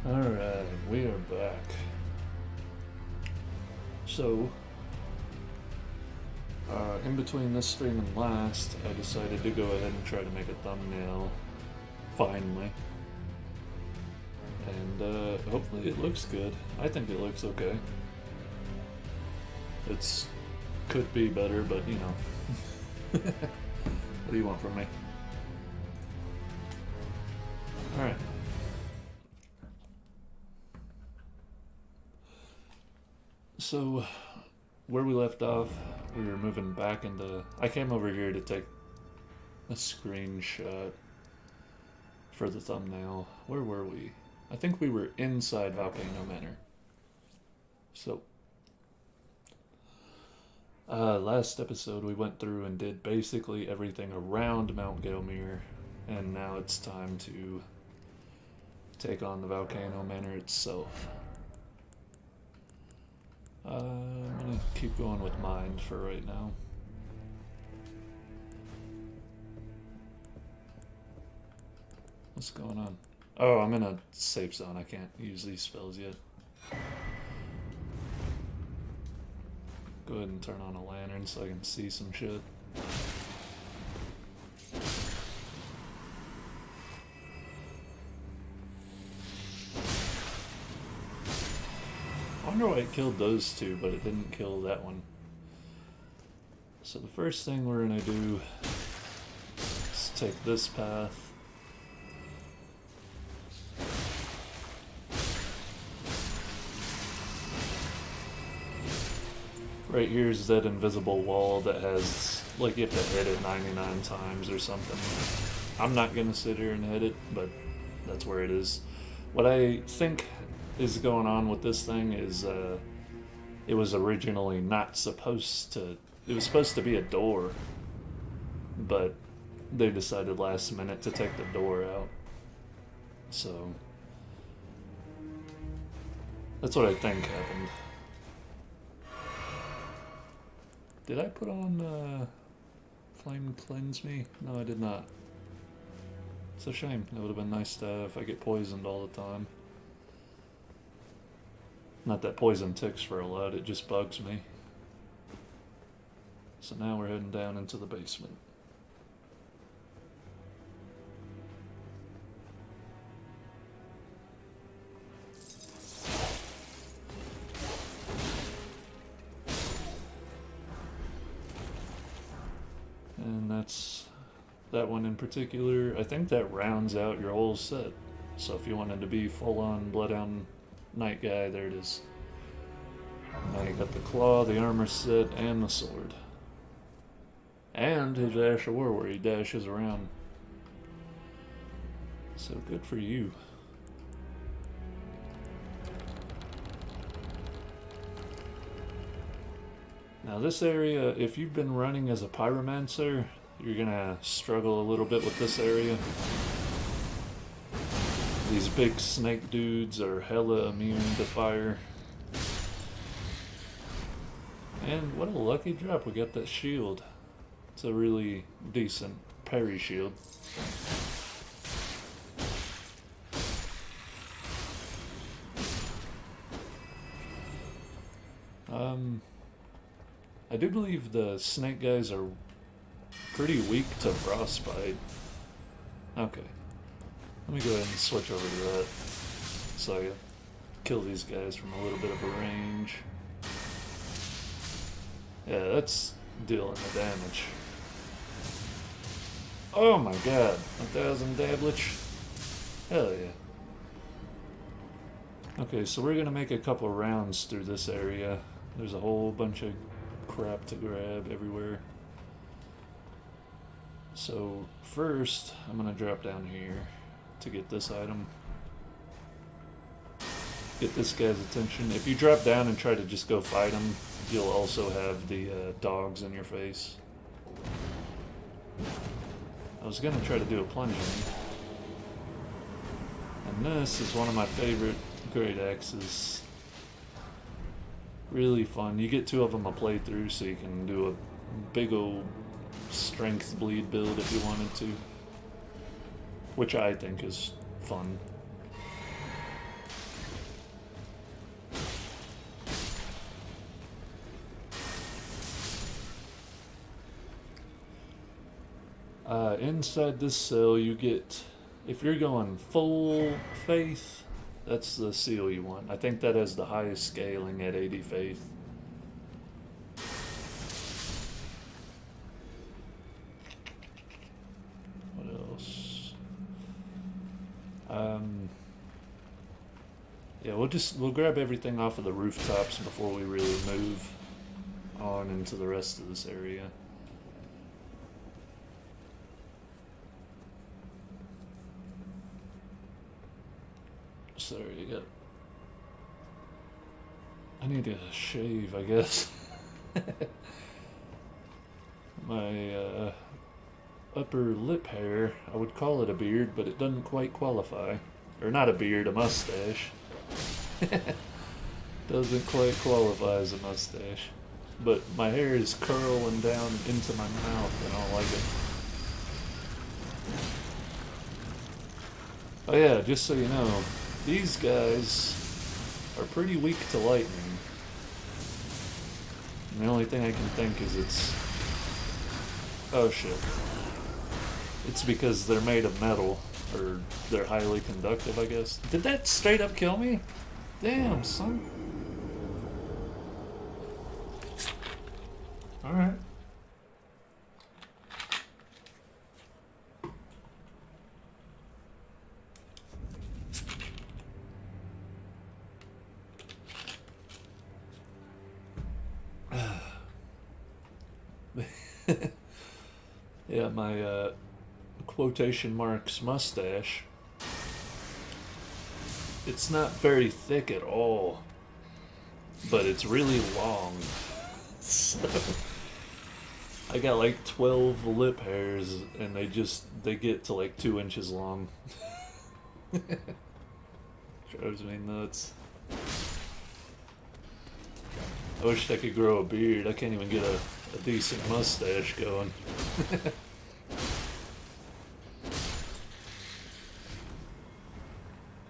Alright, we are back. So, in between this stream and last, I decided to go ahead and try to make a thumbnail, finally. And hopefully it looks good. I think it looks okay. It's could be better, but you know. What do you want from me? Alright. So, where we left off, we were moving back into... I came over here to take a screenshot for the thumbnail. Where were we? I think we were inside Volcano Manor. So, last episode we went through and did basically everything around Mount Gelmir, and now it's time to take on the Volcano Manor itself. I'm gonna keep going with mind for right now. What's going on? Oh, I'm in a safe zone. I can't use these spells yet. Go ahead and turn on a lantern so I can see some shit. I wonder why it killed those two, but it didn't kill that one. So the first thing we're gonna do is take this path. Right here is that invisible wall that has, like, you have to hit it 99 times or something. I'm not gonna sit here and hit it, but that's where it is. What I think is going on with this thing is it was originally not supposed to... It was supposed to be a door, but they decided last minute to take the door out. So that's what I think happened. Did I put on Flame Cleanse Me? No, I did not. It's a shame. It would have been nice to have if I get poisoned all the time. Not that poison ticks for a lot, it just bugs me. So now we're heading down into the basement. And that's that one in particular. I think that rounds out your whole set. So if you wanted to be full-on Bloodhound Knight guy, there it is. Now you got the claw, the armor set, and the sword. And his Ash of War where he dashes around. So good for you. Now this area, if you've been running as a pyromancer, you're gonna struggle a little bit with this area. These big snake dudes are hella immune to fire. And what a lucky drop, we got that shield. It's a really decent parry shield. I do believe the snake guys are pretty weak to frostbite. Okay. Let me go ahead and switch over to that, so I can kill these guys from a little bit of a range. Yeah, that's dealing the damage. Oh my god, 1,000 damage. Hell yeah. Okay, so we're gonna make a couple rounds through this area. There's a whole bunch of crap to grab everywhere. So first, I'm gonna drop down here to get this item. Get this guy's attention. If you drop down and try to just go fight him, you'll also have the dogs in your face. I was gonna try to do a plunging. And this is one of my favorite great axes. Really fun. You get two of them a playthrough, so you can do a big old strength bleed build if you wanted to. Which I think is fun. inside this cell you get, if you're going full faith, that's the seal you want. I think that has the highest scaling at 80 faith. What else? Yeah, we'll grab everything off of the rooftops before we really move on into the rest of this area. Sorry, I need to shave, I guess. My upper lip hair, I would call it a beard, but it doesn't quite qualify. Or not a beard, a mustache. Doesn't quite qualify as a mustache. But my hair is curling down into my mouth and I don't like it. Oh yeah, just so you know, these guys are pretty weak to lightning. And the only thing I can think is it's... Oh shit. It's because they're made of metal, or they're highly conductive, I guess. Did that straight up kill me? Damn, son. Alright. Yeah, my quotation marks mustache. It's not very thick at all, but it's really long. So I got like 12 lip hairs and they get to like 2 inches long. Drives me nuts. I wish I could grow a beard. I can't even get a decent mustache going.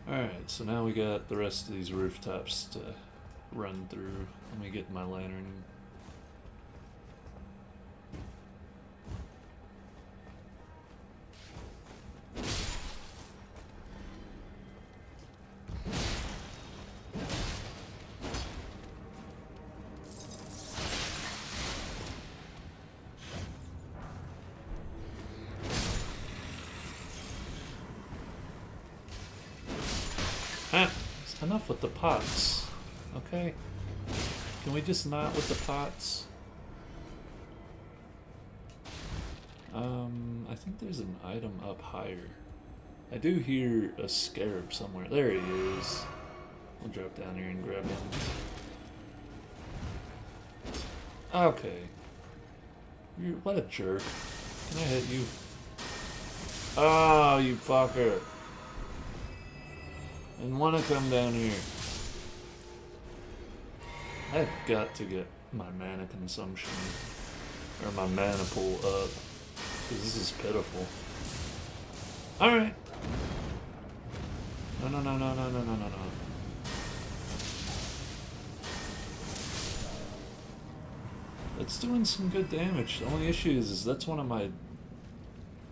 Alright, so now we got the rest of these rooftops to run through. Let me get my lantern. Enough with the pots, okay? Can we just not with the pots? I think there's an item up higher. I do hear a scarab somewhere. There he is. I'll drop down here and grab him. Okay. What a jerk. Can I hit you? Oh, you fucker. And wanna come down here. I've got to get my mana consumption, or my mana pool up, because this is pitiful. Alright. No. It's doing some good damage. The only issue is that's one of my,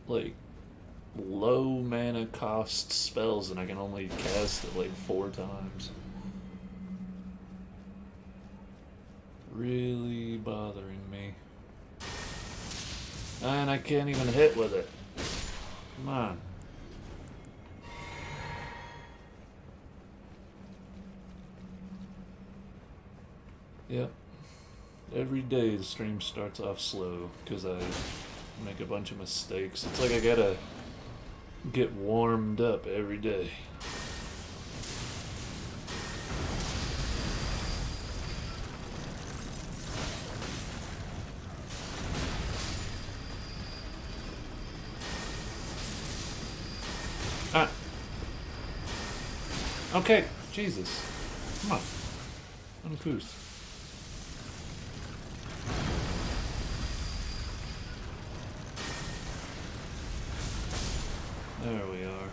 like, low mana cost spells, and I can only cast it like 4 times. Really bothering me. And I can't even hit with it. Come on. Yep. Every day the stream starts off slow because I make a bunch of mistakes. It's like I gotta get warmed up every day. Ah. Okay, Jesus. Come on. Uncouth. There we are.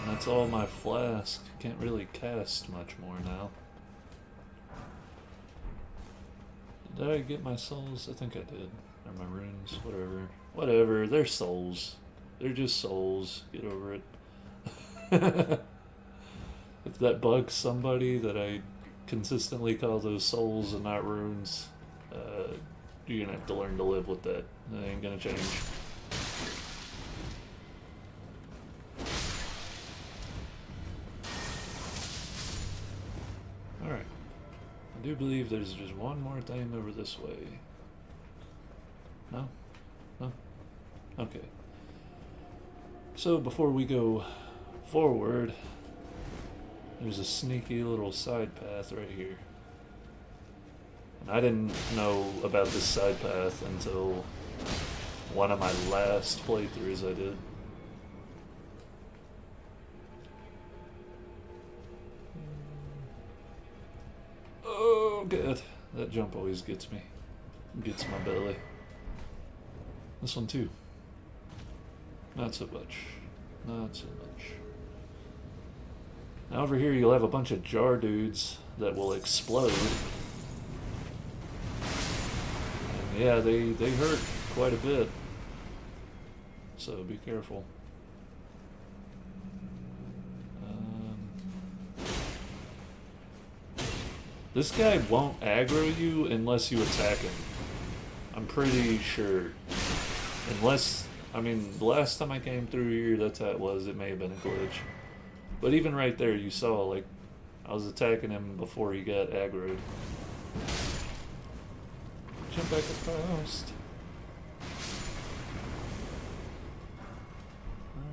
And that's all my flask. Can't really cast much more now. Did I get my souls? I think I did. They're my runes. Whatever. Whatever. They're souls. They're just souls. Get over it. If that bugs somebody that I consistently call those souls and not runes, you're gonna have to learn to live with that. That ain't gonna change. Alright. I do believe there's just one more thing over this way. No? No? Okay. So before we go forward, there's a sneaky little side path right here. And I didn't know about this side path until one of my last playthroughs I did. Oh god, that jump always gets me. Gets my belly. This one too. Not so much. Not so much. Now over here you'll have a bunch of jar dudes that will explode. And yeah, they hurt quite a bit. So be careful. This guy won't aggro you unless you attack him. I'm pretty sure. Unless, I mean, the last time I came through here, that's how it was. It may have been a glitch. But even right there, you saw, like, I was attacking him before he got aggroed. Jump back across.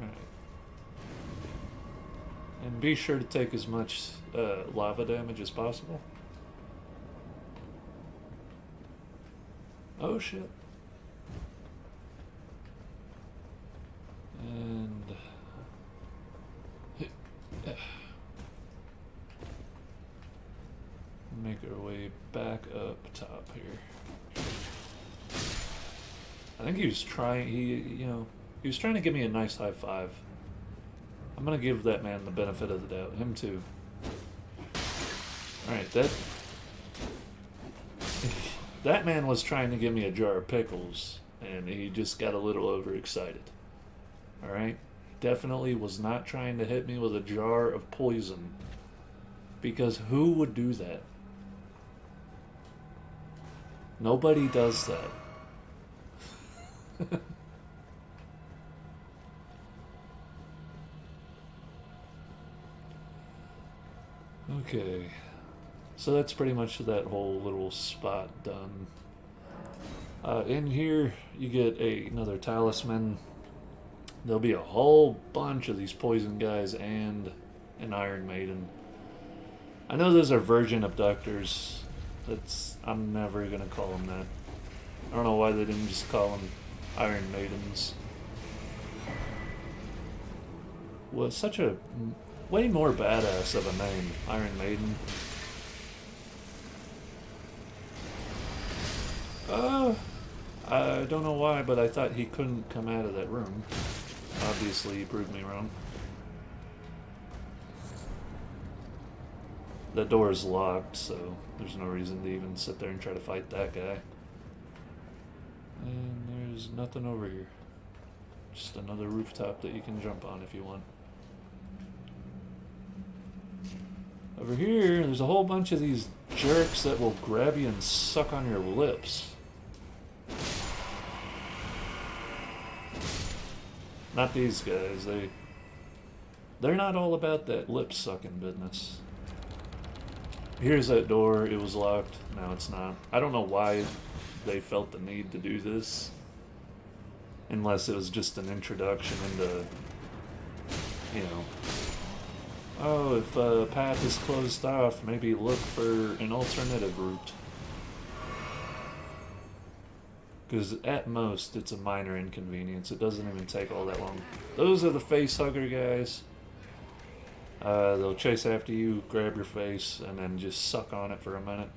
Alright. And be sure to take as much lava damage as possible. Oh shit. And make our way back up top here. I think he was trying, he was trying to give me a nice high five. I'm gonna give that man the benefit of the doubt. Him too. Alright, that man was trying to give me a jar of pickles, and he just got a little overexcited. Alright? Definitely was not trying to hit me with a jar of poison. Because who would do that? Nobody does that. Okay. So that's pretty much that whole little spot done. In here, you get another talisman. There'll be a whole bunch of these poison guys and an Iron Maiden. I know those are virgin abductors. I'm never gonna call them that. I don't know why they didn't just call them Iron Maidens. Was such a way more badass of a name, Iron Maiden. I don't know why, but I thought he couldn't come out of that room. Obviously, he proved me wrong. That door is locked, so there's no reason to even sit there and try to fight that guy. And there's nothing over here. Just another rooftop that you can jump on if you want. Over here, there's a whole bunch of these jerks that will grab you and suck on your lips. Not these guys. They're not all about that lip sucking business. Here's that door. It was locked. Now it's not. I don't know why they felt the need to do this. Unless it was just an introduction into, oh, if a path is closed off, maybe look for an alternative route. Because at most, it's a minor inconvenience. It doesn't even take all that long. Those are the face hugger guys. They'll chase after you, grab your face, and then just suck on it for a minute.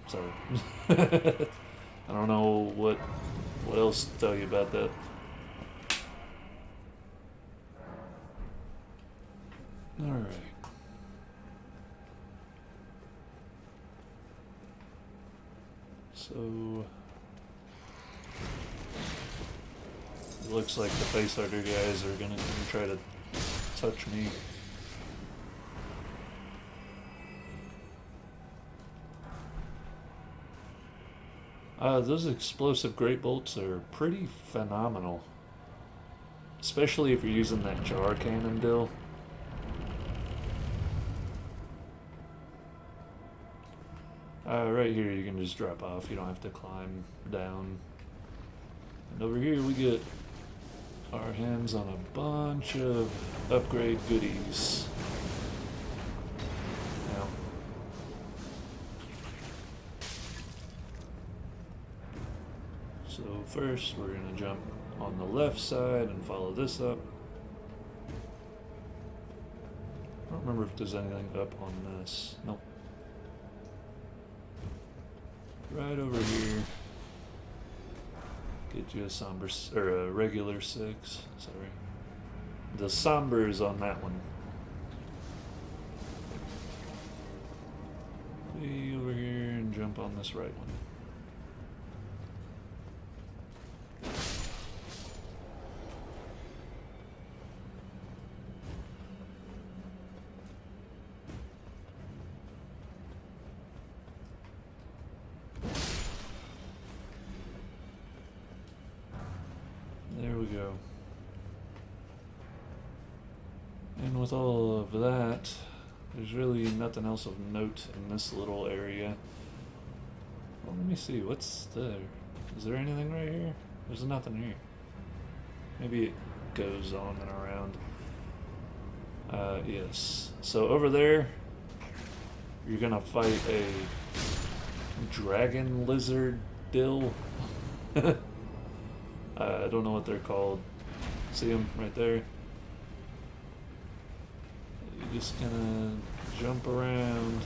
Sorry. I don't know what else to tell you about that. Alright. So So it looks like the facehugger guys are gonna try to touch me. Those explosive great bolts are pretty phenomenal. Especially if you're using that jar cannon deal. Right here you can just drop off, you don't have to climb down. And over here we get our hands on a bunch of upgrade goodies. Now, so first we're going to jump on the left side and follow this up. I don't remember if there's anything up on this. Nope. Right over here. Get you a somber, or a regular 6. Sorry. The somber is on that one. Flee over here and jump on this right one. There we go. And with all of that, there's really nothing else of note in this little area. Well, let me see, what's there? Is there anything right here? There's nothing here. Maybe it goes on and around. Yes. So over there, you're gonna fight a dragon lizard dill. I don't know what they're called. See them right there? You just kind of jump around.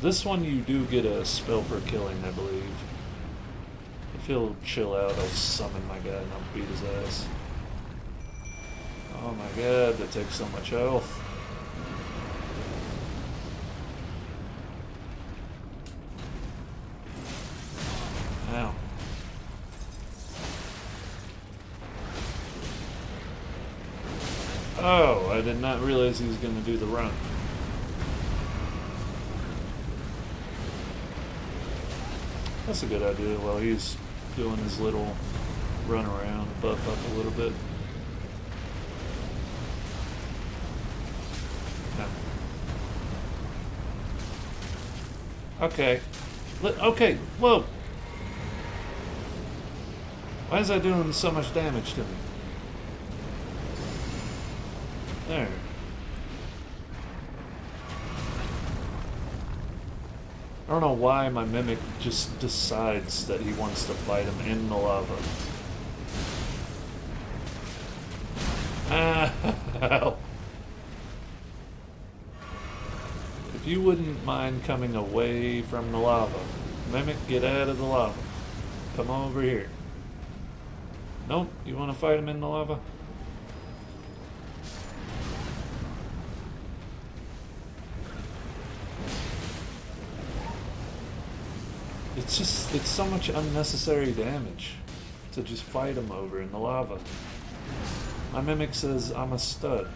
This one you do get a spell for killing, I believe. If he'll chill out, I'll summon my guy and I'll beat his ass. Oh my god, that takes so much health. Ow. Oh, I did not realize he was going to do the run. That's a good idea while he's doing his little run around, buff up a little bit. No. Okay. Okay, whoa! Why is that doing so much damage to me? There. I don't know why my mimic just decides that he wants to fight him in the lava. Ow. If you wouldn't mind coming away from the lava. Mimic, get out of the lava. Come over here. Nope, you want to fight him in the lava? It's so much unnecessary damage to just fight him over in the lava. My mimic says I'm a stud.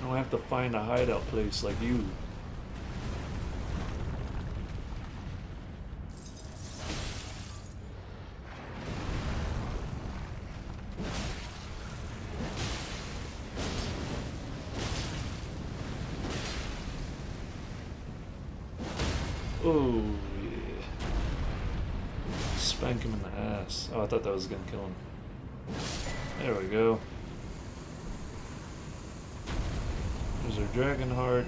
I don't have to find a hideout place like you. Oh, yeah. Spank him in the ass. Oh, I thought that was gonna kill him. There we go. There's our dragon heart.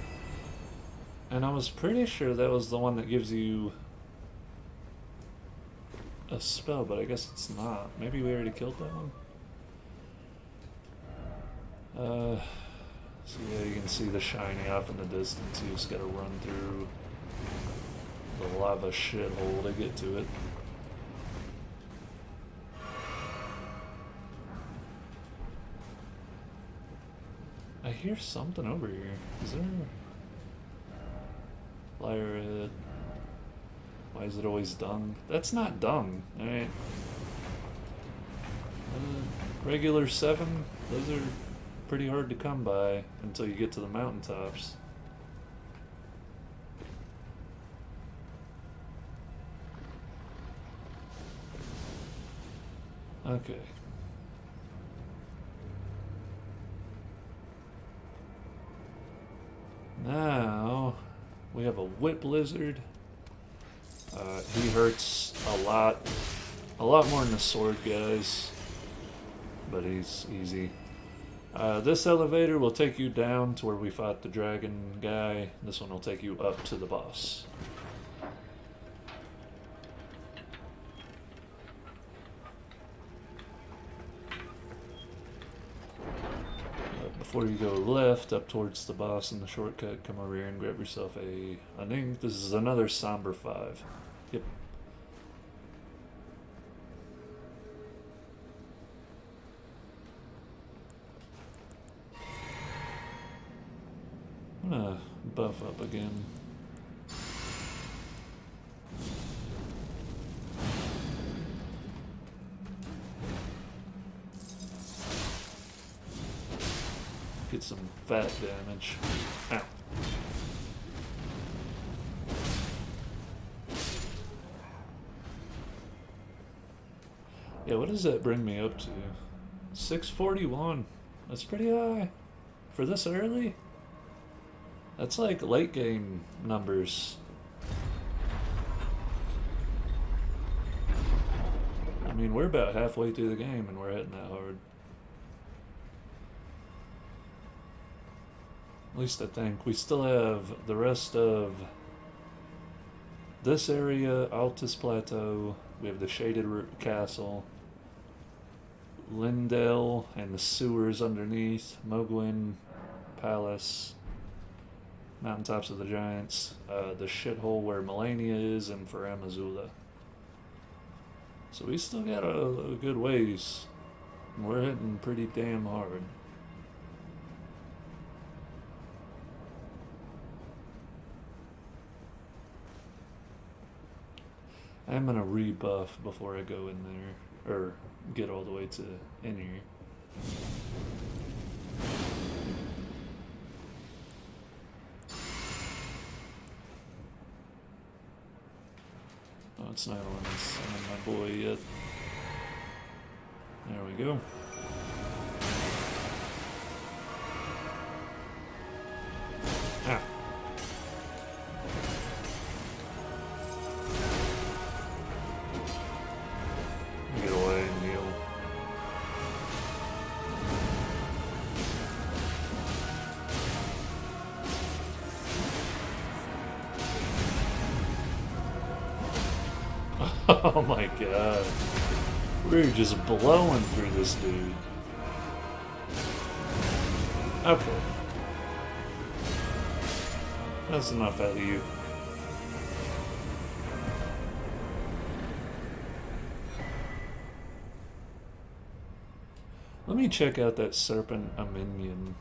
And I was pretty sure that was the one that gives you a spell, but I guess it's not. Maybe we already killed that one? So yeah, you can see the shiny off in the distance. You just gotta run through the lava shithole to get to it. I hear something over here. Is there... Flyer ahead. Why is it always dung? That's not dung, alright? Regular 7, those are pretty hard to come by until you get to the mountaintops. Okay. Now, we have a whip lizard. He hurts a lot more than the sword guys, but he's easy. This elevator will take you down to where we fought the dragon guy. This one will take you up to the boss. Before you go left up towards the boss in the shortcut, come over here and grab yourself I think this is another Somber 5. Yep. I'm gonna buff up again. Get some fat damage. Ow. Yeah, what does that bring me up to? 641. That's pretty high. For this early? That's like late game numbers. I mean, we're about halfway through the game and we're hitting that hard. At least I think. We still have the rest of this area, Altus Plateau. We have the Shaded Castle, Lindell, and the sewers underneath, Mogwin Palace, Mountaintops of the Giants, the shithole where Melania is, and for Amazula. So we still got a good ways. And we're hitting pretty damn hard. I'm gonna rebuff before I go in there, or get all the way to in here. Oh, it's not on my boy yet. There we go. Ah. Get away and heal. Oh my god. We're just blowing through this dude. Okay. That's enough out of you. Let me check out that Serpent Aminion.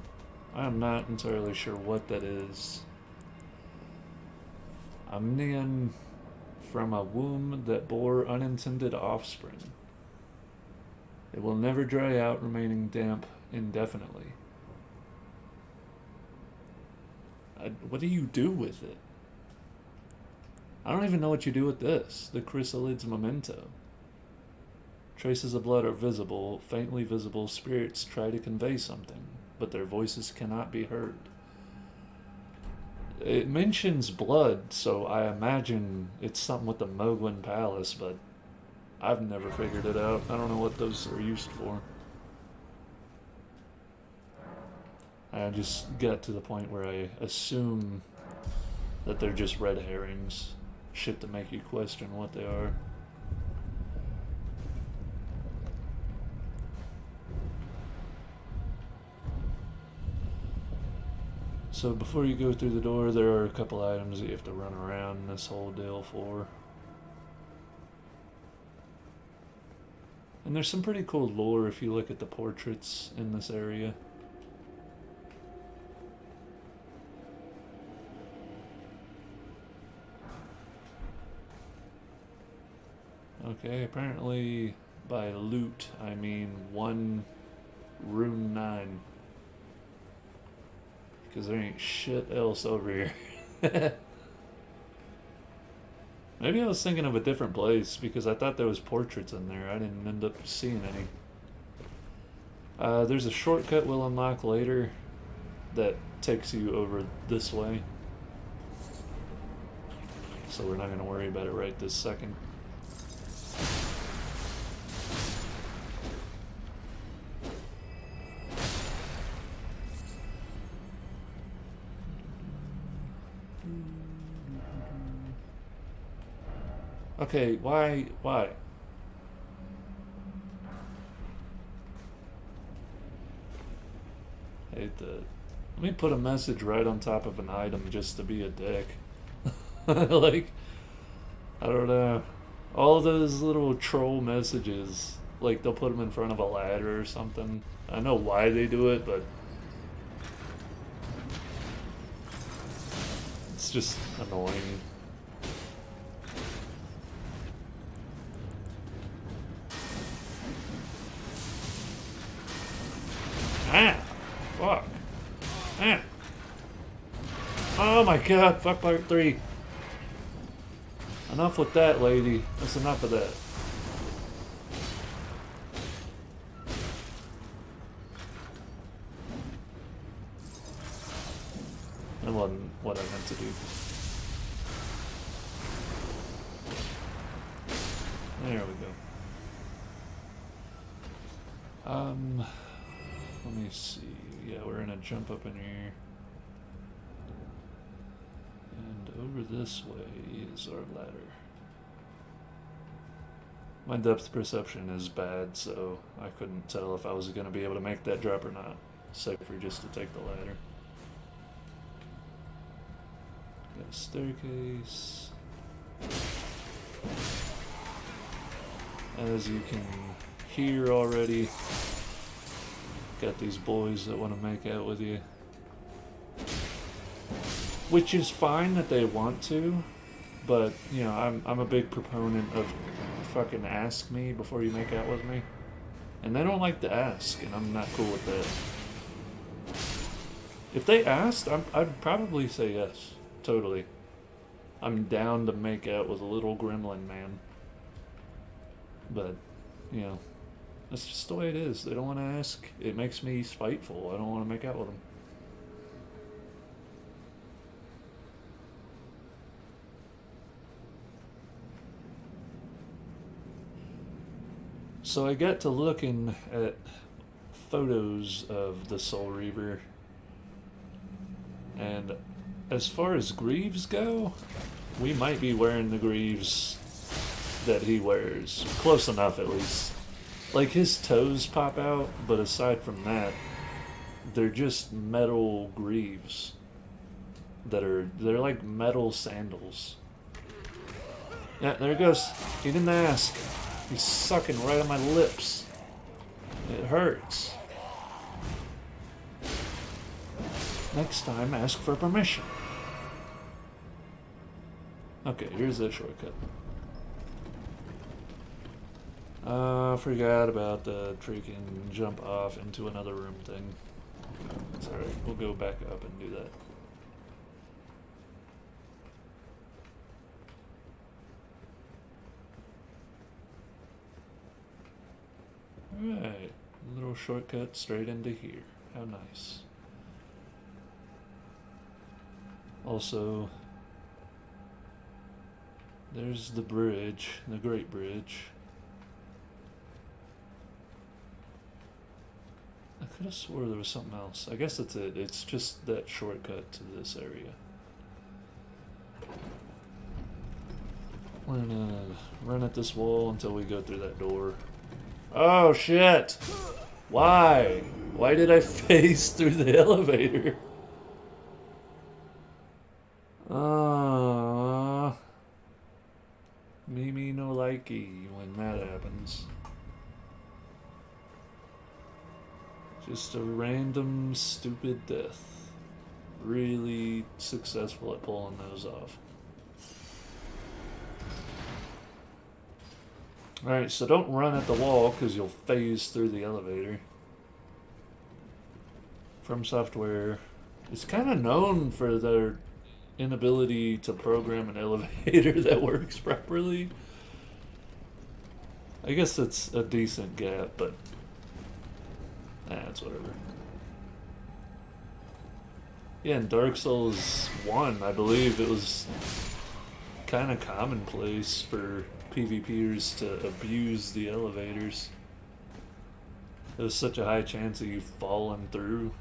I'm not entirely sure what that is. Amnion from a womb that bore unintended offspring. It will never dry out, remaining damp indefinitely. What do you do with it? I don't even know what you do with this. The Chrysalid's Memento. Traces of blood are visible, faintly visible. Spirits try to convey something, but their voices cannot be heard. It mentions blood, so I imagine it's something with the Mogwin Palace, but I've never figured it out. I don't know what those are used for. I just got to the point where I assume that they're just red herrings. Shit to make you question what they are. So before you go through the door, there are a couple items that you have to run around this whole deal for. And there's some pretty cool lore if you look at the portraits in this area. Okay, apparently by loot I mean 1 rune 9. Because there ain't shit else over here. Maybe I was thinking of a different place because I thought there was portraits in there. I didn't end up seeing any. There's a shortcut we'll unlock later that takes you over this way. So we're not going to worry about it right this second. Okay, why? Hate that. Let me put a message right on top of an item just to be a dick. Like, I don't know. All those little troll messages, like they'll put them in front of a ladder or something. I know why they do it, but it's just annoying. Ah! Fuck. Ah! Oh my god, fuck part 3. Enough with that, lady. That's enough of that. That wasn't what I meant to do. There we go. Let me see. Yeah, we're gonna jump up in here. And over this way is our ladder. My depth perception is bad, so I couldn't tell if I was gonna be able to make that drop or not. Safer just to take the ladder. Got a staircase. As you can hear already, got these boys that want to make out with you. Which is fine that they want to, but, you know, I'm a big proponent of fucking ask me before you make out with me. And they don't like to ask, and I'm not cool with that. If they asked, I'd probably say yes. Totally. I'm down to make out with a little gremlin man. But, you know, that's just the way it is. They don't want to ask. It makes me spiteful. I don't want to make out with them. So I got to looking at photos of the Soul Reaver, and as far as greaves go, we might be wearing the greaves that he wears. Close enough, at least. Like, his toes pop out, but aside from that, they're just metal greaves they're like metal sandals. Yeah, there it goes. He didn't ask. He's sucking right on my lips. It hurts. Next time, ask for permission. Okay, here's that shortcut. Forgot about the freaking jump off into another room thing. It's alright, we'll go back up and do that. Alright, little shortcut straight into here. How nice. Also, there's the bridge, the Great Bridge. I could have swore there was something else. I guess that's it. It's just that shortcut to this area. We're gonna run at this wall until we go through that door. Oh shit! Why? Why did I phase through the elevator? Mimi no likey when that happens. Just a random stupid death. Really successful at pulling those off. Alright, so don't run at the wall because you'll phase through the elevator. From Software is kind of known for their inability to program an elevator that works properly. I guess it's a decent gap, but it's whatever. Yeah, in Dark Souls 1, I believe it was kind of commonplace for PvPers to abuse the elevators. There was such a high chance of you falling through.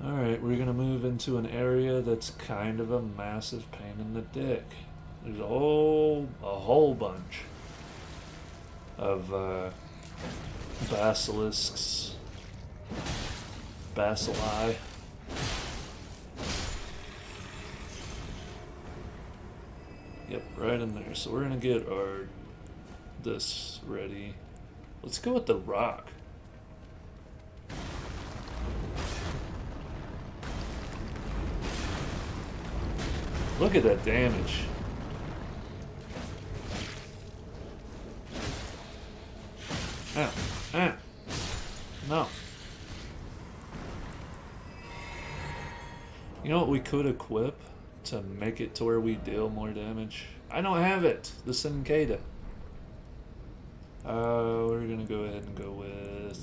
Alright, we're gonna move into an area that's kind of a massive pain in the dick. There's a whole bunch of basilisks, bacilli. Yep, right in there. So we're gonna get this ready. Let's go with the rock. Look at that damage. No. You know what we could equip to make it to where we deal more damage? I don't have it. The Cincada. We're gonna go ahead and go with...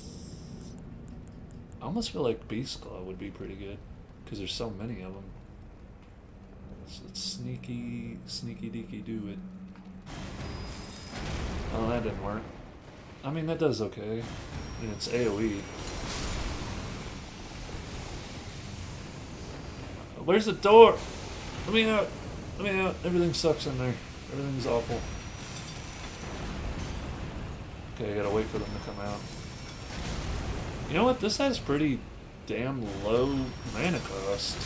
I almost feel like Beast Claw would be pretty good because there's so many of them. So let's sneaky deaky do it. Oh, that didn't work. I mean, that does okay. And it's AoE. Where's the door? Let me out. Let me out. Everything sucks in there. Everything's awful. Okay, I gotta wait for them to come out. You know what? This has pretty damn low mana cost.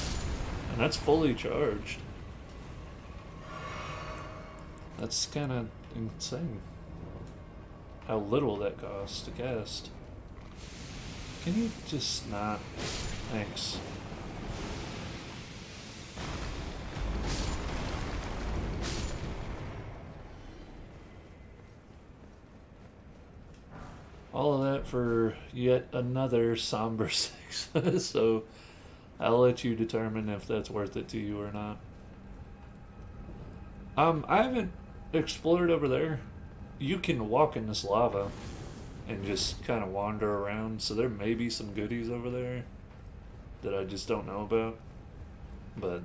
And that's fully charged. That's kind of insane. How little that costs to cast. Can you just not? Thanks. All of that for yet another somber 6. So I'll let you determine if that's worth it to you or not. I haven't explored over there. You can walk in this lava and just kind of wander around, so there may be some goodies over there that I just don't know about, but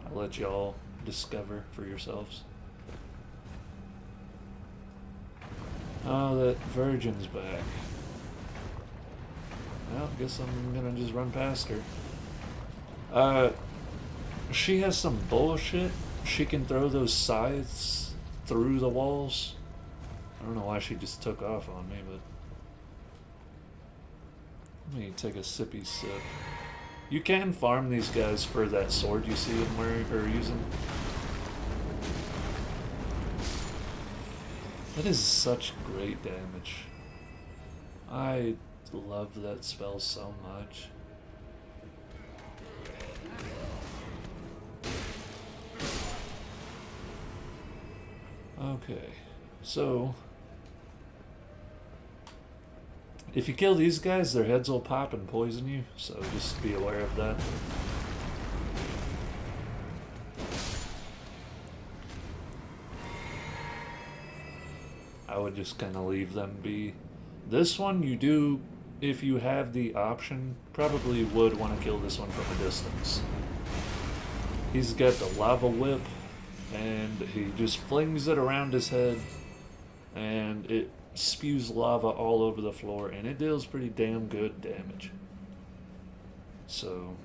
I'll let y'all discover for yourselves. Oh, that virgin's back. Well, I guess I'm gonna just run past her. She has some bullshit. She can throw those scythes through the walls. I don't know why she just took off on me, but... Let me take a sippy sip. You can farm these guys for that sword you see them wearing or using. That is such great damage. I love that spell so much. Okay, so if you kill these guys, their heads will pop and poison you, so just be aware of that. I would just kind of leave them be. This one you do, if you have the option, probably would want to kill this one from a distance. He's got the lava whip, and he just flings it around his head, and it spews lava all over the floor, and it deals pretty damn good damage. So,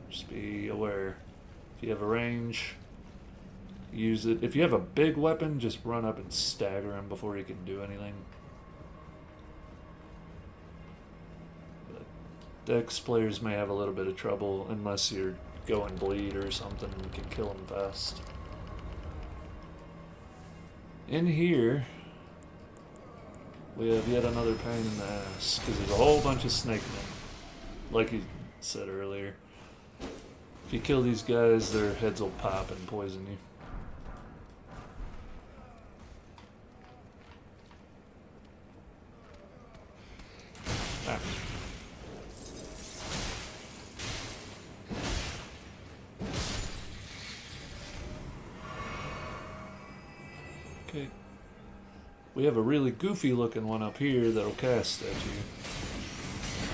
just be aware. If you have a range, use it. If you have a big weapon, just run up and stagger him before he can do anything. But Dex players may have a little bit of trouble unless you're going bleed or something and can kill him fast. In here, we have yet another pain in the ass, because there's a whole bunch of snake men. Like said earlier. If you kill these guys, their heads will pop and poison you. Ah. Okay. We have a really goofy looking one up here that'll cast at you.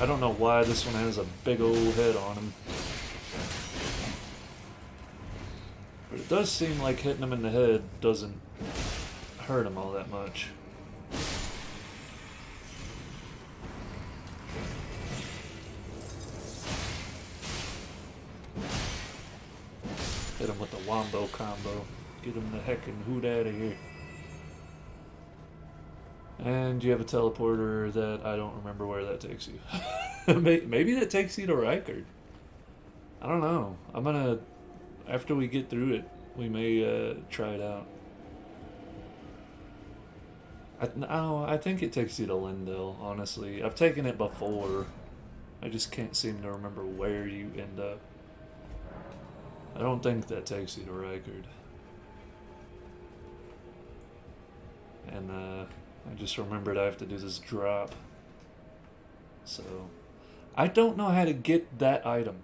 I don't know why this one has a big old head on him. But it does seem like hitting him in the head doesn't hurt him all that much. Hit him with the wombo combo. Get him the heckin' hoot out of here. And you have a teleporter that I don't remember where that takes you. Maybe that takes you to Reichard. I don't know. I'm gonna, after we get through it, we may try it out. I think it takes you to Lindell, honestly. I've taken it before. I just can't seem to remember where you end up. I don't think that takes you to Reichard. And I just remembered I have to do this drop. So, I don't know how to get that item.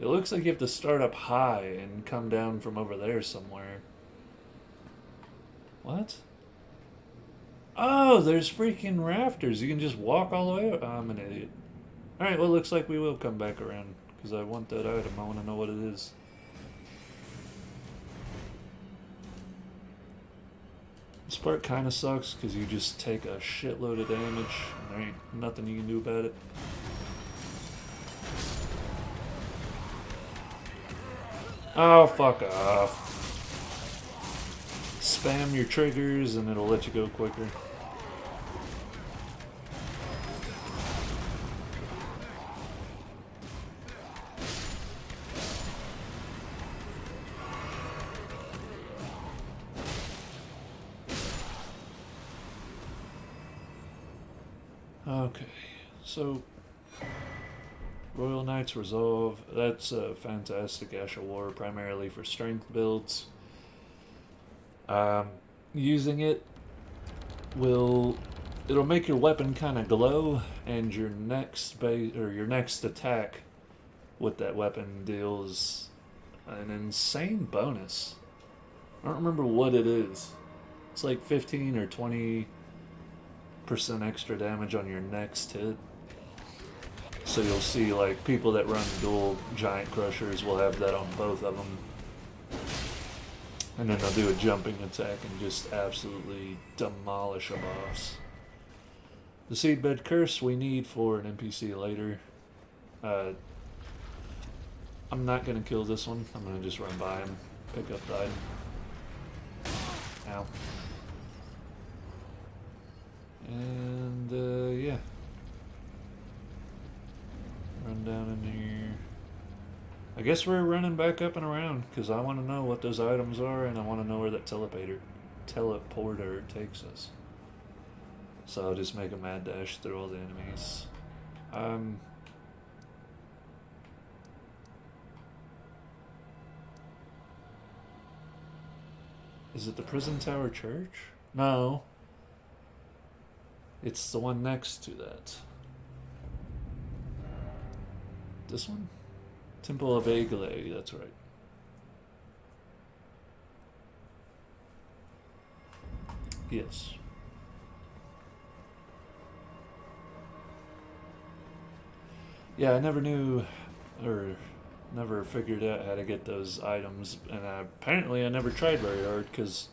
It looks like you have to start up high and come down from over there somewhere. What? Oh, there's freaking rafters. You can just walk all the way. Oh, I'm an idiot. Alright, well, it looks like we will come back around. Because I want that item. I want to know what it is. This part kind of sucks because you just take a shitload of damage and there ain't nothing you can do about it. Oh, fuck off. Spam your triggers and it'll let you go quicker. Okay, so Royal Knight's Resolve, that's a fantastic Ash of War, primarily for strength builds. Using it it'll make your weapon kind of glow, and your next your next attack with that weapon deals an insane bonus. I don't remember what it is. It's like 15 or 20% extra damage on your next hit. So you'll see, like, people that run dual giant crushers will have that on both of them. And then they'll do a jumping attack and just absolutely demolish a boss. The Seedbed Curse we need for an NPC later. I'm not going to kill this one. I'm going to just run by him, pick up the item. Ow. And, yeah. Run down in here. I guess we're running back up and around, because I want to know what those items are, and I want to know where that teleporter takes us. So I'll just make a mad dash through all the enemies. Is it the Prison Tower Church? No. It's the one next to that. This one? Temple of Aglay, that's right. Yes. Yeah, I never knew, or never figured out how to get those items, and apparently I never tried very hard, because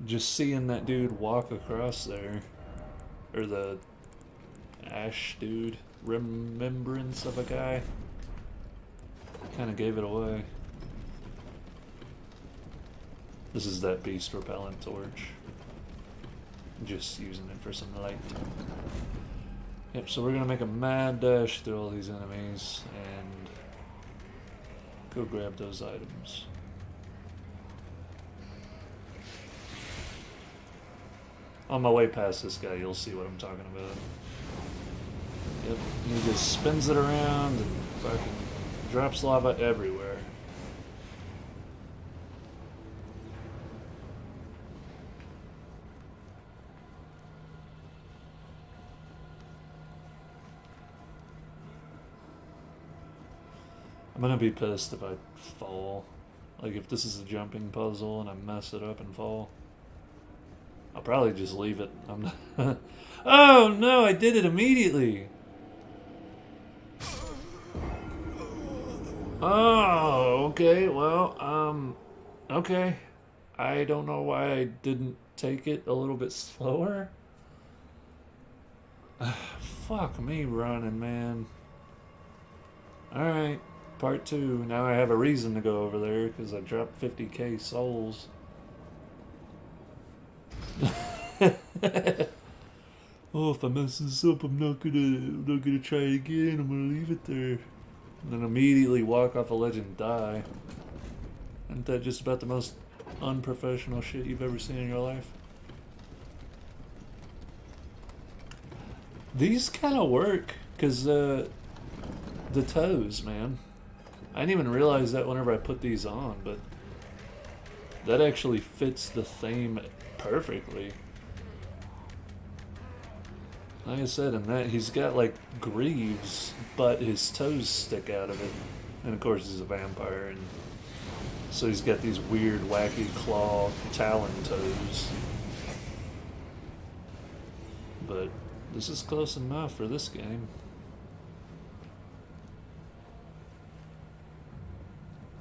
just seeing that dude walk across there, or the Ash dude, Remembrance of a guy, kind of gave it away. This is that beast repellent torch. Just using it for some light. Yep, so we're gonna make a mad dash through all these enemies and go grab those items. On my way past this guy, you'll see what I'm talking about. Yep, he just spins it around and fucking drops lava everywhere. I'm gonna be pissed if I fall. Like, if this is a jumping puzzle and I mess it up and fall, I'll probably just leave it. I'm not. Oh no, I did it immediately! Oh, okay, well, okay. I don't know why I didn't take it a little bit slower. Fuck me running, man. Alright, part 2. Now I have a reason to go over there because I dropped 50k souls. Oh, if I mess this up, I'm not gonna try again. I'm gonna leave it there. And then immediately walk off a ledge and die. Isn't that just about the most unprofessional shit you've ever seen in your life? These kind of work, because the toes, man. I didn't even realize that whenever I put these on, but that actually fits the theme perfectly. Like I said, in that, he's got like greaves, but his toes stick out of it. And of course, he's a vampire, and so he's got these weird, wacky claw talon toes. But this is close enough for this game.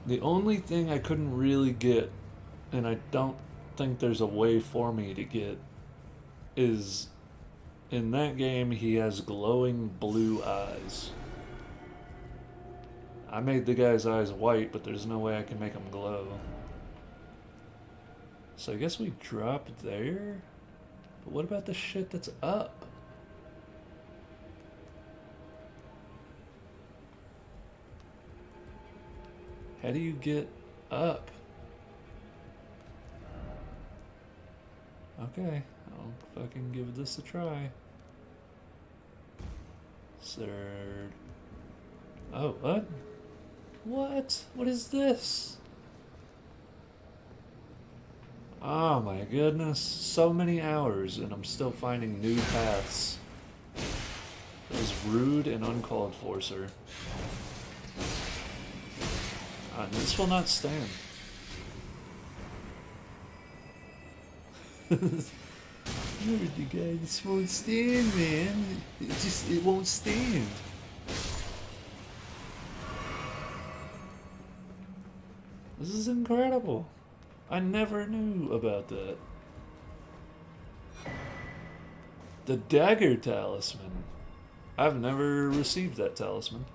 The only thing I couldn't really get, and I don't think there's a way for me to get, is in that game he has glowing blue eyes. I made the guy's eyes white, but there's no way I can make them glow. So I guess we drop there? But what about the shit that's up? How do you get up? Okay, I'll fucking give this a try. Third. Oh, what? What? What is this? Oh my goodness. So many hours and I'm still finding new paths. That was rude and uncalled for, sir. This will not stand. You guys, this won't stand, man. It won't stand. This is incredible. I never knew about that. The dagger talisman. I've never received that talisman.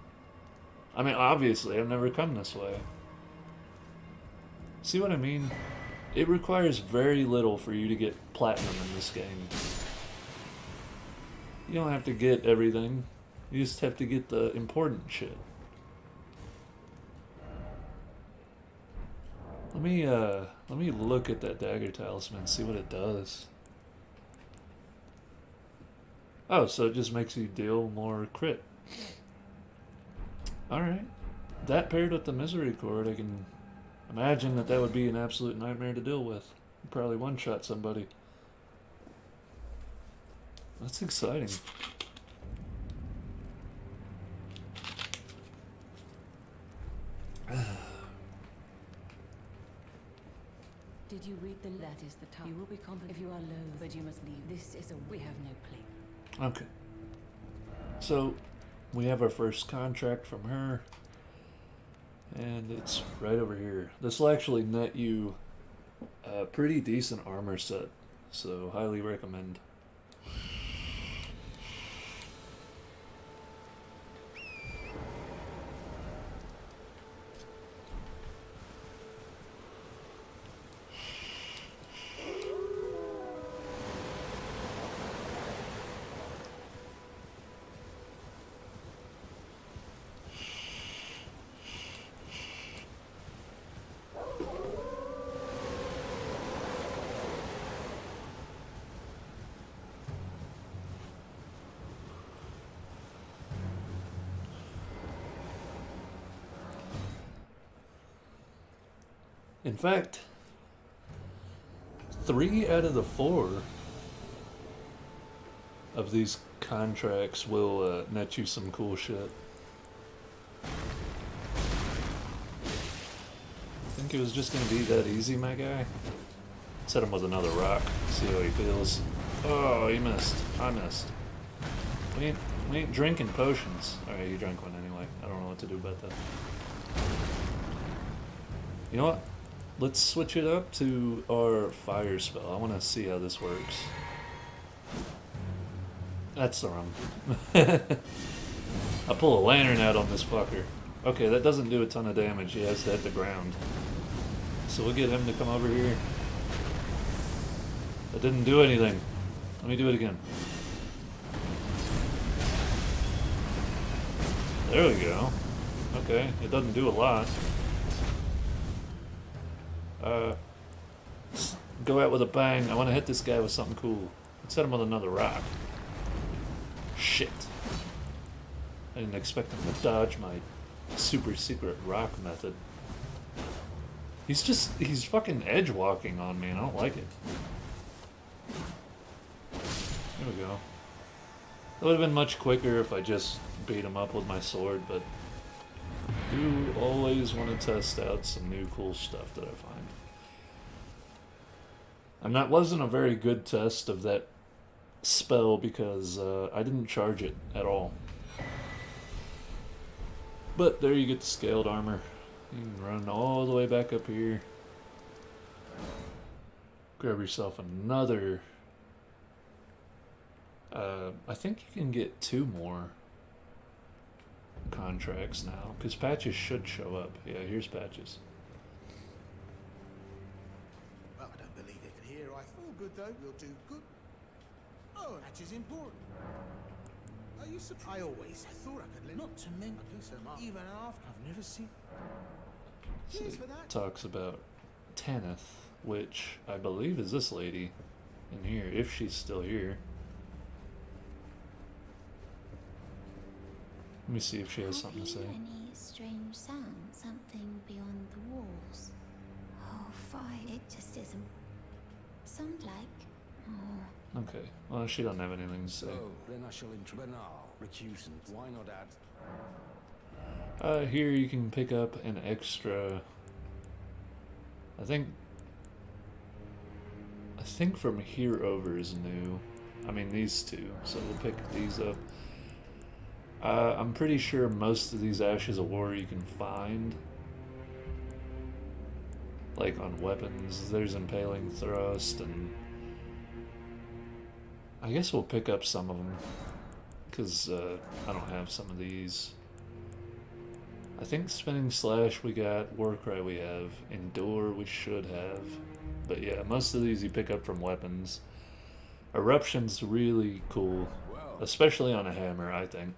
I mean, obviously, I've never come this way. See what I mean? It requires very little for you to get platinum in this game. You don't have to get everything. You just have to get the important shit. Let me look at that dagger talisman and see what it does. Oh, so it just makes you deal more crit. Alright. That paired with the misery cord, I can imagine that would be an absolute nightmare to deal with. You'd probably one-shot somebody. That's exciting. Did you read the that is the time? You will be competent if you are low, but you must leave. This is a we have no plea. Okay. So we have our first contract from her. And it's right over here. This will actually net you a pretty decent armor set. So highly recommend. In fact, 3 out of the 4 of these contracts will net you some cool shit. Think it was just gonna be that easy, my guy? Let's hit him with another rock, see how he feels. Oh, he missed. I missed. We ain't drinking potions. Alright, you drank one anyway. I don't know what to do about that. You know what? Let's switch it up to our fire spell. I want to see how this works. That's the wrong. I pull a lantern out on this fucker. Okay, that doesn't do a ton of damage. He has to hit the ground. So we'll get him to come over here. That didn't do anything. Let me do it again. There we go. Okay, it doesn't do a lot. Go out with a bang. I want to hit this guy with something cool. Let's hit him with another rock. Shit. I didn't expect him to dodge my super secret rock method. He's fucking edge walking on me and I don't like it. There we go. It would have been much quicker if I just beat him up with my sword, but I do always want to test out some new cool stuff that I find. And that wasn't a very good test of that spell because I didn't charge it at all. But there you get the scaled armor. You can run all the way back up here. Grab yourself another. I think you can get 2 more contracts now, because patches should show up. Yeah, here's patches. Well, I don't believe it here. I feel good though. We'll do good. Oh, patches important. Are you surprised? I thought I could live. Not to mention, I do so much. Even after I've never seen. So Cheers it for that. talks about Tanith, which I believe is this lady in here, if she's still here. Let me see if she has something to say. Have you any strange sound? Something beyond the walls? Oh, fine. It just isn't. Sound like. Oh. Okay, well, she doesn't have anything to say. Oh, then I shall banal, recusant. Why not add? Here you can pick up an extra. I think from here over is new. I mean these two, so we'll pick these up. I'm pretty sure most of these Ashes of War you can find. Like on weapons, there's Impaling Thrust, and I guess we'll pick up some of them, because I don't have some of these. I think Spinning Slash we got, Warcry we have, Endure we should have. But yeah, most of these you pick up from weapons. Eruption's really cool, especially on a hammer, I think.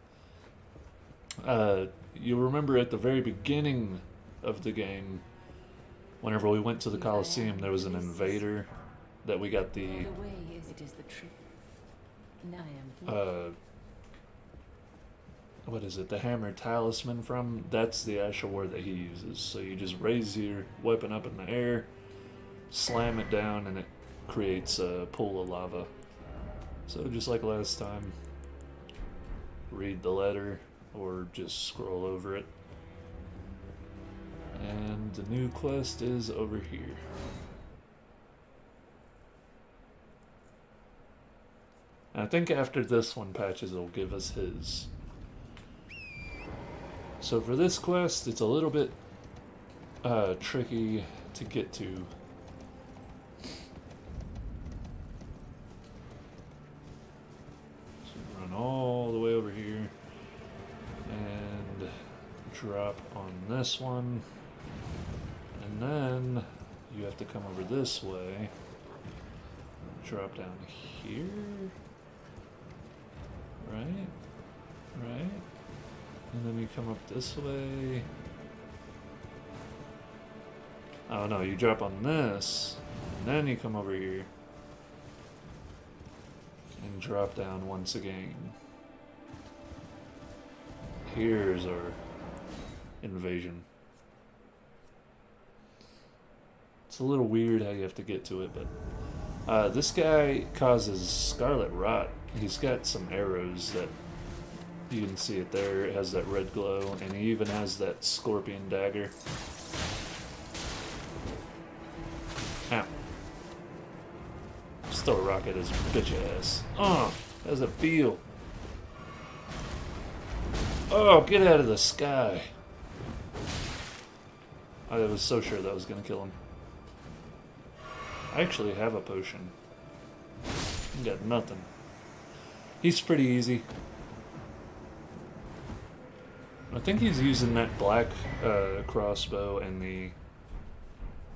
You remember at the very beginning of the game, whenever we went to the Colosseum, there was an invader that we got the The way is it is the truth. Now I am. What is it? The hammer talisman from? That's the Ash of War that he uses. So you just raise your weapon up in the air, slam it down, and it creates a pool of lava. So just like last time, read the letter or just scroll over it. And the new quest is over here. And I think after this one, Patches will give us his. So for this quest, it's a little bit tricky to get to. So run all the way over here and drop on this one, and then you have to come over this way, drop down here, right, and then you come up this way. Oh no, you drop on this, and then you come over here and drop down once again. Here's our invasion. a little weird how you have to get to it, but this guy causes scarlet rot. He's got some arrows that you can see it there. It has that red glow, and he even has that scorpion dagger. Ow. Still rocket his bitch ass. Oh, how does it feel? Oh, get out of the sky. I was so sure that was going to kill him. I actually have a potion. Got nothing. He's pretty easy. I think he's using that black crossbow and the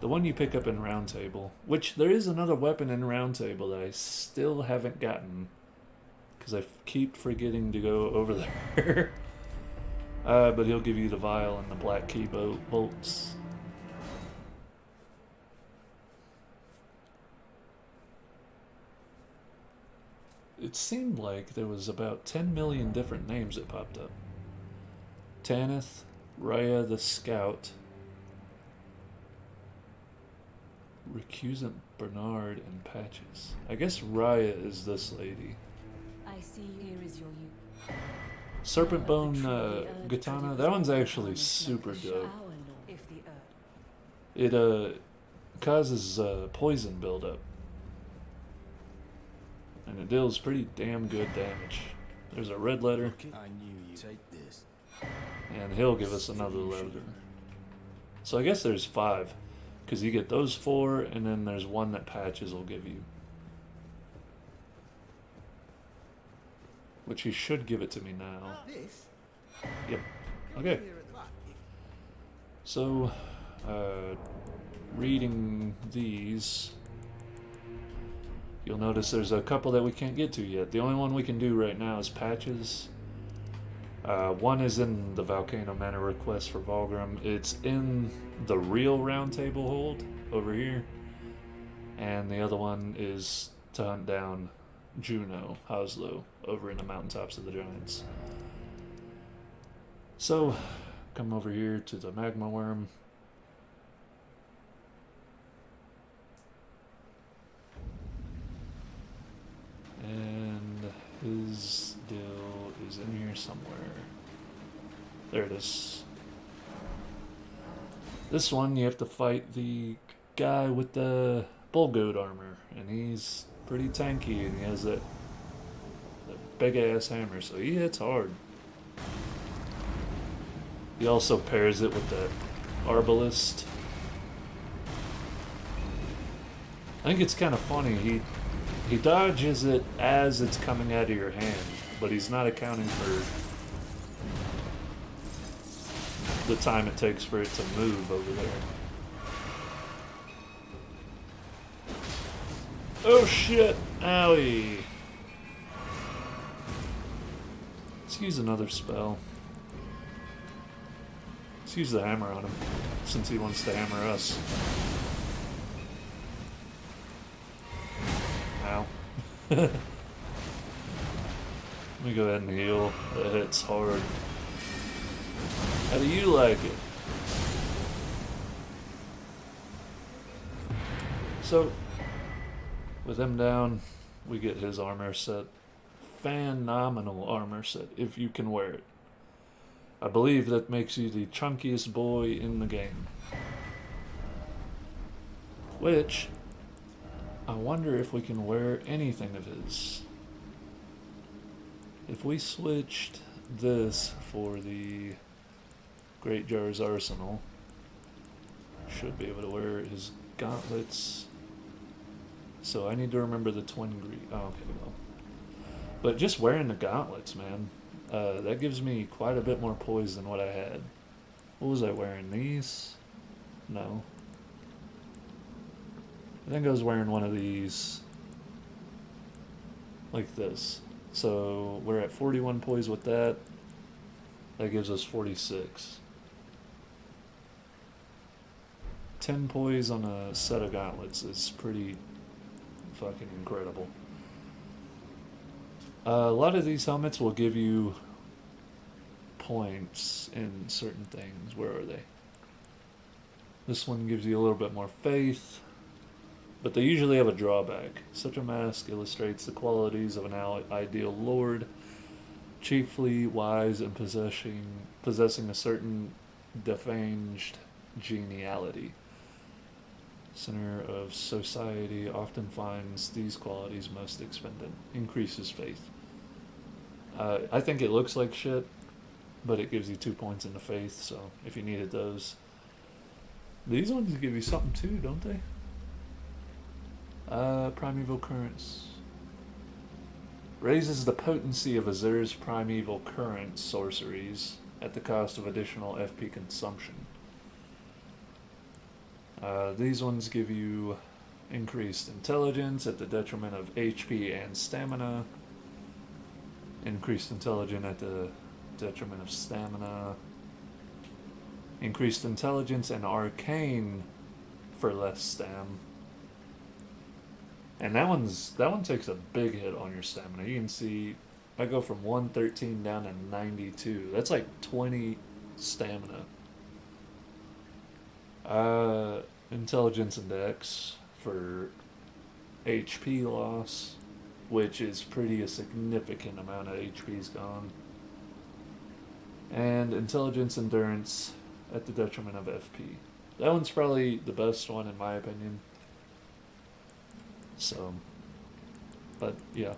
one you pick up in Round Table. Which, there is another weapon in Round Table that I still haven't gotten. Because I keep forgetting to go over there. But he'll give you the vial and the black key bolts. It seemed like there was about 10 million different names that popped up. Tanith, Raya the Scout, Recusant Bernard, and Patches. I guess Raya is this lady. I see here is your youth. Serpent Bone Katana, that one's actually super dope. It causes poison buildup. And it deals pretty damn good damage. There's a red letter. I knew you take this. And he'll give us another letter. So I guess there's 5. Because you get those 4, and then there's one that Patches will give you. Which he should give it to me now. Yep. Okay. So, reading these, you'll notice there's a couple that we can't get to yet. The only one we can do right now is Patches. One is in the Volcano Manor request for Vulgrim. It's in the real Round Table hold over here. And the other one is to hunt down Juno Hoslow over in the Mountaintops of the Giants. So, come over here to the Magma Worm. And his deal is in here somewhere. There it is. This one you have to fight the guy with the bull goat armor, and he's pretty tanky, and he has that big ass hammer, so he hits hard. He also pairs it with that arbalist. I think it's kind of funny. He dodges it as it's coming out of your hand, but he's not accounting for the time it takes for it to move over there. Oh shit! Owie! Let's use another spell. Let's use the hammer on him, since he wants to hammer us. Ow. Let me go ahead and heal. That hits hard. How do you like it? So, with him down, we get his armor set. Phenomenal armor set, if you can wear it. I believe that makes you the chunkiest boy in the game. Which, I wonder if we can wear anything of his. If we switched this for the Great Jar's Arsenal, should be able to wear his gauntlets. So I need to remember the twin greed. Oh, okay, well. But just wearing the gauntlets, man, that gives me quite a bit more poise than what I had. What was I wearing? These? No. I think I was wearing one of these. Like this. So we're at 41 poise with that. That gives us 46. 10 poise on a set of gauntlets is pretty fucking incredible. A lot of these helmets will give you points in certain things. Where are they? This one gives you a little bit more faith, but they usually have a drawback. Such a mask illustrates the qualities of an ideal lord, chiefly wise and possessing a certain defanged geniality. Center of society often finds these qualities most expended. Increases faith. I think it looks like shit, but it gives you 2 points into faith, so if you needed those. These ones give you something too, don't they? Primeval Currents. Raises the potency of Azur's Primeval Current sorceries at the cost of additional FP consumption. These ones give you increased intelligence at the detriment of HP and stamina. Increased intelligence at the detriment of stamina. Increased intelligence and arcane for less stam. And that one takes a big hit on your stamina. You can see I go from 113 down to 92. That's like 20 stamina. Intelligence and dex for HP loss, which is pretty a significant amount of HP's gone. And intelligence endurance at the detriment of FP. That one's probably the best one in my opinion. So, but yeah,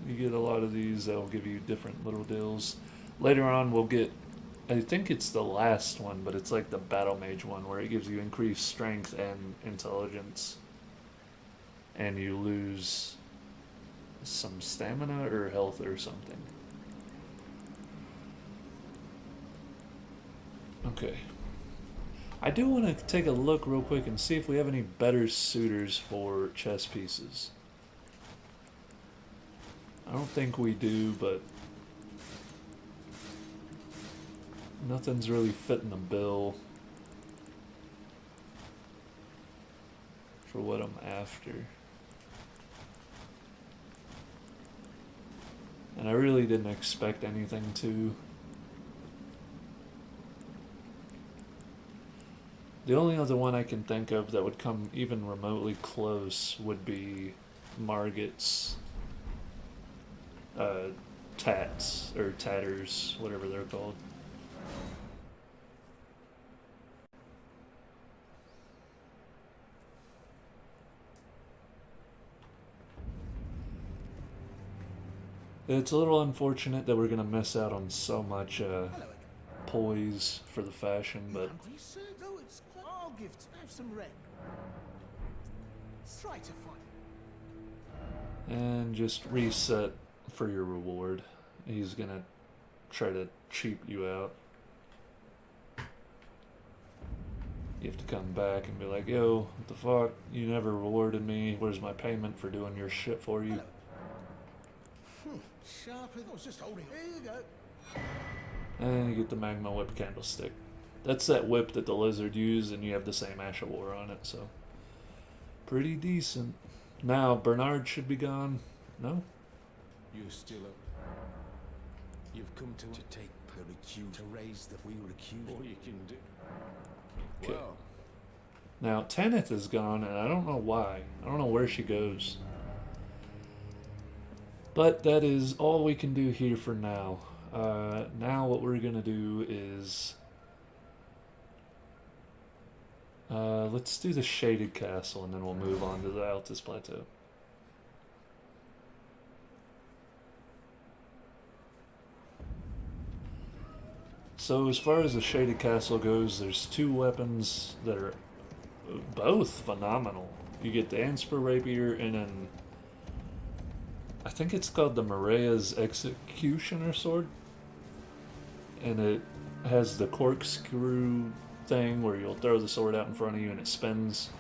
you get a lot of these that will give you different little deals. Later on we'll get, I think it's the last one, but it's like the Battle Mage one where it gives you increased strength and intelligence. And you lose some stamina or health or something. Okay. I do want to take a look real quick and see if we have any better suitors for chess pieces. I don't think we do, but nothing's really fitting the bill for what I'm after. And I really didn't expect anything to. The only other one I can think of that would come even remotely close would be Margit's tats, or tatters, whatever they're called. It's a little unfortunate that we're going to miss out on so much poise for the fashion, but No, it's I'll give have some rent. Try to find. and just reset for your reward. He's going to try to cheap you out. You have to come back and be like, yo, what the fuck? You never rewarded me. Where's my payment for doing your shit for you? Sharp as I was just holding. Here you go. And you get the Magma Whip Candlestick. That's that whip that the lizard used, and you have the same Ash of War on it, so pretty decent. Now, Bernard should be gone. No? You're still up. You've come to take the accused, to raise the we were accused. All you can do. Okay. Well, Now, Tanith is gone, and I don't know why. I don't know where she goes. But that is all we can do here for now. Now what we're going to do is... let's do the Shaded Castle, and then we'll move on to the Altus Plateau. So as far as the Shaded Castle goes, there's two weapons that are both phenomenal. You get the Anspur Rapier and then I think it's called the Morea's Executioner Sword. And it has the corkscrew thing where you'll throw the sword out in front of you and it spins.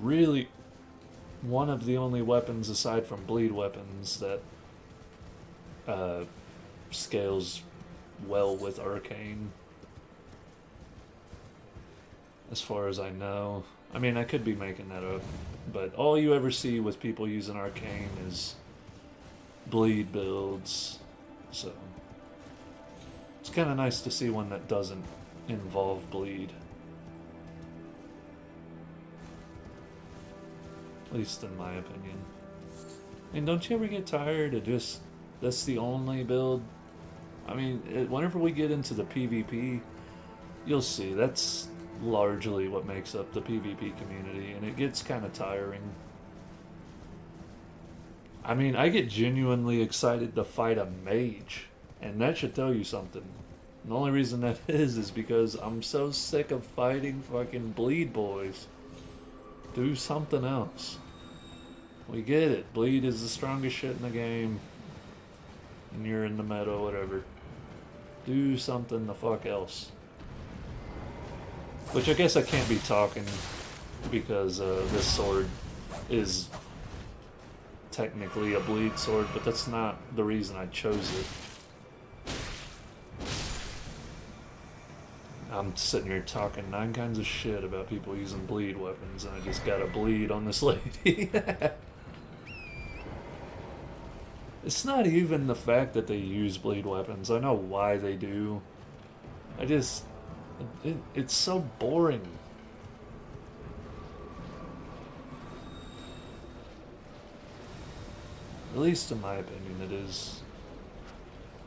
Really one of the only weapons aside from bleed weapons that scales well with arcane, as far as I know. I mean, I could be making that up, but all you ever see with people using arcane is bleed builds, so it's kind of nice to see one that doesn't involve bleed. At least in my opinion. And don't you ever get tired of just, that's the only build? I mean, whenever we get into the PvP, you'll see that's largely what makes up the PvP community, and it gets kind of tiring. I mean, I get genuinely excited to fight a mage, and that should tell you something. The only reason that is because I'm so sick of fighting fucking bleed boys. Do something else. We get it. Bleed is the strongest shit in the game. And you're in the meta, whatever. Do something the fuck else. Which I guess I can't be talking because this sword is technically a bleed sword, but that's not the reason I chose it. I'm sitting here talking 9 kinds of shit about people using bleed weapons, and I just got a bleed on this lady. It's not even the fact that they use bleed weapons. I know why they do. I just... it's so boring. At least in my opinion it is.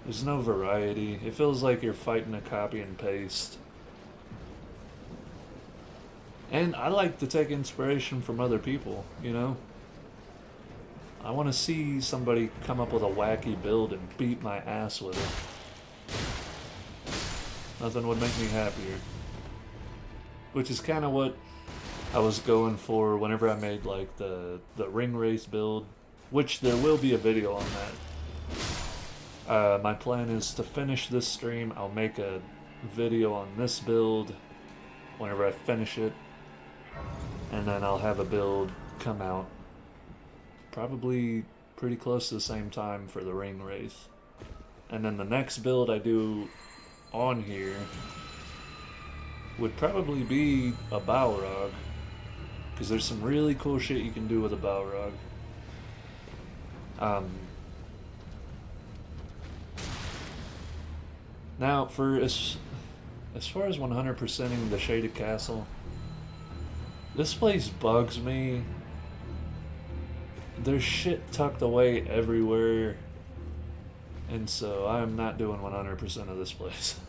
There's no variety. It feels like you're fighting a copy and paste. And I like to take inspiration from other people, you know? I want to see somebody come up with a wacky build and beat my ass with it. Nothing would make me happier. Which is kind of what I was going for whenever I made like the ring race build, which there will be a video on that. My plan is to finish this stream. I'll make a video on this build whenever I finish it, and then I'll have a build come out probably pretty close to the same time for the ring race. And then the next build I do on here would probably be a Balrog, because there's some really cool shit you can do with a Balrog. Now, for as far as 100%ing the Shaded Castle, this place bugs me. There's shit tucked away everywhere, and so I'm not doing 100% of this place.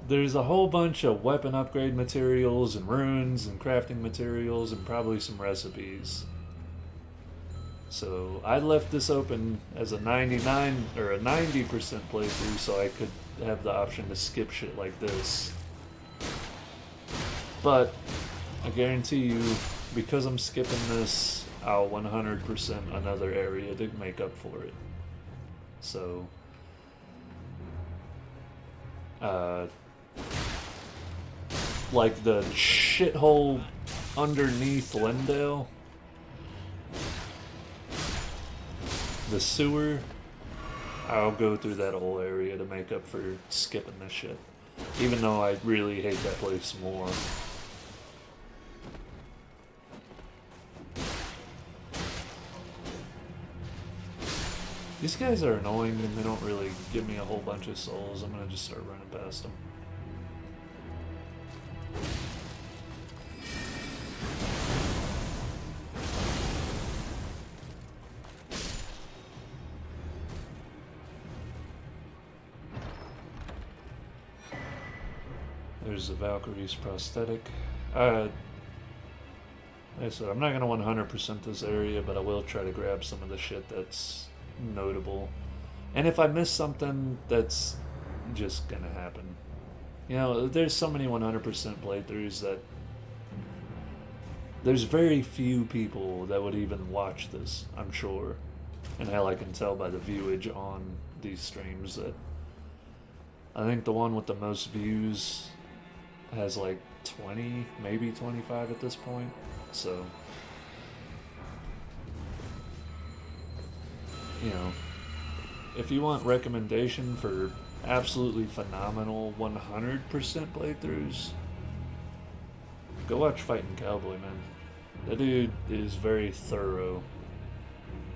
There's a whole bunch of weapon upgrade materials and runes and crafting materials and probably some recipes. So I left this open as a 99 or a 90% playthrough so I could have the option to skip shit like this. But I guarantee you, because I'm skipping this, I'll 100% another area to make up for it. So like the shithole underneath Lindale, the sewer, I'll go through that whole area to make up for skipping this shit, even though I really hate that place more. These guys are annoying and they don't really give me a whole bunch of souls. I'm gonna just start running past them. There's the Valkyrie's prosthetic. Like I said, I'm not gonna 100% this area, but I will try to grab some of the shit that's notable. And if I miss something, that's just gonna happen. You know, there's so many 100% playthroughs that there's very few people that would even watch this, I'm sure. And hell, I can tell by the viewage on these streams that I think the one with the most views has like 20, maybe 25 at this point. So, you know, if you want recommendation for absolutely phenomenal 100% playthroughs, go watch Fighting Cowboy, man. That dude is very thorough.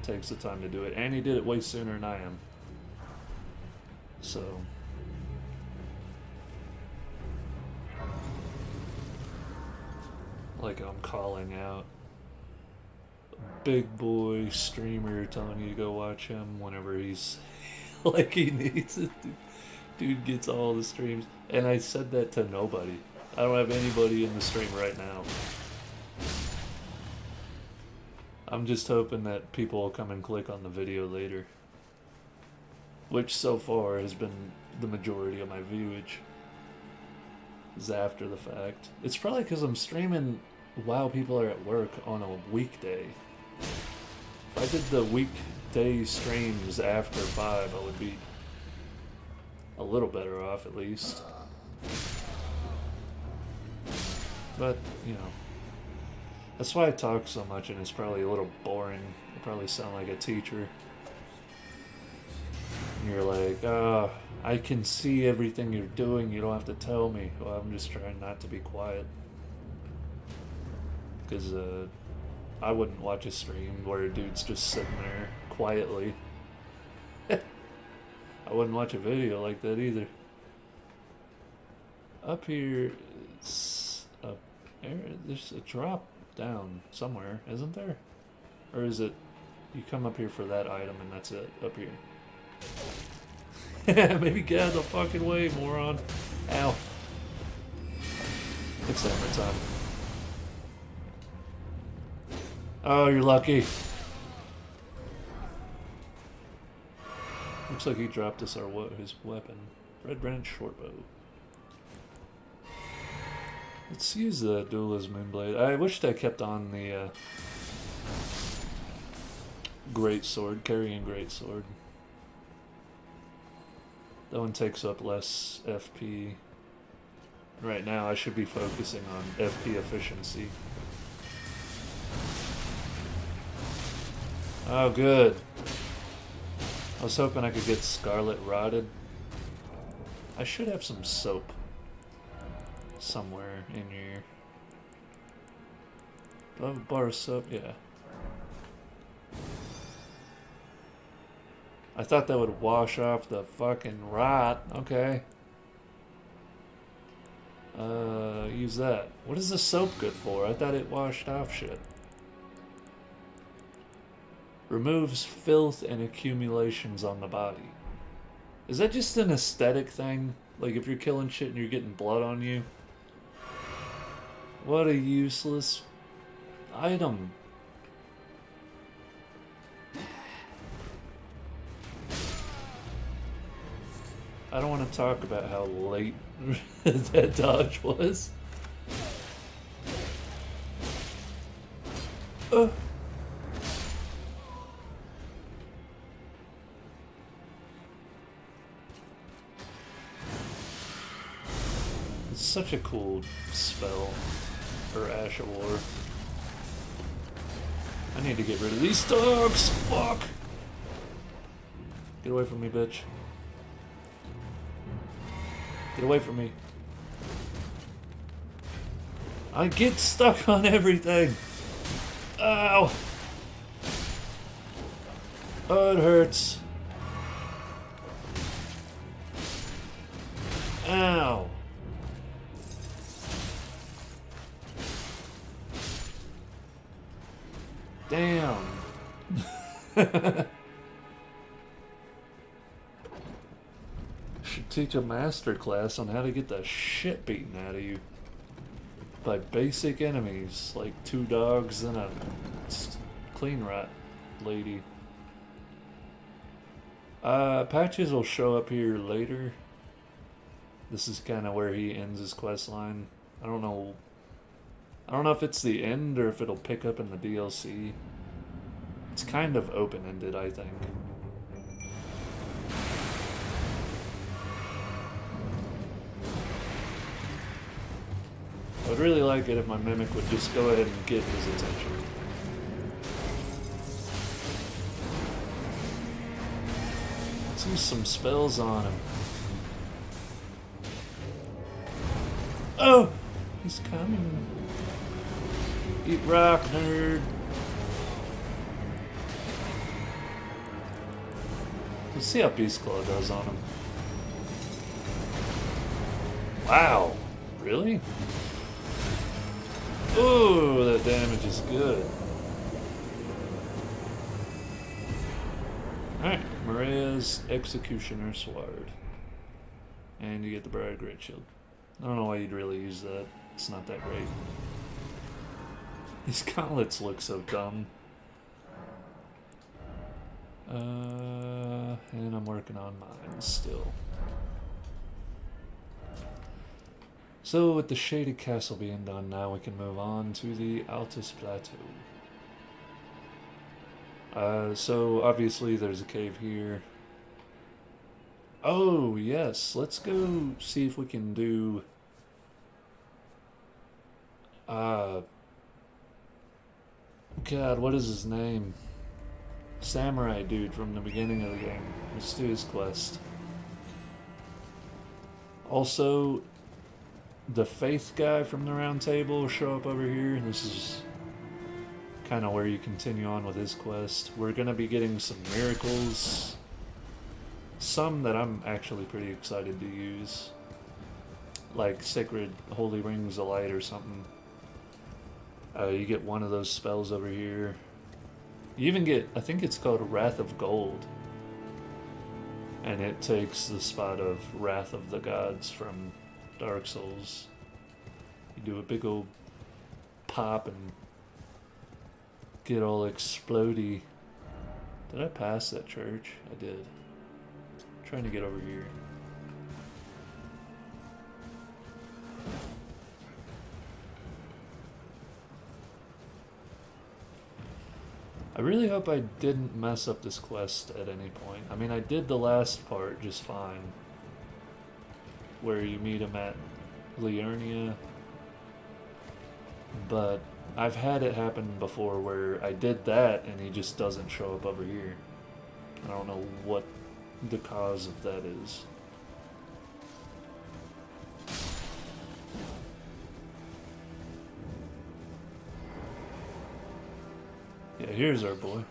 Takes the time to do it, and he did it way sooner than I am. So like I'm calling out big boy streamer telling you to go watch him whenever he's like he needs it. Dude gets all the streams. And I said that to nobody. I don't have anybody in the stream right now. I'm just hoping that people will come and click on the video later. Which so far has been the majority of my viewage. Is after the fact. It's probably because I'm streaming while people are at work on a weekday. If I did the weekday streams after 5, I would be a little better off at least. But, you know, that's why I talk so much and it's probably a little boring. I probably sound like a teacher. And you're like, I can see everything you're doing, you don't have to tell me. Well, I'm just trying not to be quiet. Because I wouldn't watch a stream where a dude's just sitting there quietly. I wouldn't watch a video like that either. Up here, there's a drop down somewhere, isn't there? Or is it, you come up here for that item and that's it, up here? Maybe get out of the fucking way, moron. Ow. It's hammer time. Oh, you're lucky. Looks like he dropped us his weapon. Red branch shortbow. Let's use the duelist moonblade. I wished I kept on the great sword, carrying great sword. That one takes up less FP. Right now I should be focusing on FP efficiency. Oh, good. I was hoping I could get Scarlet Rotted. I should have some soap somewhere in here. Do I have a bar of soap? Yeah. I thought that would wash off the fucking rot. Okay. Use that. What is the soap good for? I thought it washed off shit. Removes filth and accumulations on the body. Is that just an aesthetic thing? Like if you're killing shit and you're getting blood on you? What a useless item. I don't want to talk about how late that dodge was. It's such a cool spell for Ash of War. I need to get rid of these dogs. Fuck! Get away from me, bitch. Get away from me. I get stuck on everything. Ow! Oh, it hurts. Ow. Damn. Should teach a master class on how to get the shit beaten out of you by basic enemies like 2 dogs and a clean rat lady. Patches will show up here later. This is kind of where he ends his quest line. I don't know if it's the end or if it'll pick up in the DLC. It's kind of open-ended, I think. I would really like it if my Mimic would just go ahead and get his attention. Let's use some spells on him. Oh! He's coming. Eat rock, nerd. Let's see how Beast Claw does on him. Wow. Really? Oh, that damage is good. Alright, Maria's Executioner Sword. And you get the Briar Great Shield. I don't know why you'd really use that. It's not that great. These gauntlets look so dumb. And I'm working on mine still. So with the Shaded Castle being done, now we can move on to the Altus Plateau. So obviously there's a cave here. Oh yes, let's go see if we can do God, what is his name? Samurai dude from the beginning of the game. Let's do his quest. Also, the Faith guy from the Round Table will show up over here. This is kind of where you continue on with his quest. We're going to be getting some miracles. Some that I'm actually pretty excited to use. Like Sacred Holy Rings of Light or something. You get one of those spells over here. You even get, I think it's called Wrath of Gold. And it takes the spot of Wrath of the Gods from Dark Souls. You do a big old pop and get all explodey. Did I pass that church? I did. I'm trying to get over here. I really hope I didn't mess up this quest at any point. I mean, I did the last part just fine. Where you meet him at Liurnia. But I've had it happen before where I did that and he just doesn't show up over here. I don't know what the cause of that is. Yeah, here's our boy.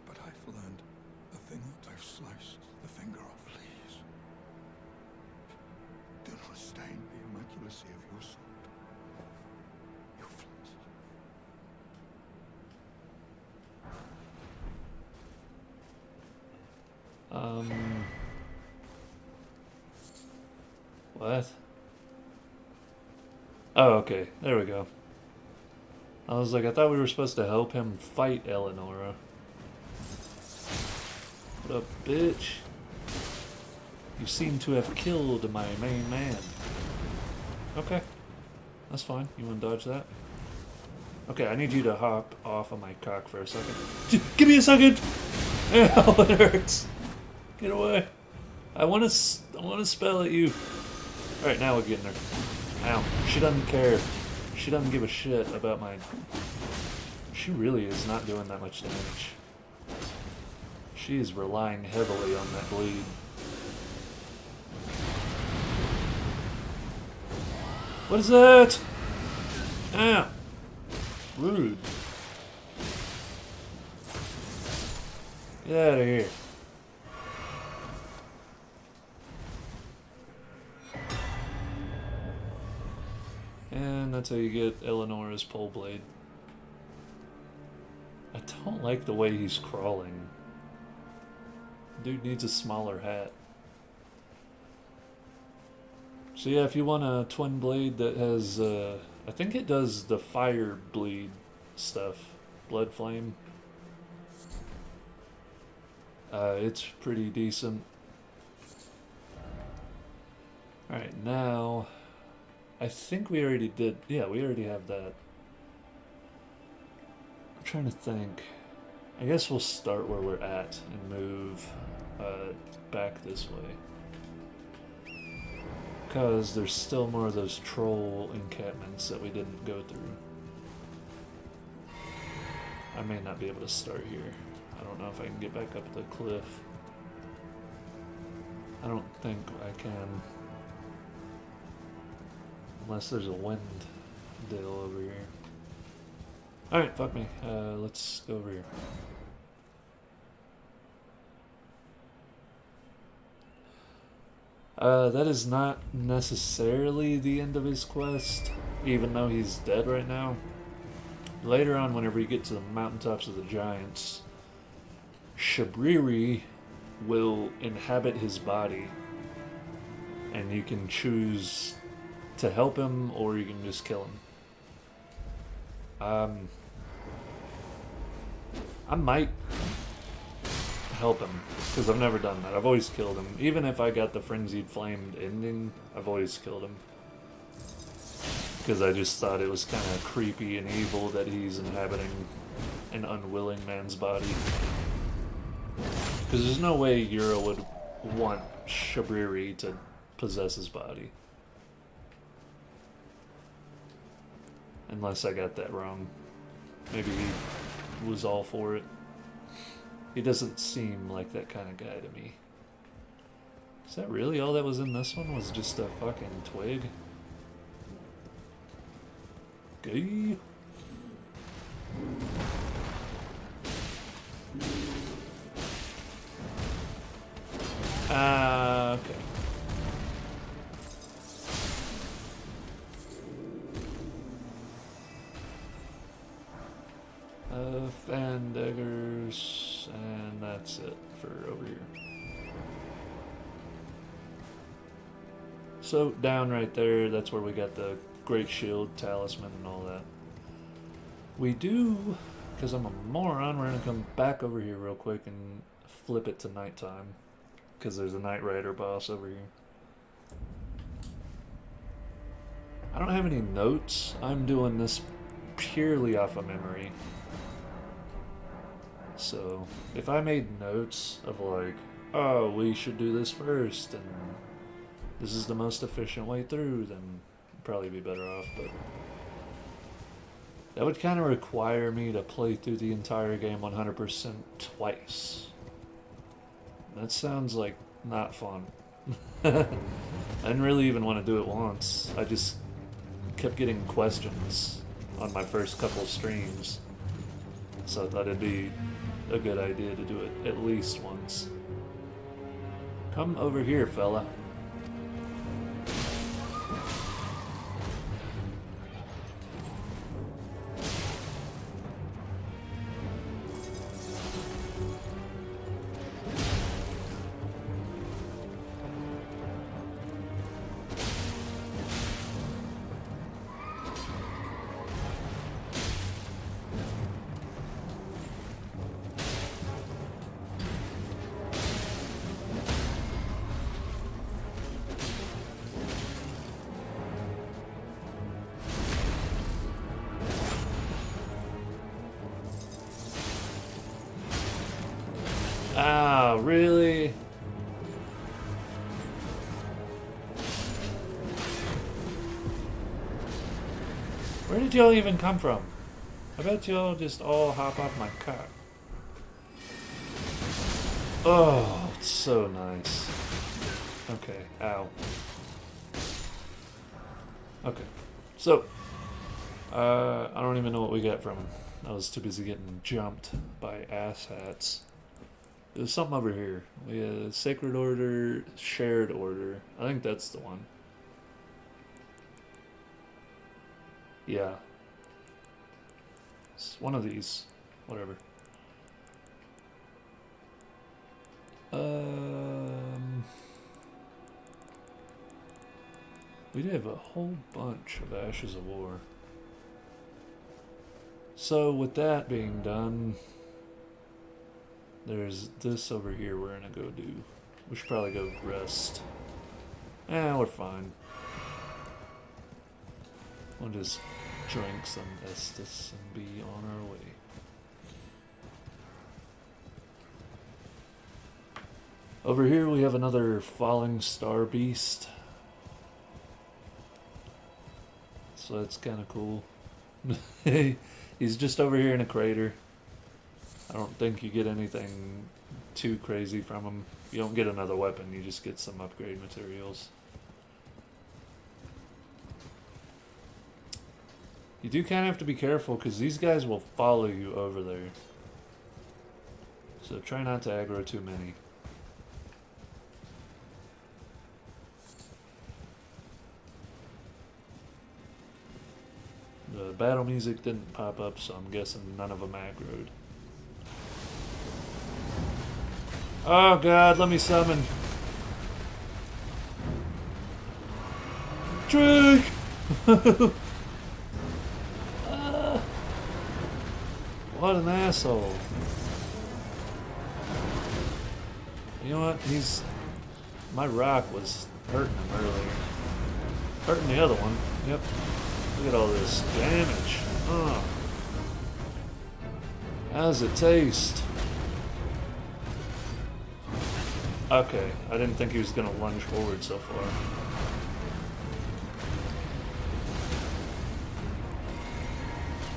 But I've learned the thing that I've sliced the finger off. Please, do not stain the immaculacy of your sword. You flinch. What? Oh, okay. There we go. I was like, I thought we were supposed to help him fight Eleonora. What up, bitch? You seem to have killed my main man. Okay. That's fine. You want to dodge that? Okay, I need you to hop off of my cock for a second. Give me a second! Ow, it hurts! Get away! I want to spell at you. Alright, now we're getting her. Ow. She doesn't care. She doesn't give a shit about my... She really is not doing that much damage. She is relying heavily on that bleed. What is that? Ow! Rude. Get out of here. And that's how you get Eleonora's pole blade. I don't like the way he's crawling. Dude needs a smaller hat. So yeah, if you want a twin blade that has, I think it does the fire bleed stuff. Blood flame. It's pretty decent. Alright, now... I think we already did... Yeah, we already have that. I'm trying to think. I guess we'll start where we're at and move back this way. Because there's still more of those troll encampments that we didn't go through. I may not be able to start here. I don't know if I can get back up the cliff. I don't think I can. Unless there's a wind deal over here. Alright, fuck me. Let's go over here. That is not necessarily the end of his quest, even though he's dead right now. Later on, whenever you get to the mountaintops of the giants, Shabriri will inhabit his body, and you can choose to help him or you can just kill him. I might help him, because I've never done that. I've always killed him. Even if I got the Frenzied Flamed ending, I've always killed him. Because I just thought it was kind of creepy and evil that he's inhabiting an unwilling man's body. Because there's no way Yura would want Shabriri to possess his body. Unless I got that wrong. Maybe he was all for it. He doesn't seem like that kind of guy to me. Is that really all that was in this one? Was just a fucking twig? Gay? Okay. Fan daggers, and that's it for over here. So down right there, that's where we got the Great Shield, Talisman, and all that. We do, because I'm a moron, we're going to come back over here real quick and flip it to nighttime. Because there's a Knight Rider boss over here. I don't have any notes. I'm doing this purely off of memory. So, if I made notes of like, oh, we should do this first, and this is the most efficient way through, then I'd probably be better off, but that would kind of require me to play through the entire game 100% twice. That sounds like not fun. I didn't really even want to do it once. I just kept getting questions on my first couple streams, so I thought it'd be a good idea to do it at least once. Come over here, fella. Ah, really? Where did y'all even come from? I bet y'all just all hop off my car. Oh, it's so nice. Okay, ow. Okay, so, I don't even know what we got from him. I was too busy getting jumped by asshats. There's something over here. We have Sacred Order, Shared Order. I think that's the one. Yeah. It's one of these. Whatever. We did have a whole bunch of Ashes of War. So with that being done, there's this over here we're gonna go do. We should probably go rest. We're fine. We'll just drink some Estus and be on our way. Over here we have another Falling Star Beast. So that's kind of cool. He's just over here in a crater. I don't think you get anything too crazy from him. You don't get another weapon, you just get some upgrade materials. You do kind of have to be careful because these guys will follow you over there. So try not to aggro too many. The battle music didn't pop up, so I'm guessing none of them aggroed. Oh god, let me summon. Drake! What an asshole. You know what? My rock was hurting him earlier. Hurting the other one. Yep. Look at all this damage. How does it taste? Okay, I didn't think he was gonna lunge forward so far.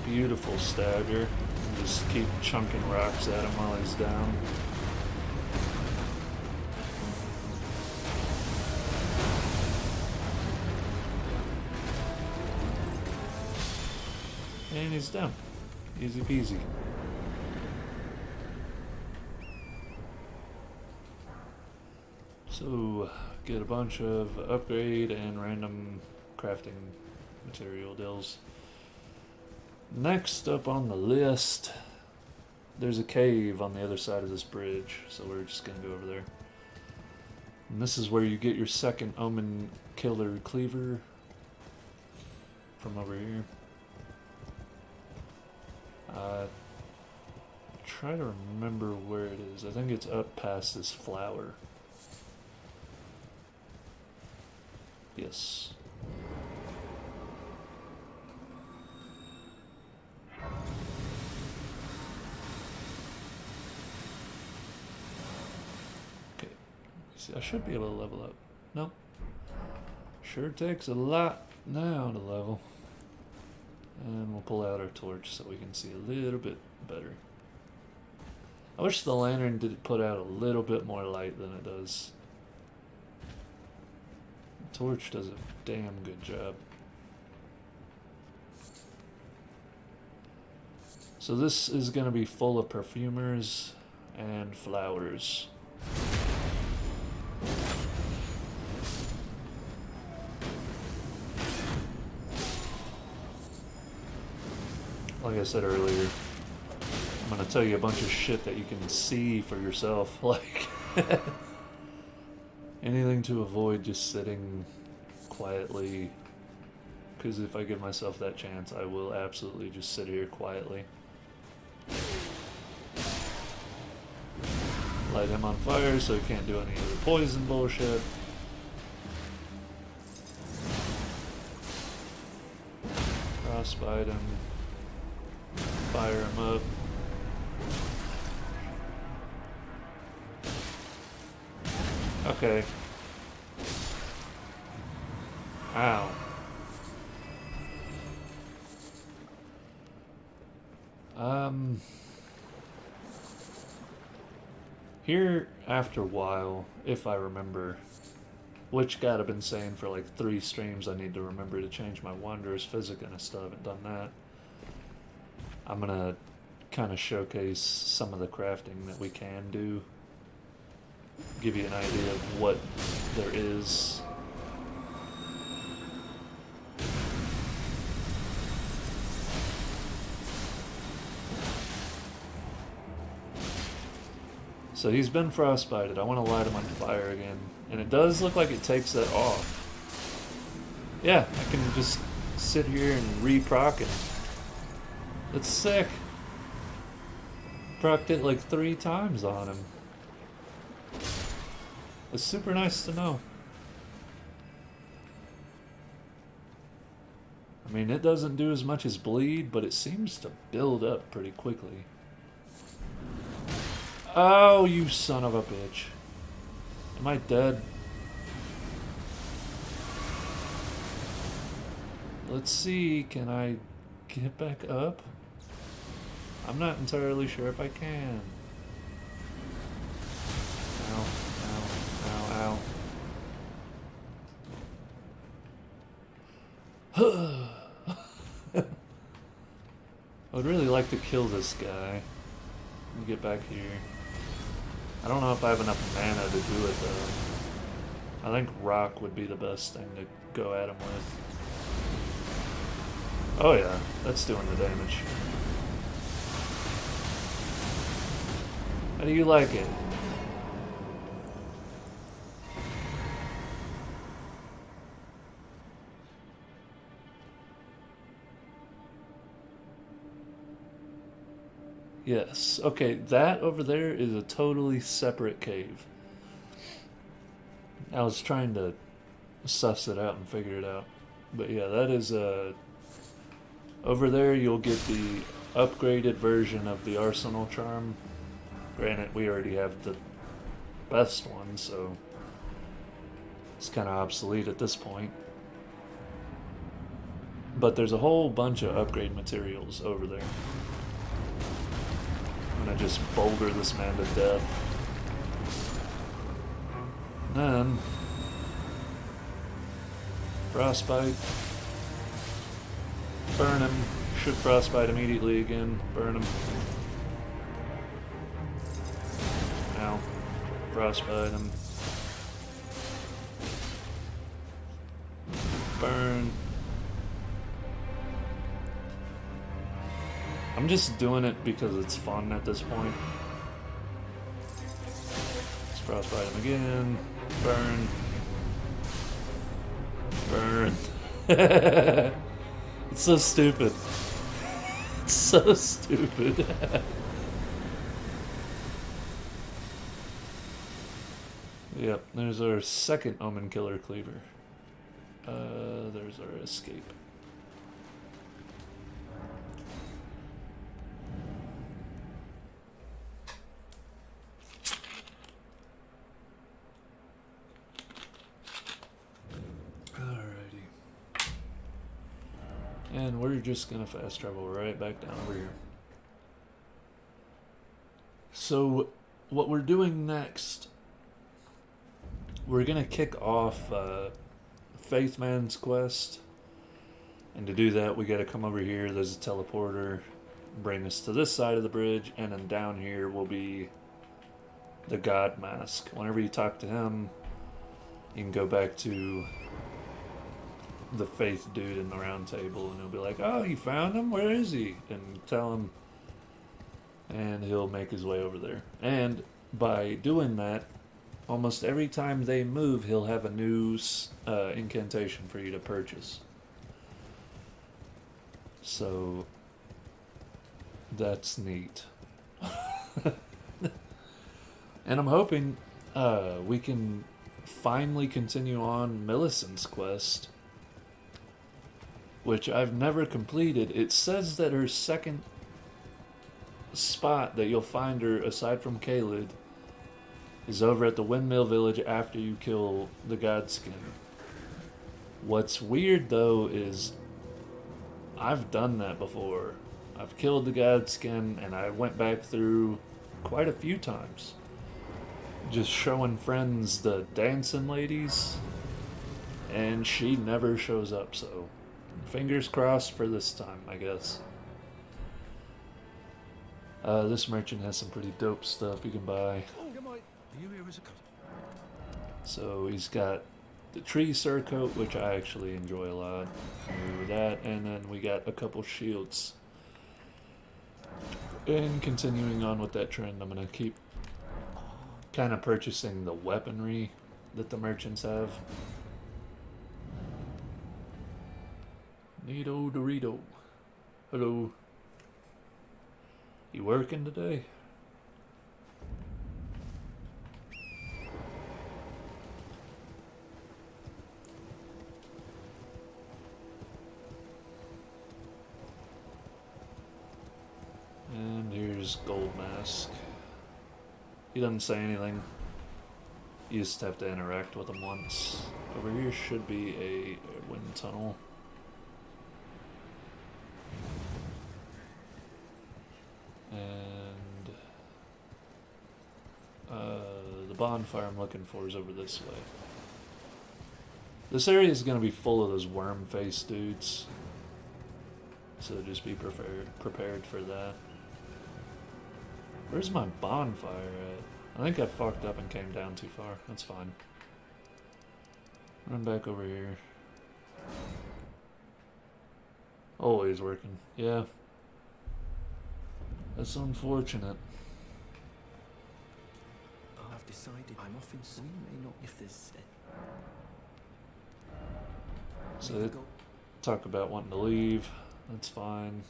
Beautiful stagger. Just keep chunking rocks at him while he's down. And he's down. Easy peasy. So, get a bunch of upgrade and random crafting material deals. Next up on the list, there's a cave on the other side of this bridge, so we're just gonna go over there. And this is where you get your second Omen Killer Cleaver from over here. Try to remember where it is. I think it's up past this flower. Yes. Okay. See, I should be able to level up. Nope. Sure takes a lot now to level. And we'll pull out our torch so we can see a little bit better. I wish the lantern did put out a little bit more light than it does. The torch does a damn good job. So this is going to be full of perfumers and flowers. Like I said earlier, I'm gonna tell you a bunch of shit that you can see for yourself, like anything to avoid just sitting quietly, because if I give myself that chance, I will absolutely just sit here quietly. Light him on fire so he can't do any of the poison bullshit. Frostbite him. Fire him up. Okay. Ow. Here, after a while, if I remember, which God I've been saying for like 3 streams, I need to remember to change my Wanderer's Physic, and I still haven't done that. I'm gonna kind of showcase some of the crafting that we can do, give you an idea of what there is. So he's been frostbited. I want to light him on fire again, and it does look like it takes that off. Yeah, I can just sit here and re-proc and it's sick. Procced it like 3 times on him. It's super nice to know. I mean, it doesn't do as much as bleed, but it seems to build up pretty quickly. Oh, you son of a bitch. Am I dead? Let's see, can I get back up? I'm not entirely sure if I can. Ow, ow, ow, ow. I would really like to kill this guy. Let me get back here. I don't know if I have enough mana to do it though. I think rock would be the best thing to go at him with. Oh yeah, that's doing the damage. How do you like it? Yes. Okay, that over there is a totally separate cave. I was trying to suss it out and figure it out. But yeah, that is over there you'll get the upgraded version of the Arsenal Charm. Granted, we already have the best one, so it's kind of obsolete at this point. But there's a whole bunch of upgrade materials over there. I'm gonna just boulder this man to death. And then frostbite. Burn him. Should frostbite immediately again. Burn him. Ow. Frostbite him. Burn. I'm just doing it because it's fun at this point. Let's frostbite him again. Burn. Burn. It's so stupid. It's so stupid. Yep, there's our second Omen Killer Cleaver. There's our escape. And we're just gonna fast travel right back down over here. So, what we're doing next, we're gonna kick off Faithman's quest. And to do that, we gotta come over here. There's a teleporter, bring us to this side of the bridge, and then down here will be the God Mask. Whenever you talk to him, you can go back to the Faith dude in the round table, and he'll be like, "Oh, you found him? Where is he?" And tell him, and he'll make his way over there. And by doing that, almost every time they move, he'll have a new incantation for you to purchase. So that's neat. And I'm hoping we can finally continue on Millicent's quest, which I've never completed. It says that her second spot that you'll find her, aside from Caelid, is over at the Windmill Village after you kill the Godskin. What's weird, though, is I've done that before. I've killed the Godskin, and I went back through quite a few times, just showing friends the dancing ladies, and she never shows up, so fingers crossed for this time, I guess. This merchant has some pretty dope stuff you can buy. So he's got the tree surcoat, which I actually enjoy a lot. With that, and then we got a couple shields. And continuing on with that trend, I'm gonna keep kind of purchasing the weaponry that the merchants have. Neato Dorito. Hello. You working today? And here's Gold Mask. He doesn't say anything. You just have to interact with him once. Over here should be a wind tunnel. And the bonfire I'm looking for is over this way. This area is going to be full of those worm-faced dudes, so just be prepared for that. Where's my bonfire at? I think I fucked up and came down too far. That's fine. Run back over here. Always working. Yeah. That's unfortunate. I've decided I'm off in we may not if there's So they talk about wanting to leave. That's fine.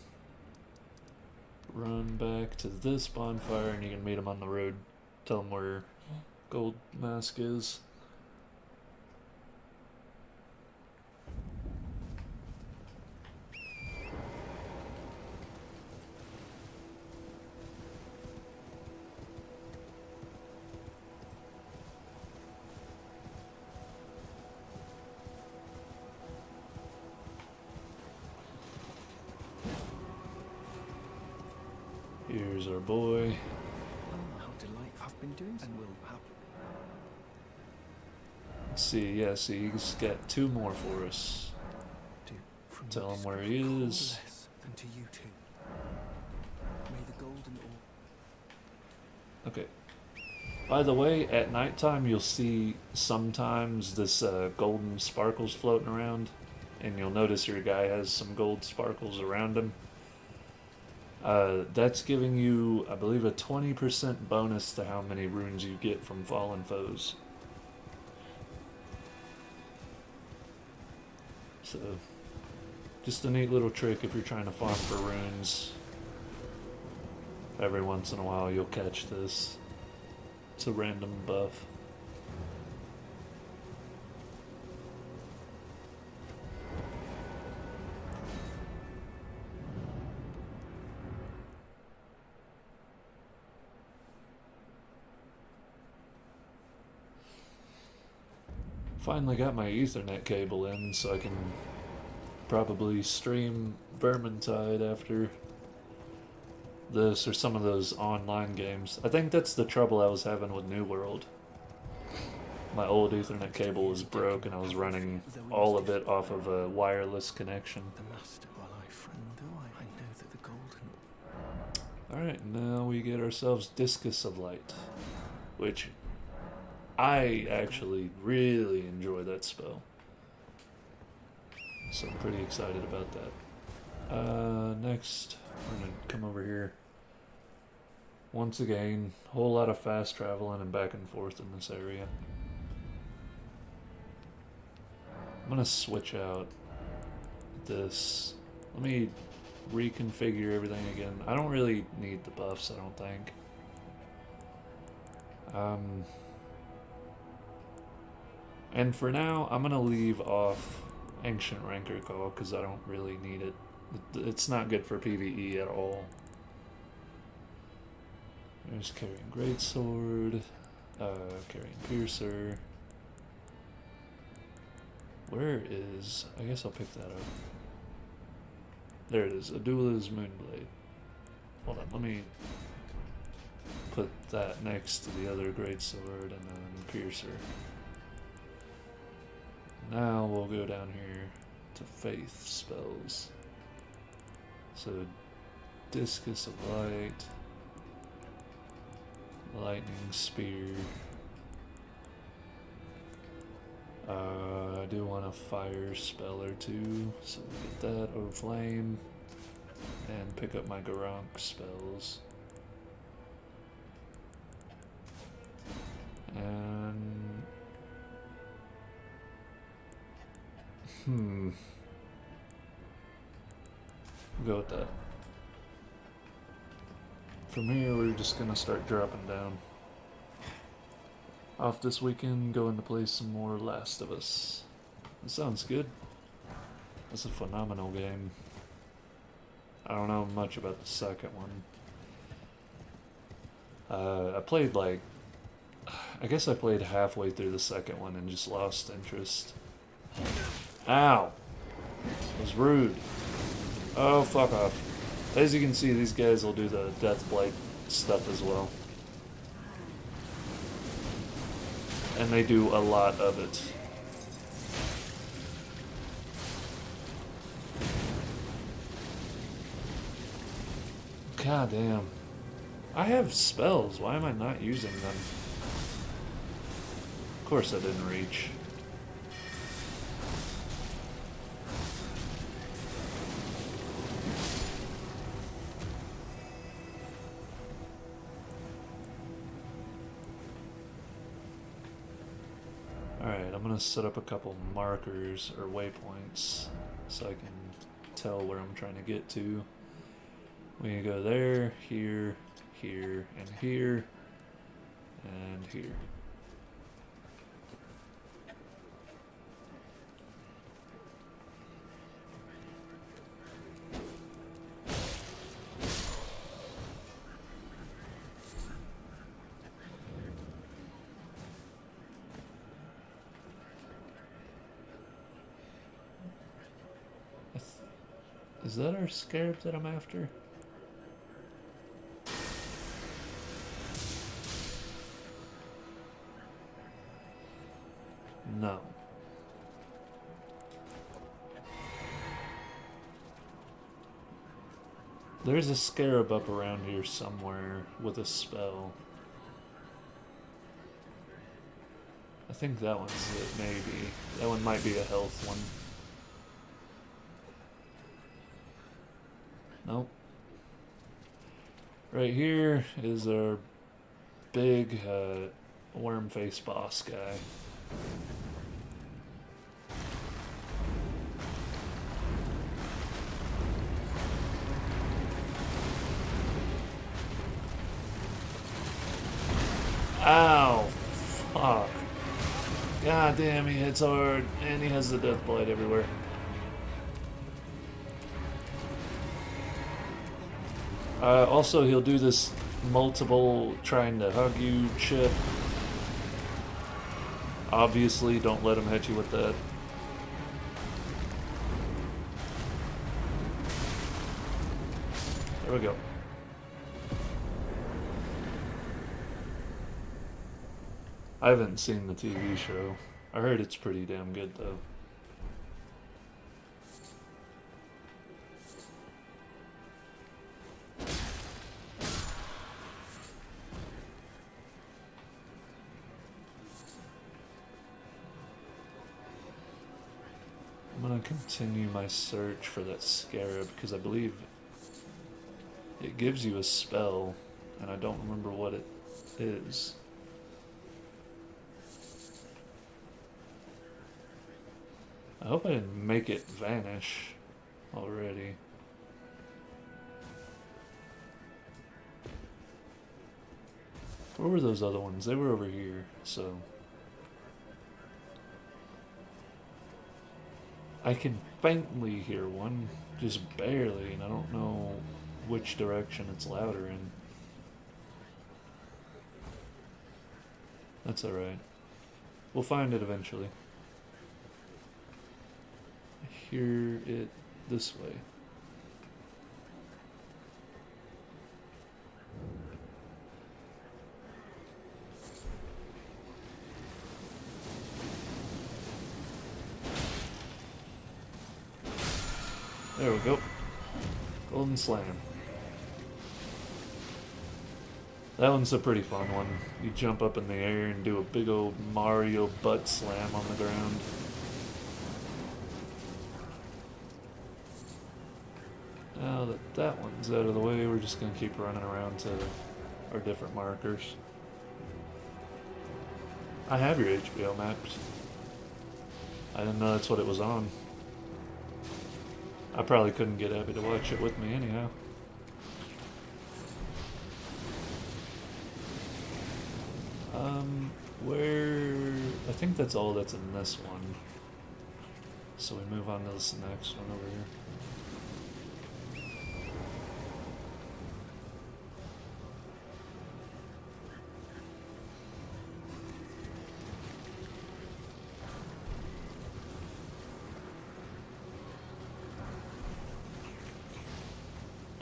Run back to this bonfire and you can meet them on the road. Tell them where Gold Mask is. Here's our boy. oh, how delightful. I've been doing and will happen. Let's see, yeah, see, he's got 2 more for us. From Tell you him where discover he call is. less than to you too. May the golden orb. Okay. By the way, at nighttime you'll see sometimes this golden sparkles floating around, and you'll notice your guy has some gold sparkles around him. That's giving you, I believe, a 20% bonus to how many runes you get from fallen foes. So, just a neat little trick if you're trying to farm for runes. Every once in a while you'll catch this. It's a random buff. Finally got my Ethernet cable in so I can probably stream Vermintide after this or some of those online games. I think that's the trouble I was having with New World. My old Ethernet cable was broke and I was running all of it off of a wireless connection. The master, while I friend, though I know that the golden orb. Alright, now we get ourselves Discus of Light, which I actually really enjoy that spell. So I'm pretty excited about that. Next, we're gonna come over here. Once again, whole lot of fast traveling and back and forth in this area. I'm gonna switch out this. Let me reconfigure everything again. I don't really need the buffs, I don't think. And for now, I'm gonna leave off Ancient Rancor Call because I don't really need it. It's not good for PvE at all. There's carrying Greatsword, carrying Piercer. Where is... I guess I'll pick that up. There it is, Adula's Moonblade. Hold on, let me put that next to the other Greatsword and then Piercer. Now we'll go down here to Faith spells. So, Discus of Light, Lightning Spear. I do want a Fire spell or two, so we'll get that, or Flame, and pick up my Garank spells. And we'll go with that. From here, we're just gonna start dropping down. Off this weekend, going to play some more Last of Us. That sounds good. That's a phenomenal game. I don't know much about the second one. I played like... I guess I played halfway through the second one and just lost interest. Ow! That was rude. Oh, fuck off. As you can see, these guys will do the Deathblight stuff as well. And they do a lot of it. God damn. I have spells. Why am I not using them? Of course I didn't reach. Alright, I'm gonna set up a couple markers or waypoints so I can tell where I'm trying to get to. We can go there, here, here, and here, and here. Is that our scarab that I'm after? No. There's a scarab up around here somewhere with a spell. I think that one's it, maybe. That one might be a health one. Nope. Right here is our big worm face boss guy. Ow! Fuck. God damn, he hits hard, and he has the death blight everywhere. Also, he'll do this multiple trying to hug you shit. Obviously, don't let him hit you with that. There we go. I haven't seen the TV show. I heard it's pretty damn good, though. I'm gonna continue my search for that scarab, because I believe it gives you a spell, and I don't remember what it is. I hope I didn't make it vanish already. Where were those other ones? They were over here, so... I can faintly hear one, just barely, and I don't know which direction it's louder in. That's alright. We'll find it eventually. I hear it this way. There we go. Golden Slam. That one's a pretty fun one. You jump up in the air and do a big old Mario butt slam on the ground. Now that that one's out of the way, we're just going to keep running around to our different markers. I have your HBO maps. I didn't know that's what it was on. I probably couldn't get Abby to watch it with me anyhow. Where... I think that's all that's in this one. So we move on to this next one over here.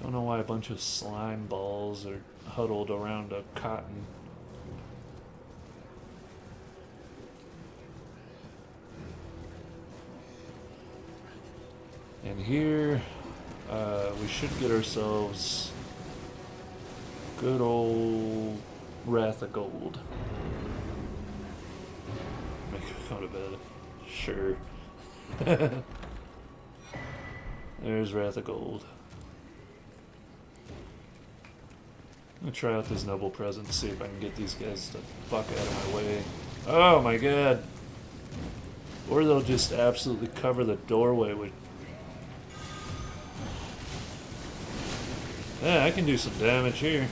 Don't know why a bunch of slime balls are huddled around a cotton. And here, we should get ourselves good old Wrath of Gold. Make it go to bed. Sure. There's Wrath of Gold. I'm gonna try out this noble present, see if I can get these guys to fuck out of my way. Oh my god! Or they'll just absolutely cover the doorway with... Yeah, I can do some damage here.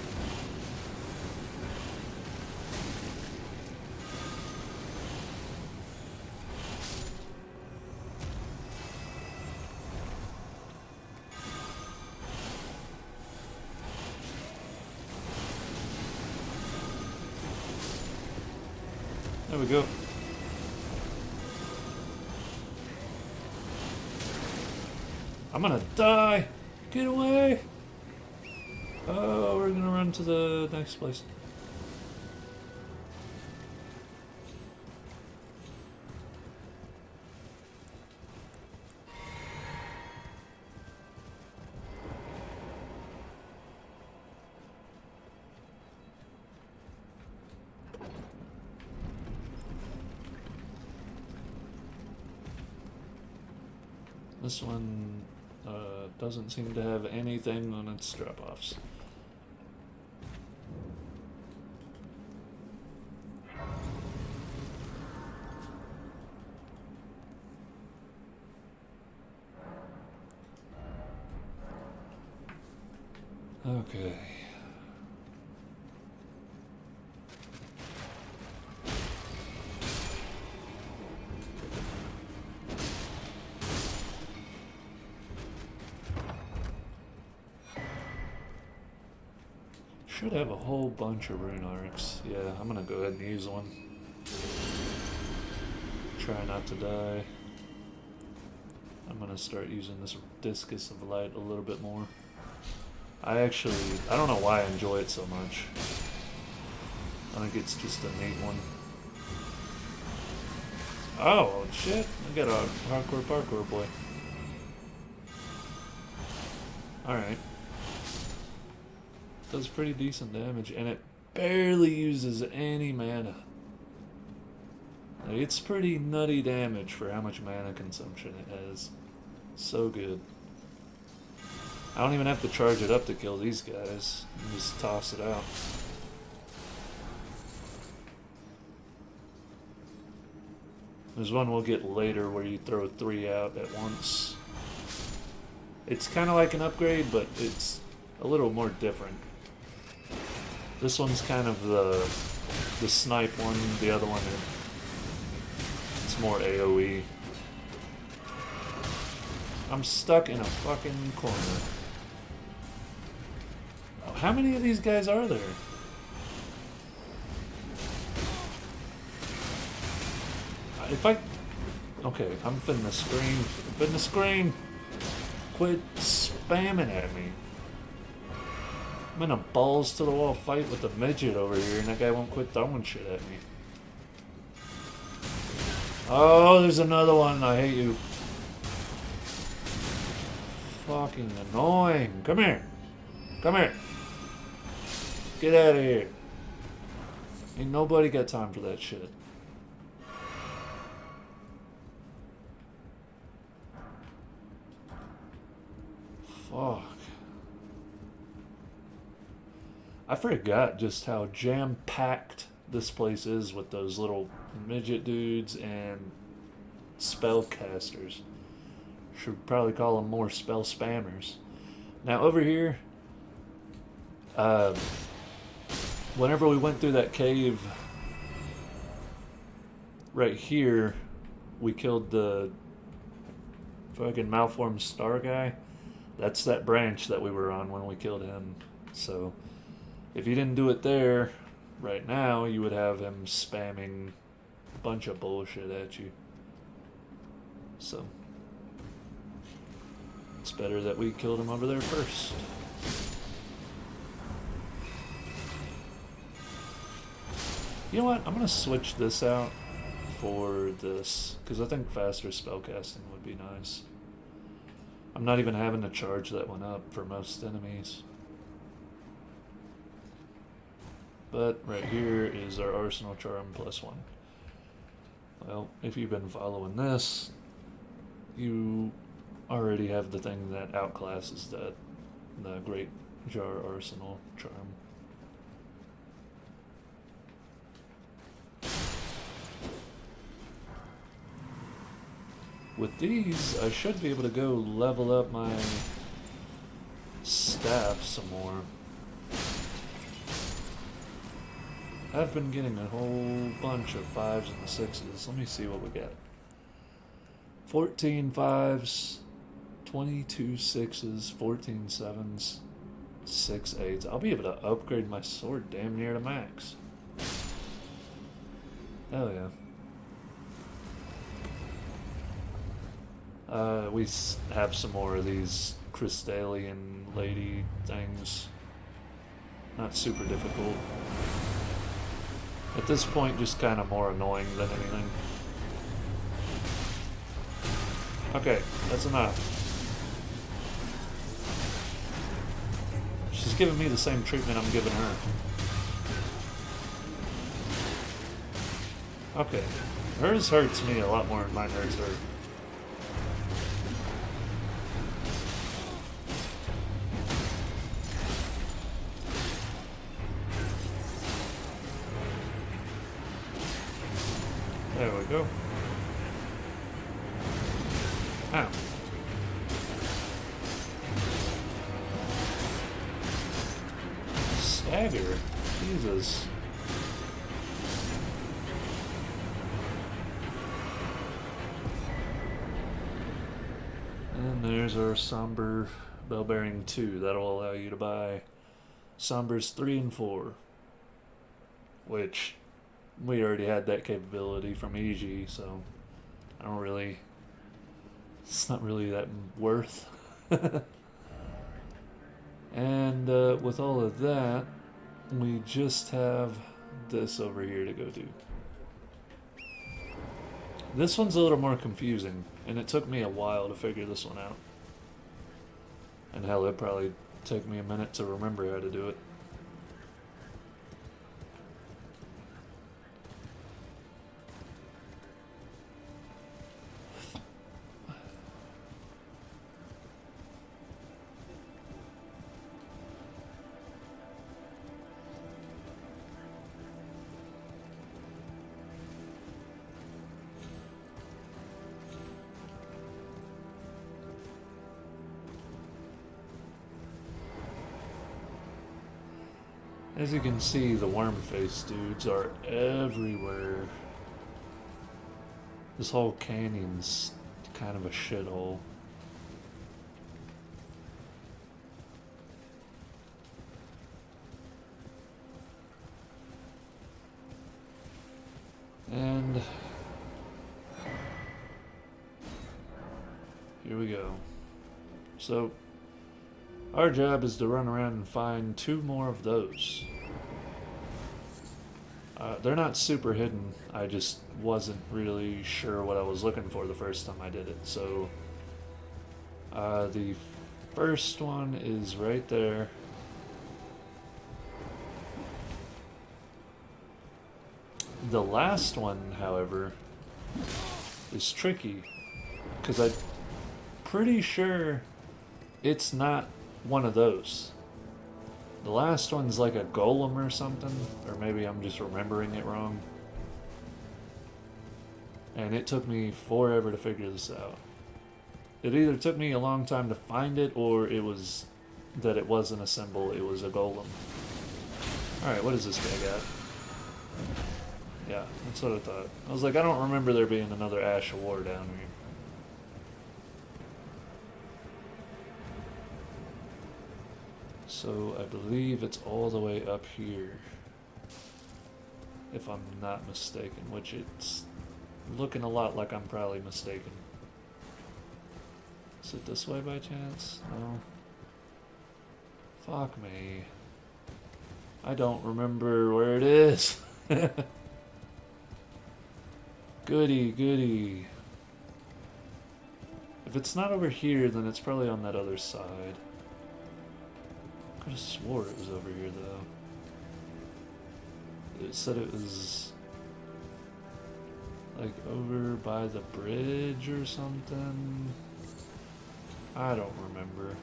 There we go. I'm gonna die! Get away! Oh, we're gonna run to the next place. This one doesn't seem to have anything on its drop-offs. Okay. Should have a whole bunch of rune arcs. Yeah, I'm gonna go ahead and use one. Try not to die. I'm gonna start using this Discus of Light a little bit more. I don't know why I enjoy it so much. I think it's just a neat one. Oh, shit. I got a hardcore parkour boy. Alright. Does pretty decent damage, and it barely uses any mana. Like, it's pretty nutty damage for how much mana consumption it has. So good. I don't even have to charge it up to kill these guys. You just toss it out. There's one we'll get later where you throw 3 out at once. It's kind of like an upgrade, but it's a little more different. This one's kind of the snipe one, the other one it's more AoE. I'm stuck in a fucking corner. Oh, how many of these guys are there? Okay, I'm finna scream. I'm finna scream. Quit spamming at me. I'm in a balls to the wall fight with a midget over here, and that guy won't quit throwing shit at me. Oh, there's another one. I hate you. Fucking annoying. Come here. Come here. Get out of here. Ain't nobody got time for that shit. Fuck. I forgot just how jam-packed this place is with those little midget dudes and spellcasters. Should probably call them more spell spammers. Now over here, whenever we went through that cave right here, we killed the fucking malformed star guy. That's that branch that we were on when we killed him. So if you didn't do it there, right now, you would have him spamming a bunch of bullshit at you. So it's better that we killed him over there first. You know what? I'm gonna switch this out for this, because I think faster spellcasting would be nice. I'm not even having to charge that one up for most enemies. But right here is our Arsenal Charm +1. Well, if you've been following this, you already have the thing that outclasses that, the Great Jar Arsenal Charm. with these, I should be able to go level up my staff some more. I've been getting a whole bunch of 5s and 6s. Let me see what we got. 14 5s, 22 6s, 14 7s, 6 8s. I'll be able to upgrade my sword damn near to max. Hell yeah. We have some more of these Crystallian lady things. Not super difficult. At this point, just kind of more annoying than anything. Okay, that's enough. She's giving me the same treatment I'm giving her. Okay, hers hurts me a lot more than mine hurts her. There we go. Ow. Stagger? Jesus. And there's our Somber Bell Bearing 2. That'll allow you to buy Sombers 3 and 4. Which, we already had that capability from EG, so I don't really... It's not really that worth. And with all of that, we just have this over here to go do. This one's a little more confusing, and it took me a while to figure this one out. And hell, it'd probably take me a minute to remember how to do it. As you can see, the worm-faced dudes are everywhere. This whole canyon's kind of a shithole. And here we go. So our job is to run around and find 2 more of those. They're not super hidden. I just wasn't really sure what I was looking for the first time I did it. So the first one is right there. The last one, however, is tricky because I'm pretty sure it's not one of those. The last one's like a golem or something, or maybe I'm just remembering it wrong. And it took me forever to figure this out. It either took me a long time to find it, or it was that it wasn't a symbol, it was a golem. Alright, what does this guy got? Yeah, that's what I thought. I was like, I don't remember there being another Ash of War down here. So I believe it's all the way up here, if I'm not mistaken, which it's looking a lot like I'm probably mistaken. Is it this way by chance? No. Fuck me. I don't remember where it is. Goody, goody. If it's not over here, then it's probably on that other side. I could have swore it was over here, though. It said it was like over by the bridge or something. I don't remember.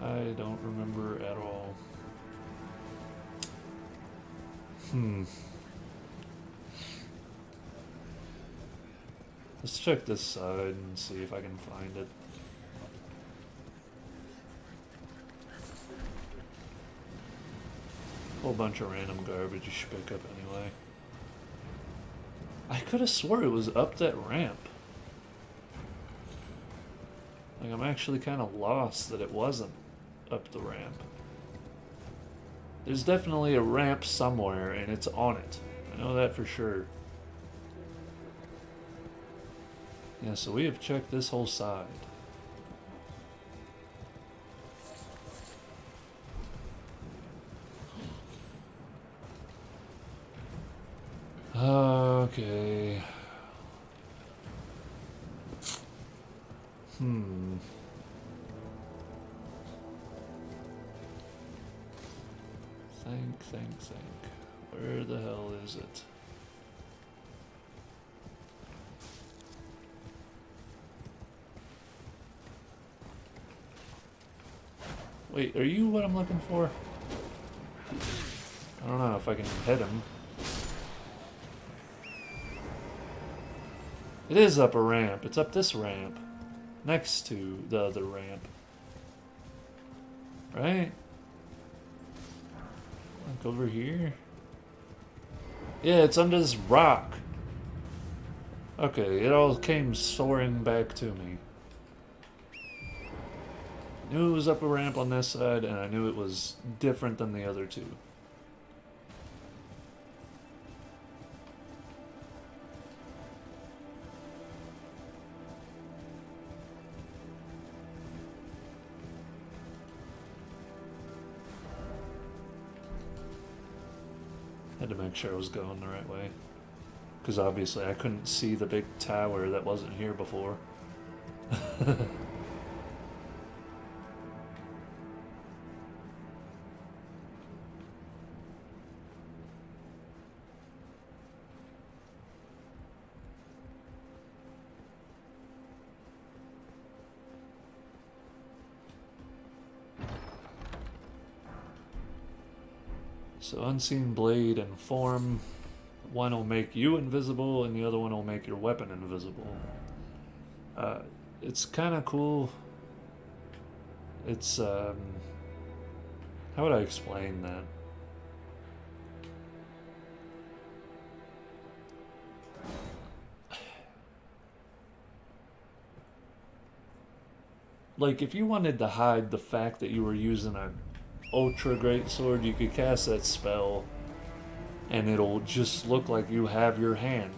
I don't remember at all. Let's check this side and see if I can find it. Whole bunch of random garbage you should pick up anyway. I could have swore it was up that ramp. Like, I'm actually kind of lost that it wasn't up the ramp. There's definitely a ramp somewhere, and it's on it. I know that for sure. Yeah, so we have checked this whole side. Okay. Think. Where the hell is it? Wait, are you what I'm looking for? I don't know if I can hit him. It is up a ramp. It's up this ramp. Next to the other ramp. Right? Like over here? Yeah, it's under this rock. Okay, it all came soaring back to me. I knew it was up a ramp on this side, and I knew it was different than the other two. Had to make sure I was going the right way. Because obviously I couldn't see the big tower that wasn't here before. So unseen blade and form, one will make you invisible and the other one will make your weapon invisible. It's kind of cool. It's how would I explain that? Like if you wanted to hide the fact that you were using a ultra great sword, you could cast that spell and it'll just look like you have your hand,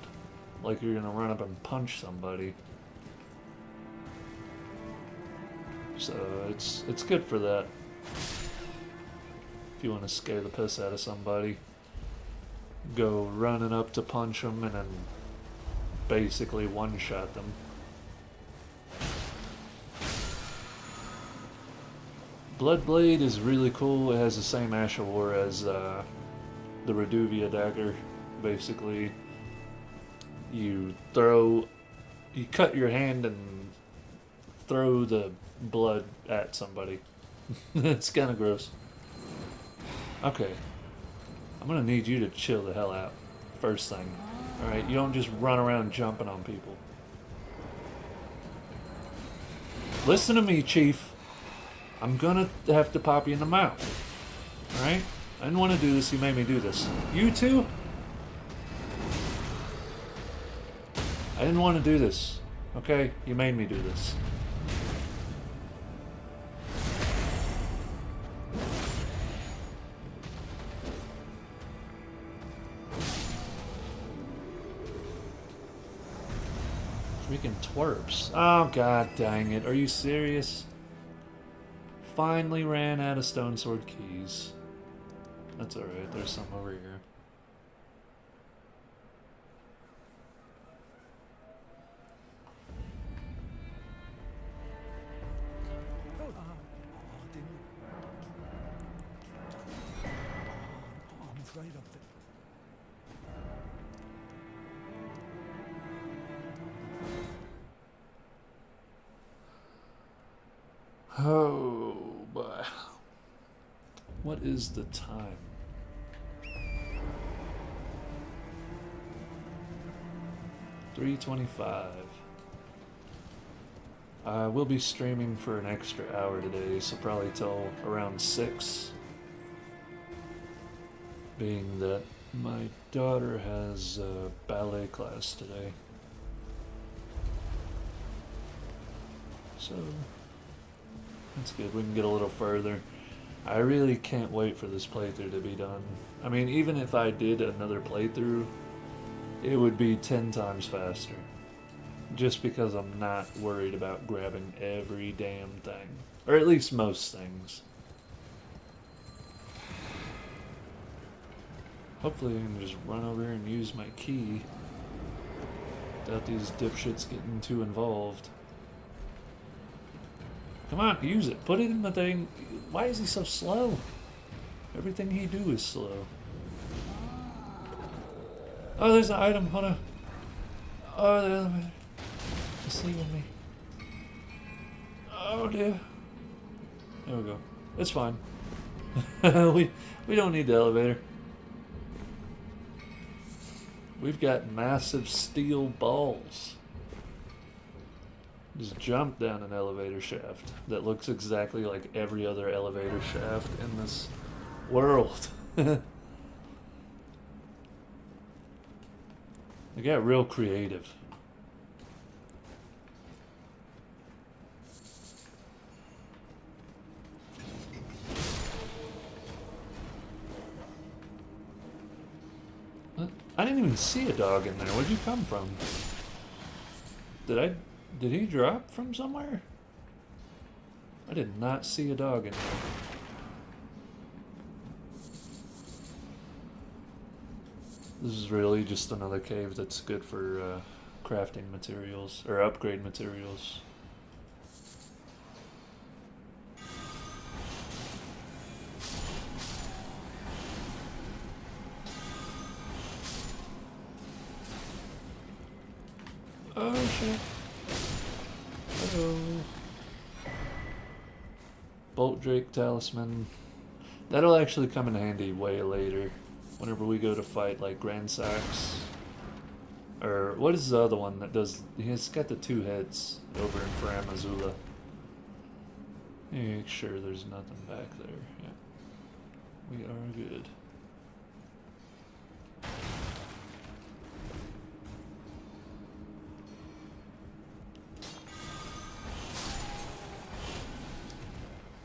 like you're gonna run up and punch somebody. So it's good for that. If you want to scare the piss out of somebody, go running up to punch them and then basically one-shot them. Bloodblade is really cool. It has the same Ash of War as the Reduvia dagger. Basically, you cut your hand and throw the blood at somebody. It's kind of gross. Okay, I'm gonna need you to chill the hell out. First thing, all right? You don't just run around jumping on people. Listen to me, Chief. I'm gonna have to pop you in the mouth. Alright? I didn't want to do this, you made me do this. You too? I didn't want to do this. Okay? You made me do this. Freaking twerps. Oh, god dang it. Are you serious? Finally ran out of stone sword keys. That's alright, there's some over here. I'm afraid of it. Oh boy. What is the time? $3:25. I will be streaming for an extra hour today, so probably till around 6. Being that my daughter has ballet class today. So, that's good. We can get a little further. I really can't wait for this playthrough to be done. I mean, even if I did another playthrough, it would be 10 times faster. Just because I'm not worried about grabbing every damn thing. Or at least most things. Hopefully I can just run over here and use my key without these dipshits getting too involved. Come on, use it. Put it in the thing. Why is he so slow? Everything he do is slow. Oh, there's an item. Hold on. Oh, the elevator. It's leaving me. Oh, dear. There we go. It's fine. we don't need the elevator. We've got massive steel balls. Just jump down an elevator shaft that looks exactly like every other elevator shaft in this world. They got real creative. What? I didn't even see a dog in there. Where'd you come from? Did he drop from somewhere? I did not see a dog in there. This is really just another cave that's good for crafting materials, or upgrade materials. Oh shit. Hello. Bolt Drake Talisman. That'll actually come in handy way later. Whenever we go to fight like Grand Sax. Or what is the other one that does? He's got the 2 heads over in Faram Azula. Make sure there's nothing back there. Yeah. We are good.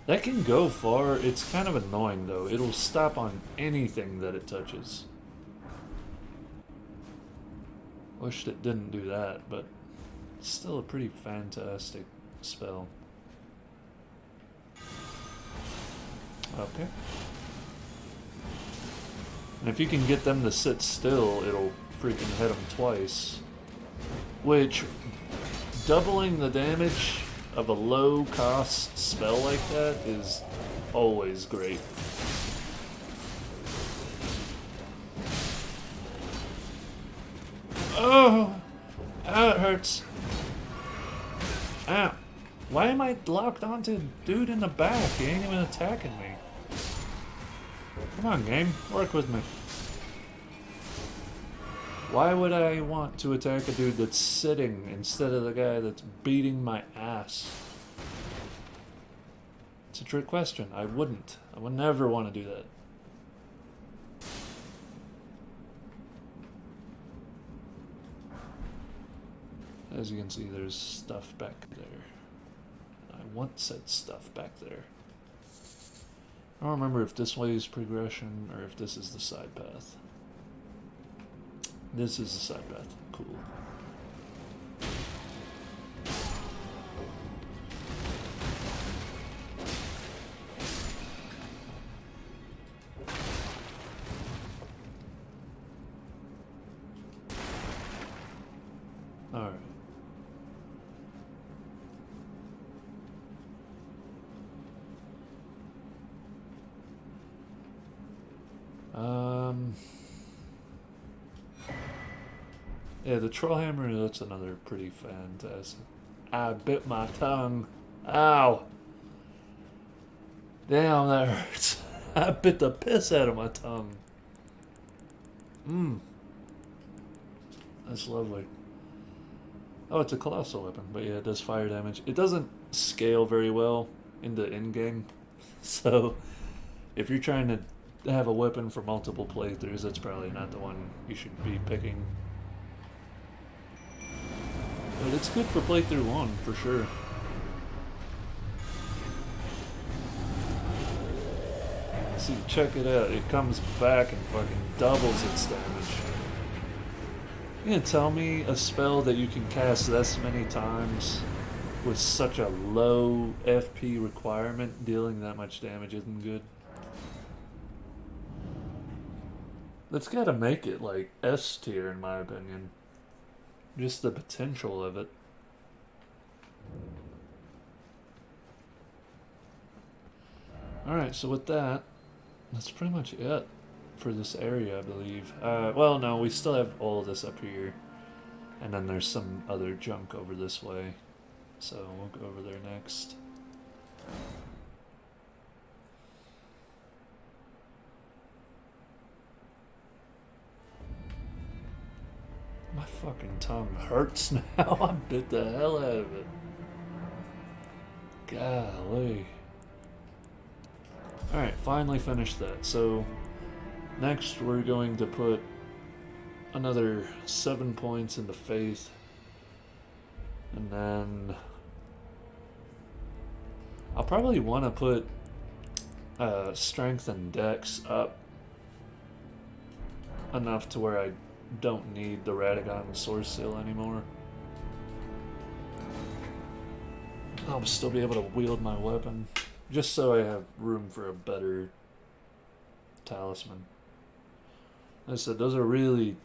That can go far. It's kind of annoying though. It'll stop on anything that it touches. Wished it didn't do that, but it's still a pretty fantastic spell. Okay. And if you can get them to sit still, it'll freaking hit them twice. Which, doubling the damage of a low cost spell like that is always great. Oh! Ow, it hurts. Ow. Why am I locked onto dude in the back? He ain't even attacking me. Come on, game. Work with me. Why would I want to attack a dude that's sitting instead of the guy that's beating my ass? It's a trick question. I wouldn't. I would never want to do that. As you can see, there's stuff back there. I want said stuff back there. I don't remember if this way is progression or if this is the side path. This is the side path. Cool. All right. Yeah, the Trollhammer, that's another pretty fantastic. I bit my tongue. Ow! Damn, that hurts. I bit the piss out of my tongue. Mmm. That's lovely. Oh, it's a colossal weapon, but yeah, it does fire damage. It doesn't scale very well in the in-game, so if you're trying to have a weapon for multiple playthroughs, that's probably not the one you should be picking. But it's good for playthrough 1, for sure. See, check it out. It comes back and fucking doubles its damage. You gonna tell me a spell that you can cast this many times with such a low FP requirement, dealing that much damage isn't good? That's gotta make it like S tier in my opinion. Just the potential of it. Alright, so with that, that's pretty much it for this area, I believe. Well, no, we still have all of this up here. And then there's some other junk over this way. So we'll go over there next. My fucking tongue hurts now. I bit the hell out of it. Golly. Alright, finally finished that. So, next we're going to put another 7 points into faith. And then I'll probably want to put strength and dex up enough to where I don't need the Radagon Source Seal anymore. I'll still be able to wield my weapon, just so I have room for a better talisman. Like I said, those are really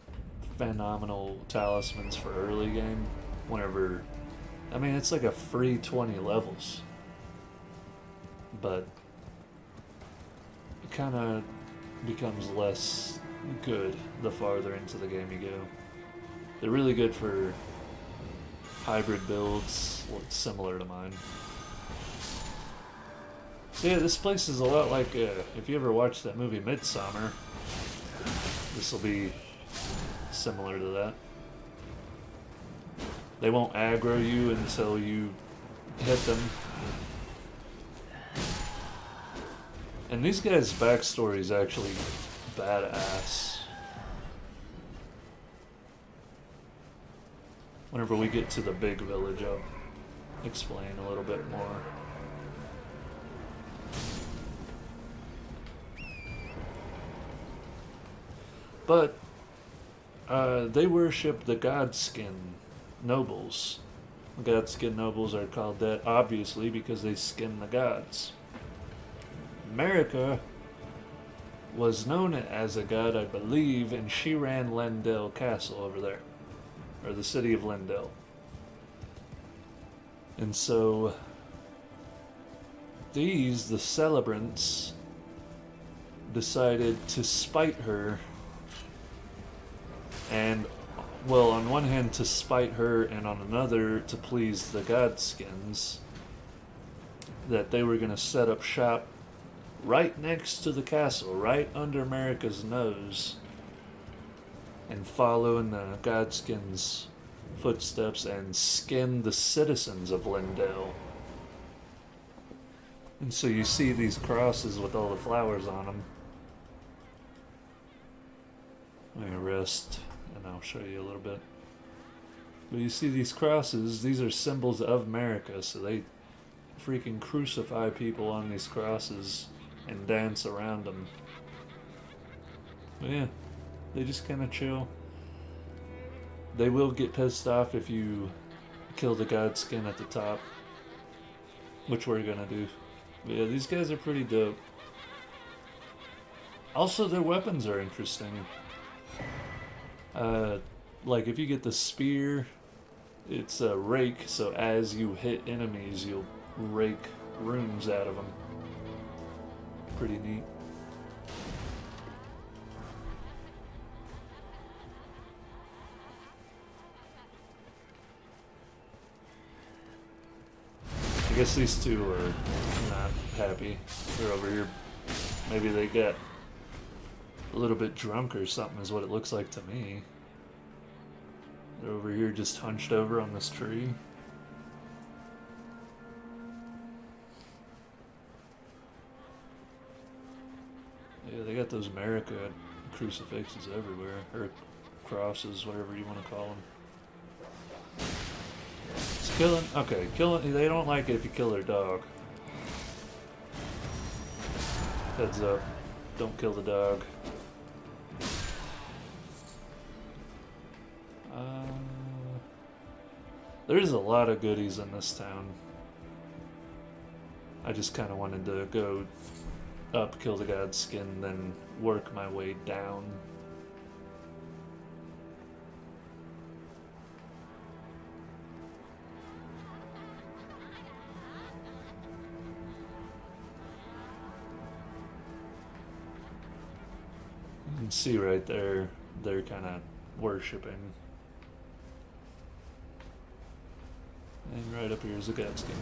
phenomenal talismans for early game. Whenever, I mean, it's like a free 20 levels, but it kind of becomes less good the farther into the game you go. They're really good for hybrid builds, similar to mine. So yeah, this place is a lot like, if you ever watched that movie Midsummer, this will be similar to that. They won't aggro you until you hit them. And these guys' backstory is actually badass. Whenever we get to the big village, I'll explain a little bit more. But they worship the Godskin nobles. The Godskin nobles are called that obviously because they skin the gods. America was known as a god, I believe, and she ran Lendell Castle over there, or the city of Lendell. And so these, the celebrants, decided to spite her, and, well, on one hand to spite her, and on another to please the Godskins, that they were going to set up shop right next to the castle, right under America's nose, and follow in the Godskins' footsteps and skin the citizens of Lendell. And so you see these crosses with all the flowers on them. Let me rest, and I'll show you a little bit. But you see these crosses, these are symbols of America, so they freaking crucify people on these crosses and dance around them. But yeah, they just kind of chill. They will get pissed off if you kill the Godskin at the top, which we're gonna do. But yeah, these guys are pretty dope. Also, their weapons are interesting. Like if you get the spear, it's a rake, so as you hit enemies, you'll rake runes out of them. Pretty neat. I guess these two are not happy. They're over here. Maybe they got a little bit drunk or something is what it looks like to me. They're over here just hunched over on this tree. Yeah, they got those America crucifixes everywhere, or crosses, whatever you want to call them. It's killing. Okay, killing. They don't like it if you kill their dog. Heads up, don't kill the dog. There's a lot of goodies in this town. I just kind of wanted to go up, kill the god's skin, then work my way down. You can see right there, they're kind of worshipping. And right up here is a god skin.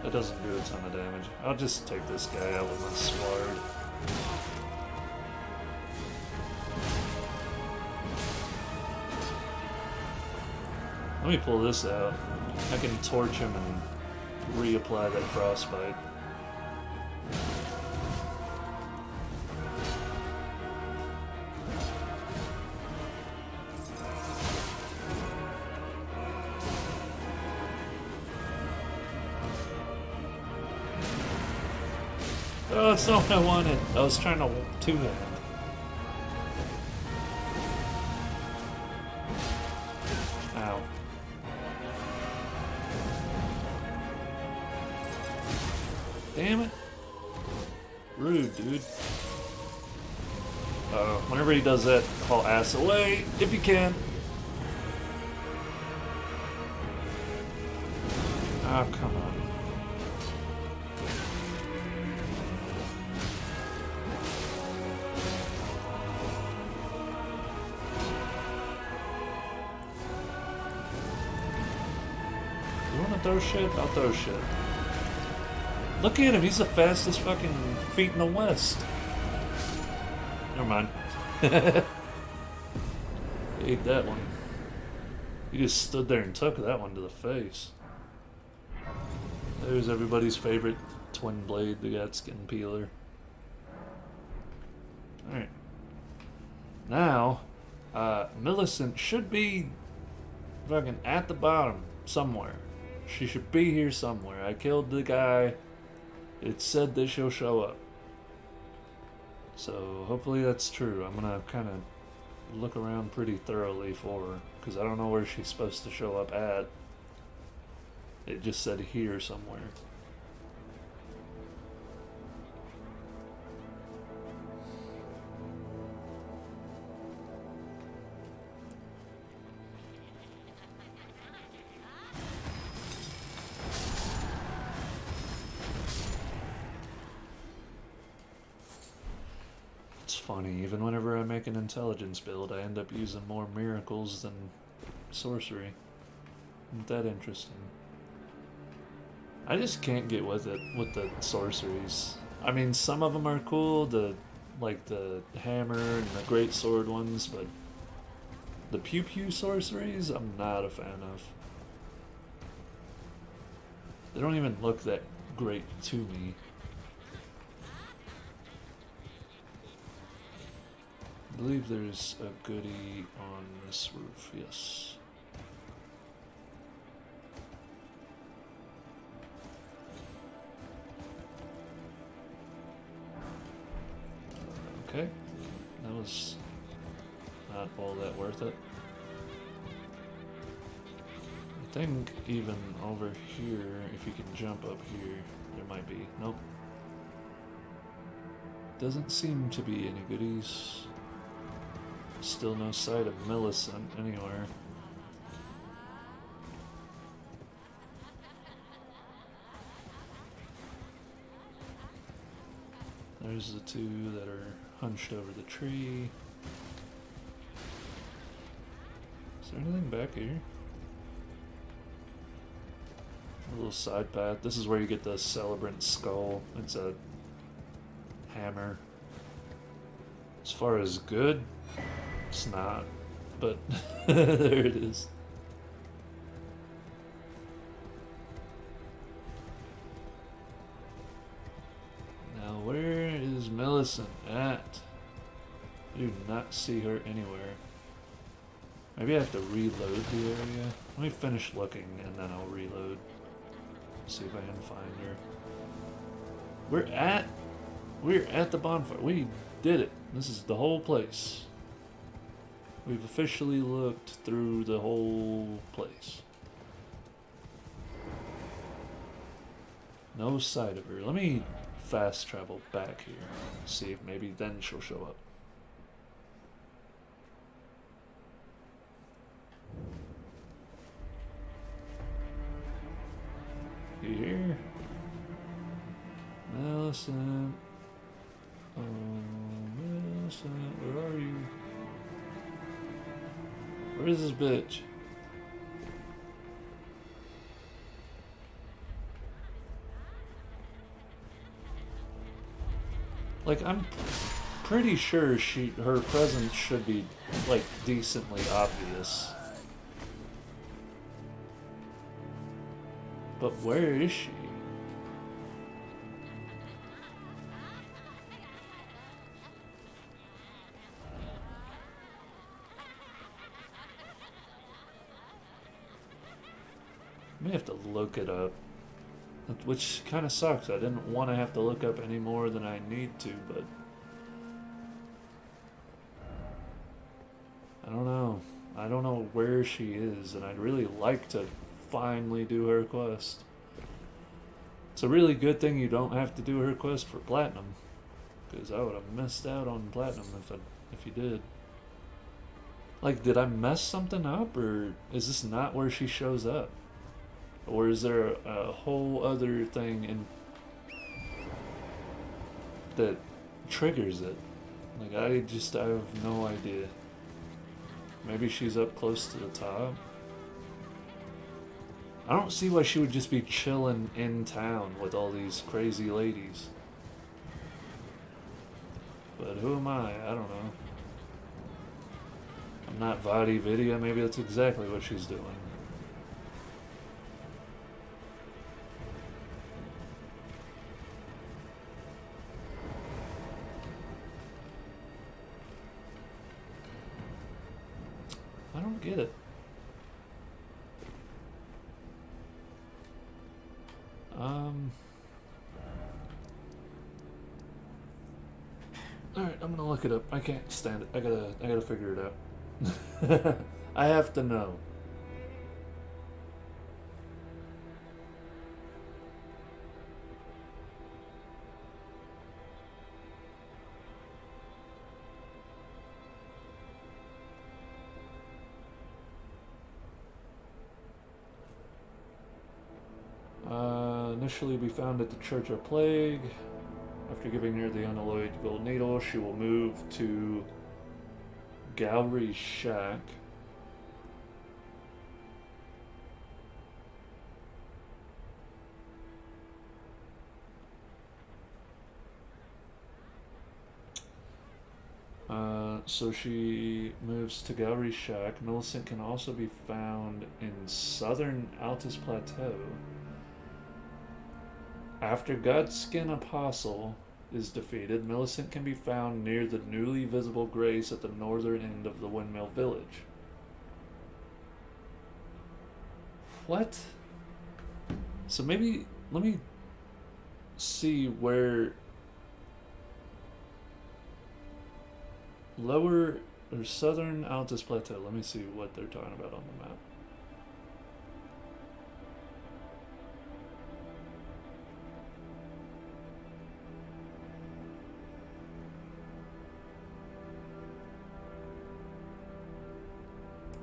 That doesn't do a ton of damage. I'll just take this guy out with my sword. Let me pull this out. I can torch him and reapply that frostbite. Oh, that's not what I wanted. I was trying to two-hand. Ow. Damn it. Rude, dude. Whenever he does that, haul ass away if you can. Oh, come on. You wanna throw shit? I'll throw shit. Look at him, he's the fastest fucking feet in the West. Never mind. Ate that one. He just stood there and took that one to the face. There's everybody's favorite twin blade, the god skin peeler. Alright. Now, Millicent should be fucking at the bottom somewhere. She should be here somewhere. I killed the guy. It said that she'll show up. So hopefully that's true. I'm gonna kind of look around pretty thoroughly for her, because I don't know where she's supposed to show up at. It just said here somewhere. It's funny, even whenever I make an intelligence build, I end up using more miracles than sorcery. Isn't that interesting? I just can't get with it, with the sorceries. I mean, some of them are cool, like the hammer and the great sword ones, but the pew-pew sorceries, I'm not a fan of. They don't even look that great to me. I believe there's a goodie on this roof, yes. Okay, that was not all that worth it. I think even over here, if you can jump up here, there might be. Nope. Doesn't seem to be any goodies. Still no sight of Millicent anywhere. There's the two that are hunched over the tree. Is there anything back here? A little side path. This is where you get the celebrant skull. It's a hammer. As far as good, it's not. But there it is. Now, where is Millicent at? I do not see her anywhere. Maybe I have to reload the area. Let me finish looking and then I'll reload. See if I can find her. We're at the bonfire. We did it. This is the whole place. We've officially looked through the whole place. No sight of her. Let me fast travel back here. See if maybe then she'll show up. You here? Millicent. Oh, Millicent, where are you? Where is this bitch? Like, I'm pretty sure her presence should be, like, decently obvious. But where is she? I may have to look it up. Which kind of sucks. I didn't want to have to look up any more than I need to, but... I don't know. I don't know where she is, and I'd really like to finally do her quest. It's a really good thing you don't have to do her quest for platinum, because I would have missed out on platinum if you did. Like, did I mess something up, or is this not where she shows up? Or is there a whole other thing that triggers it? Like, I have no idea. Maybe she's up close to the top. I don't see why she would just be chilling in town with all these crazy ladies. But who am I? I don't know. I'm not Vadi Vidya. Maybe that's exactly what she's doing. I don't get it. Alright, I'm gonna look it up. I can't stand it. I gotta figure it out. I have to know. Initially be found at the Church of Plague. After giving her the unalloyed gold needle, she will move to Gallery Shack. So she moves to Gallery Shack. Millicent can also be found in southern Altus Plateau. After Godskin Apostle is defeated, Millicent can be found near the newly visible grace at the northern end of the Windmill Village. What? So maybe, let me see where lower or southern Altus Plateau. Let me see what they're talking about on the map.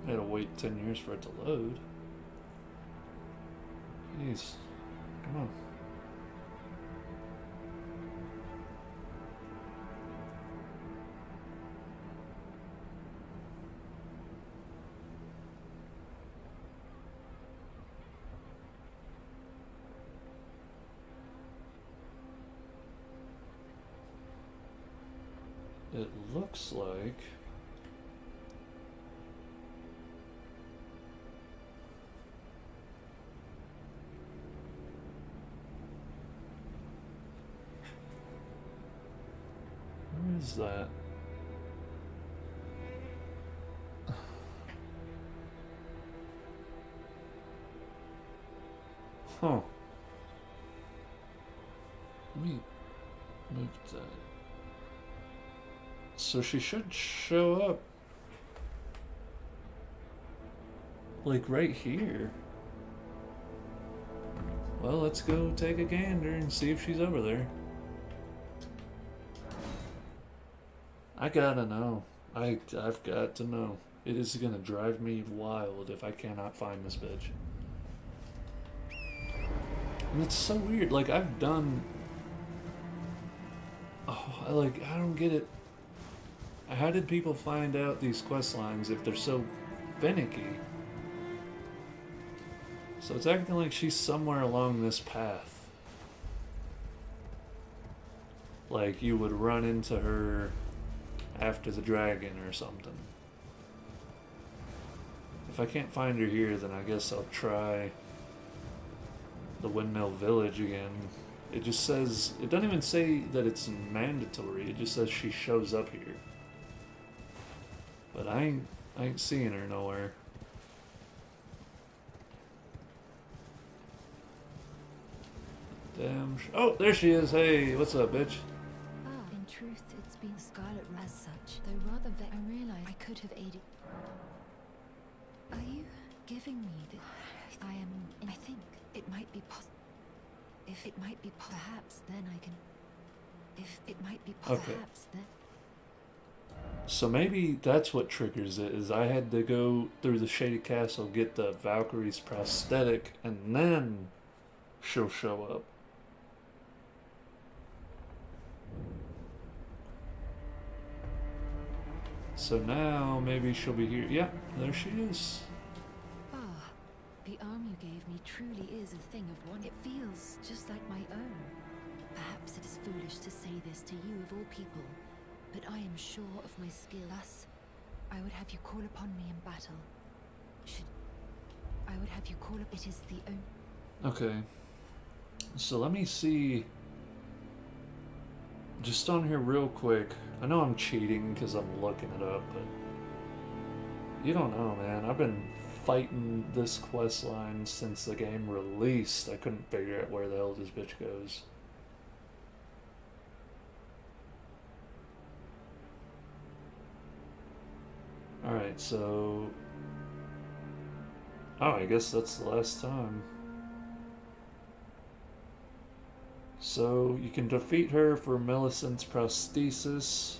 I gotta wait 10 years for it to load. Jeez. Come on. it looks like... Where is that? Huh. Let me move that. So she should show up like right here. Well, let's go take a gander and see if she's over there. I gotta know. I've got to know. It is gonna drive me wild if I cannot find this bitch. And it's so weird. Like, I've done... Oh, I don't get it. How did people find out these quest lines if they're so finicky? So it's acting like she's somewhere along this path. Like, you would run into her after the dragon or something. If I can't find her here, then I guess I'll try the Windmill Village again. It just says, it doesn't even say that it's mandatory, it just says she shows up here. But I ain't seeing her nowhere. Damn. Oh, there she is. Hey, what's up, bitch? Ah, in truth, it's been Scarlet as such, though rather I realize I could have aided. Are you giving me the... I think it might be possible. If it might be perhaps then I can... If it might be perhaps then... So maybe that's what triggers it, is I had to go through the Shady Castle, get the Valkyrie's prosthetic, and then she'll show up. So now maybe she'll be here. Yeah, there she is. Ah, the arm you gave me truly is a thing of one. It feels just like my own. Perhaps it is foolish to say this to you of all people, but I am sure of my skill. Thus, I would have you call upon me in battle. I would have you call up. It is the only... Okay. So let me see. Just on here real quick. I know I'm cheating because I'm looking it up, but you don't know, man. I've been fighting this quest line since the game released. I couldn't figure out where the hell this bitch goes. Alright, so... Oh, I guess that's the last time. So, you can defeat her for Millicent's prosthesis.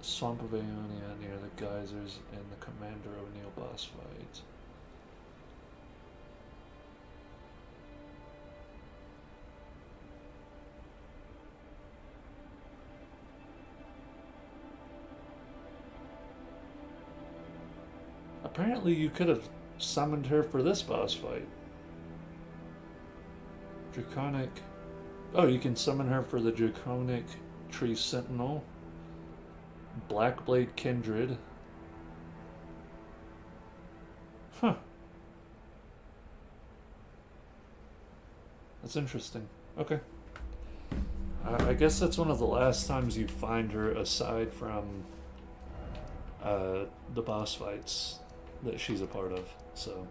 Swamp of Aeonia near the geysers and the Commander O'Neill boss fight. Apparently you could have summoned her for this boss fight. Draconic... Oh, you can summon her for the Draconic Tree Sentinel. Blackblade Kindred. Huh. That's interesting. Okay. I guess that's one of the last times you find her aside from the boss fights that she's a part of. So,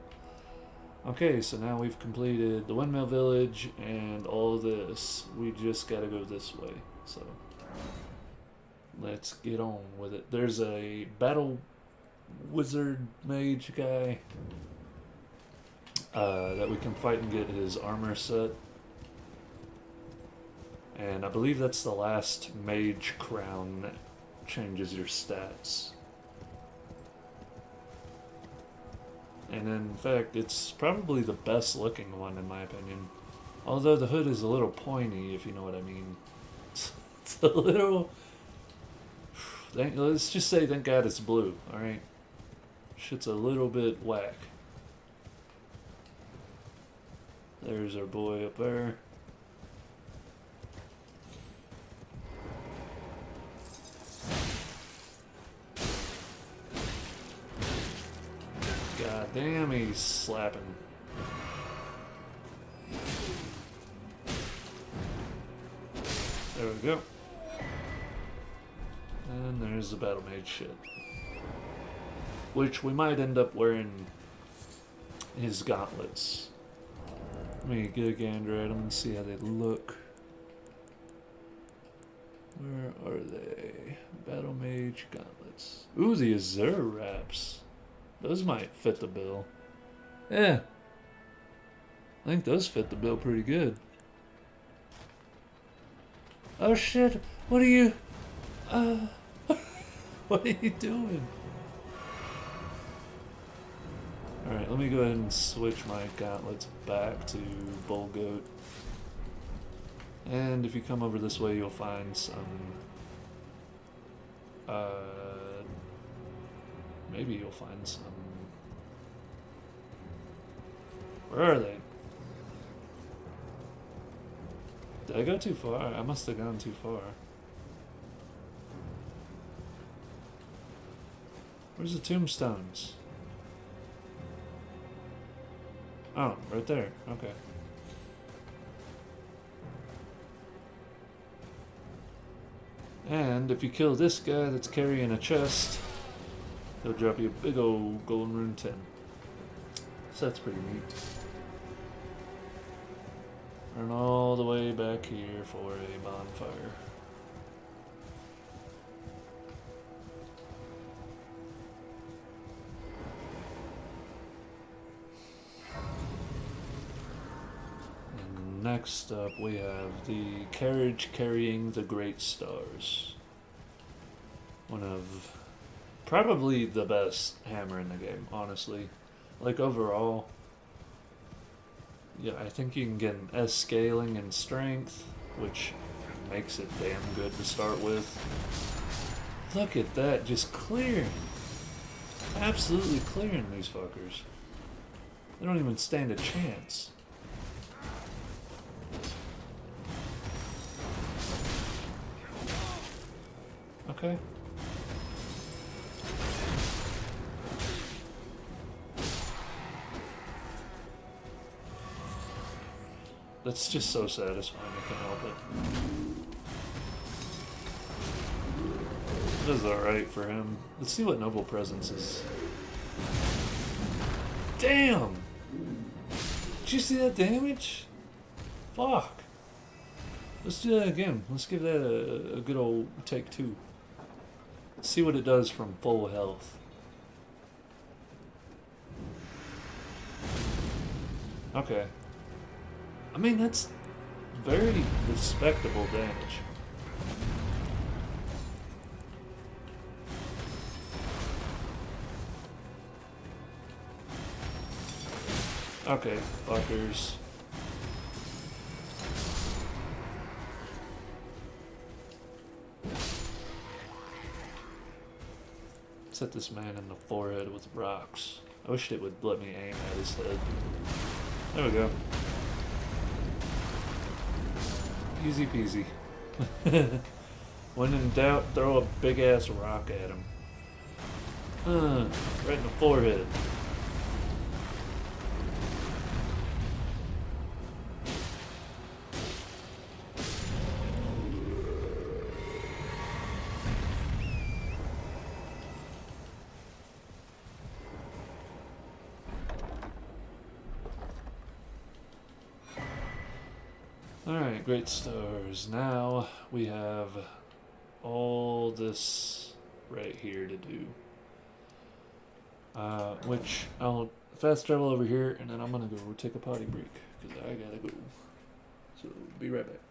okay, so now we've completed the Windmill Village and all this. We just gotta go this way. So, let's get on with it. There's a battle wizard mage guy that we can fight and get his armor set. And I believe that's the last mage crown that changes your stats. And in fact, it's probably the best looking one in my opinion. Although the hood is a little pointy, if you know what I mean. It's a little... Let's just say thank God it's blue, alright? Shit's a little bit whack. There's our boy up there. he's slapping. There we go. And there's the battle mage shit. Which we might end up wearing his gauntlets. Let me get a gander at them and see how they look. Where are they? Battle mage gauntlets. Ooh, the Azure wraps. Those might fit the bill. Yeah. I think those fit the bill pretty good. Oh shit, what are you... what are you doing? Alright, let me go ahead and switch my gauntlets back to Bull Goat. And if you come over this way, you'll find some... maybe you'll find some... Where are they? Did I go too far? I must have gone too far. Where's the tombstones? Oh, right there. Okay. And if you kill this guy that's carrying a chest, he'll drop you a big old golden rune 10. So that's pretty neat. Run all the way back here for a bonfire. And next up we have the carriage carrying the great stars. One of probably the best hammer in the game, honestly. Like overall, yeah, I think you can get an S scaling and strength, which makes it damn good to start with. Look at that, just clearing. Absolutely clearing these fuckers. They don't even stand a chance. Okay. That's just so satisfying, I can't help it. It is alright for him. Let's see what Noble Presence is. Damn! Did you see that damage? Fuck. Let's do that again. Let's give that a good old take two. Let's see what it does from full health. Okay. I mean, that's very respectable damage. Okay, fuckers. Set this man in the forehead with rocks. I wish it would let me aim at his head. There we go. Easy peasy. When in doubt, throw a big ass rock at him. Right in the forehead. Alright, great stars. Now we have all this right here to do. Which I'll fast travel over here and then I'm gonna go take a potty break because I gotta go. So be right back.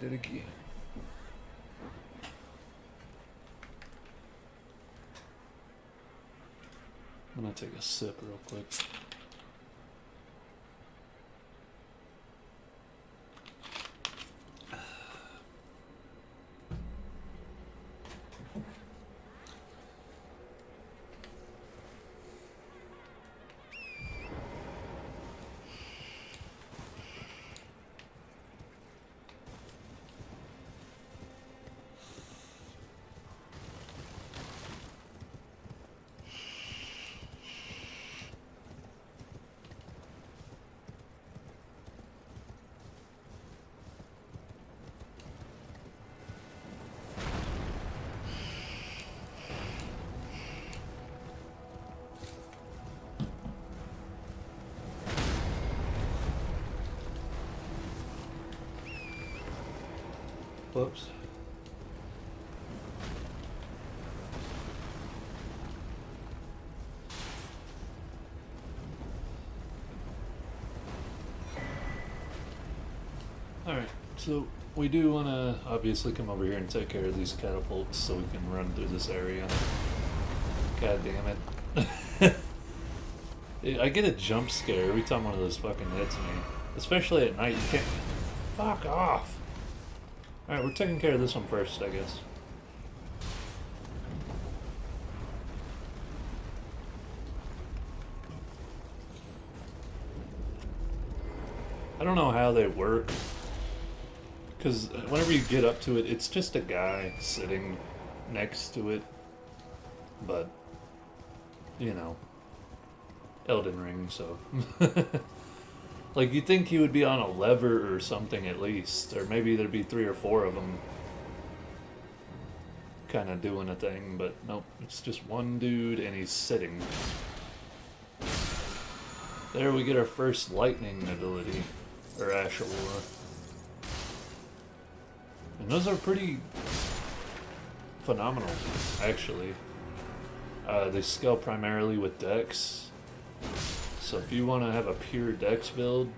did a key. I'm gonna take a sip real quick. Whoops. Alright, so we do want to obviously come over here and take care of these catapults so we can run through this area. God damn it. I get a jump scare every time one of those fucking hits me. Especially at night, you can't... Fuck off! Alright, we're taking care of this one first, I guess. I don't know how they work. Because whenever you get up to it, it's just a guy sitting next to it. But, you know, Elden Ring, so... Like, you'd think he would be on a lever or something at least. Or maybe there'd be 3 or 4 of them kind of doing a thing, but nope. It's just one dude and he's sitting. There we get our first lightning ability. Or Ash Aurora. And those are pretty phenomenal, actually. They scale primarily with Dex. So if you want to have a pure Dex build,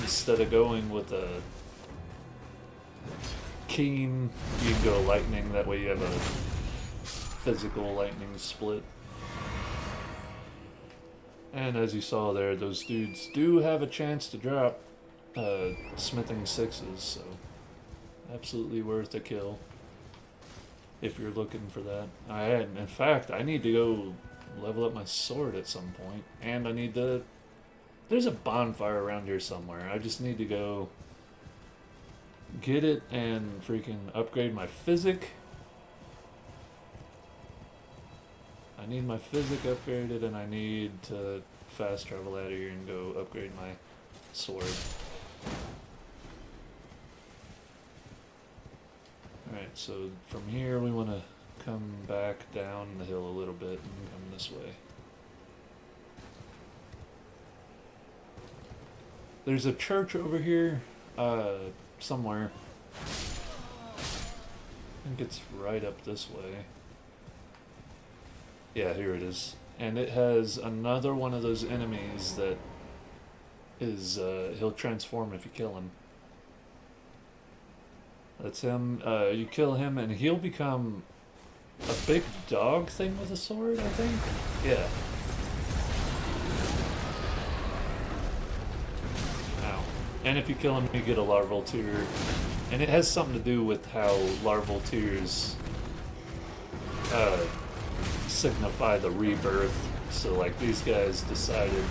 instead of going with a Keen, you can go Lightning, that way you have a physical Lightning split. And as you saw there, those dudes do have a chance to drop smithing 6s, so absolutely worth a kill if you're looking for that. In fact, I need to go level up my sword at some point, and I need to... There's a bonfire around here somewhere. I just need to go get it and freaking upgrade my physic. I need my physic upgraded, and I need to fast travel out of here and go upgrade my sword. Alright, so from here we want to come back down the hill a little bit and come this way. There's a church over here, somewhere. I think it's right up this way. Yeah, here it is. And it has another one of those enemies that is, he'll transform if you kill him. That's him. You kill him and he'll become a big dog thing with a sword, I think? Yeah. Ow. And if you kill him, you get a larval tear. And it has something to do with how larval tears signify the rebirth. So, like, these guys decided...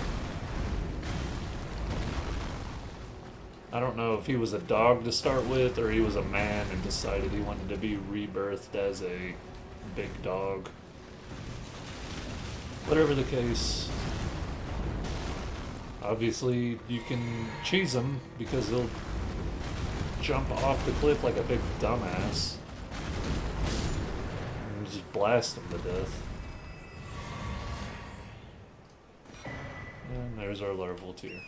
I don't know if he was a dog to start with, or he was a man and decided he wanted to be rebirthed as a big dog. Whatever the case, obviously you can cheese him because he'll jump off the cliff like a big dumbass and just blast him to death. And there's our larval tear.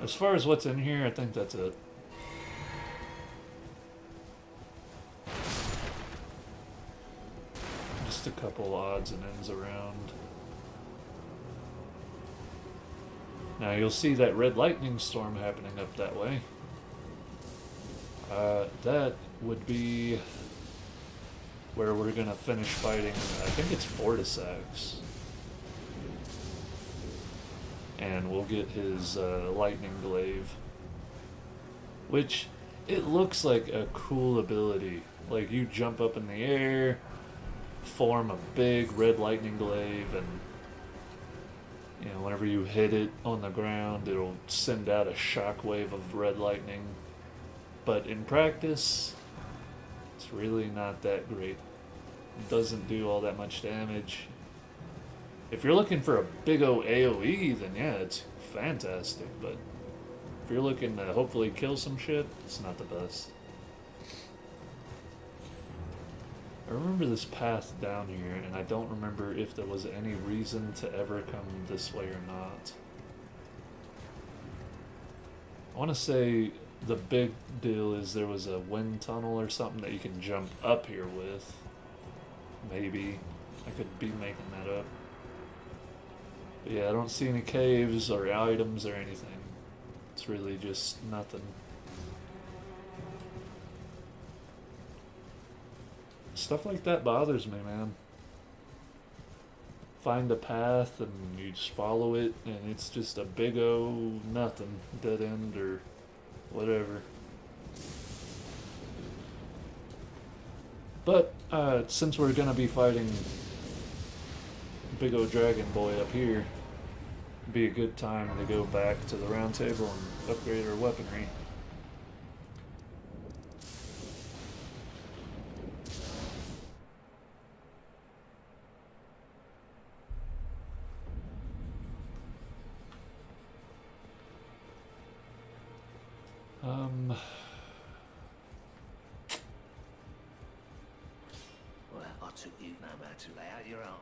As far as what's in here, I think that's it. Just a couple odds and ends around. Now you'll see that red lightning storm happening up that way. That would be where we're gonna finish fighting. I think it's Fortisax. And we'll get his lightning glaive. Which, it looks like a cool ability. Like, you jump up in the air, form a big red lightning glaive, and you know, whenever you hit it on the ground, it'll send out a shockwave of red lightning. But in practice, it's really not that great. It doesn't do all that much damage. If you're looking for a big O AoE, then yeah, it's fantastic. But if you're looking to hopefully kill some shit, it's not the best. I remember this path down here, and I don't remember if there was any reason to ever come this way or not. I want to say the big deal is there was a wind tunnel or something that you can jump up here with. Maybe. I could be making that up. But yeah, I don't see any caves or items or anything. It's really just nothing. Stuff like that bothers me, man. Find a path and you just follow it, and it's just a big O nothing, dead end or whatever. But since we're gonna be fighting Big O Dragon Boy up here, it'd be a good time to go back to the round table and upgrade our weaponry. Well, I took you no matter to lay out your arm.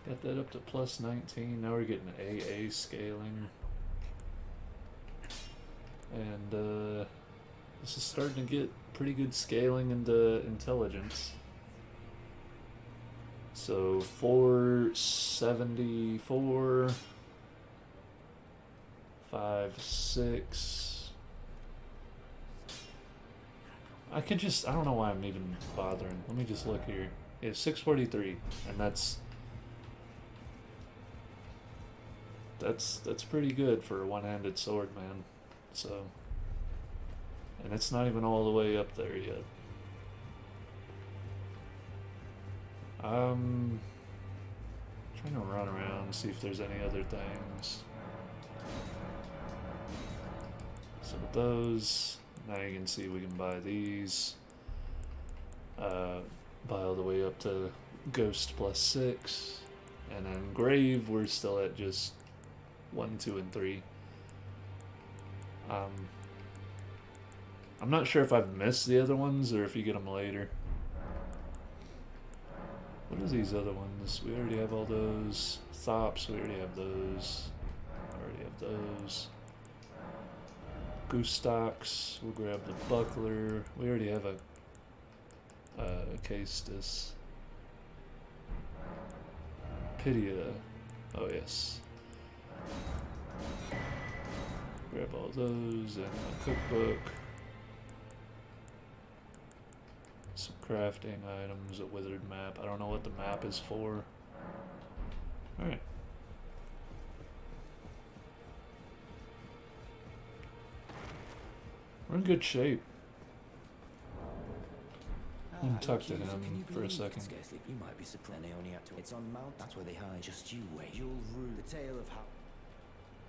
Got that up to plus 19. Now we're getting AA scaling. And this is starting to get pretty good scaling into intelligence. So 474, 5, 6. I could just, I don't know why I'm even bothering. Let me just look here. Yeah, 643, and that's pretty good for a one-handed sword, man. So, and it's not even all the way up there yet. Trying to run around and see if there's any other things. So with those, now you can see we can buy these. Buy all the way up to Ghost plus 6. And then Grave, we're still at just 1, 2, and 3. I'm not sure if I've missed the other ones or if you get them later. What are these other ones? We already have all those. Thops, we already have those. Already have those. Goose stocks, we'll grab the buckler. We already have a Castus. Pidia. Oh yes. Grab all those and a cookbook. Some crafting items, a withered map. I don't know what the map is for. Alright. We're in good shape. Let me talk to him for a second. Scarcely, you might be surprised. They only have to. It's on Mount. That's where they hide. Just you wait. You'll rue the tale of how.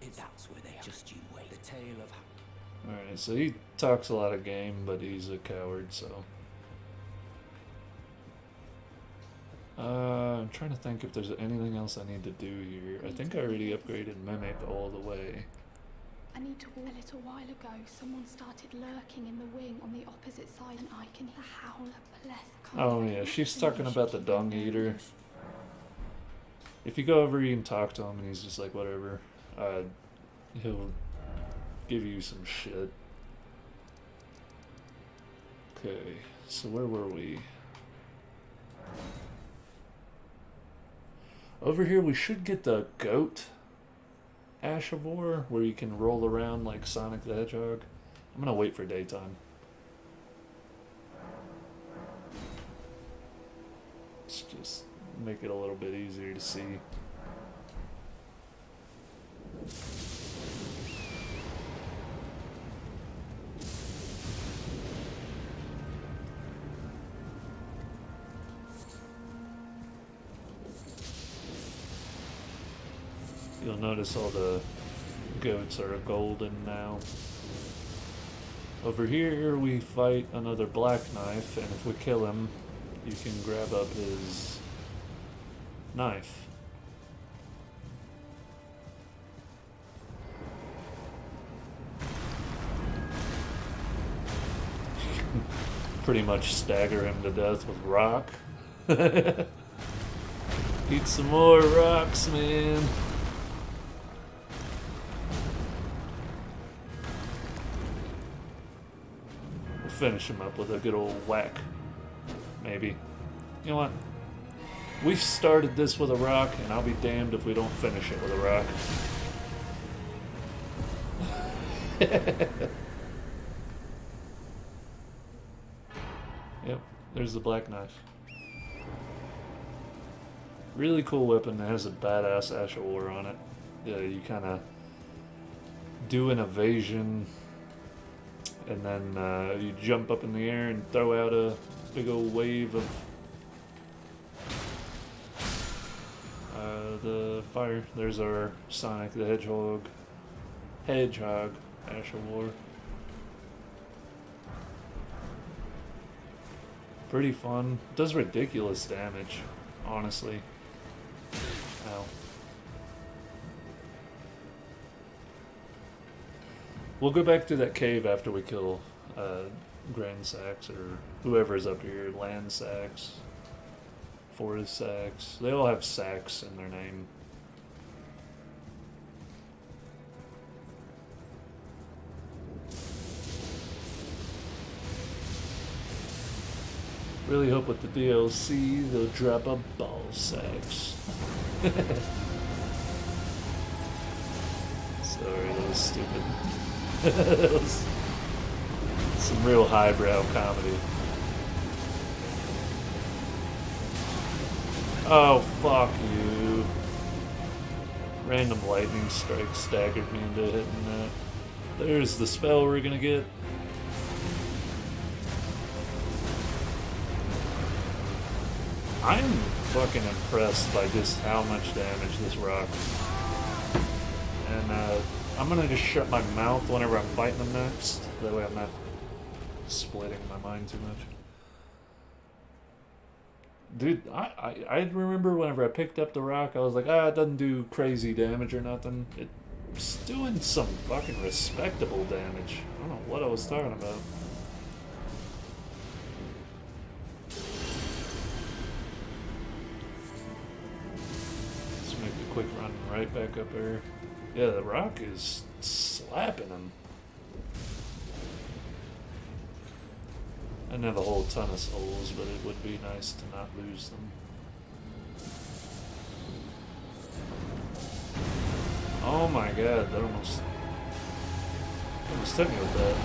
That's where they. Just you wait. The tale of how. Alright, so he talks a lot of game, but he's a coward, so. I'm trying to think if there's anything else I need to do here. I think I already upgraded Mimic all the way. I need to walk. A little while ago, someone started lurking in the wing on the opposite side, and I can hear the howl of Bleth. Oh yeah, she's talking about the dung eater. If you go over, you can talk to him, and he's just like, whatever. he'll give you some shit. Okay, so where were we? Over here we should get the goat Ash of War, where you can roll around like Sonic the Hedgehog. I'm gonna wait for daytime. Let's just make it a little bit easier to see. You'll notice all the goats are golden now. Over here we fight another black knife, and if we kill him, you can grab up his knife. Pretty much stagger him to death with rock. Eat some more rocks, man. Finish him up with a good old whack. Maybe. You know what? We started this with a rock, and I'll be damned if we don't finish it with a rock. Yep, there's the black knife. Really cool weapon that has a badass Ash of War on it. Yeah, you kind of do an evasion, and then you jump up in the air and throw out a big old wave of the fire. There's our Sonic the Hedgehog Ash of War. Pretty fun. Does ridiculous damage, honestly. Ow. We'll go back to that cave after we kill Grand Sax, or whoever's up here. Land Sax, Forest Sax. They all have Sax in their name. Really hope with the DLC they'll drop a ball sax. Sorry, that was stupid. That was some real highbrow comedy. Oh, fuck you. Random lightning strike staggered me into hitting that. There's the spell we're gonna get. I'm fucking impressed by just how much damage this rock. And I'm gonna just shut my mouth whenever I'm fighting them next. That way I'm not splitting my mind too much. Dude, I remember whenever I picked up the rock, I was like, it doesn't do crazy damage or nothing. It's doing some fucking respectable damage. I don't know what I was talking about. Make a quick run right back up there. Yeah, the rock is slapping him. I didn't have a whole ton of souls, but it would be nice to not lose them. Oh my god, that almost hit me with that.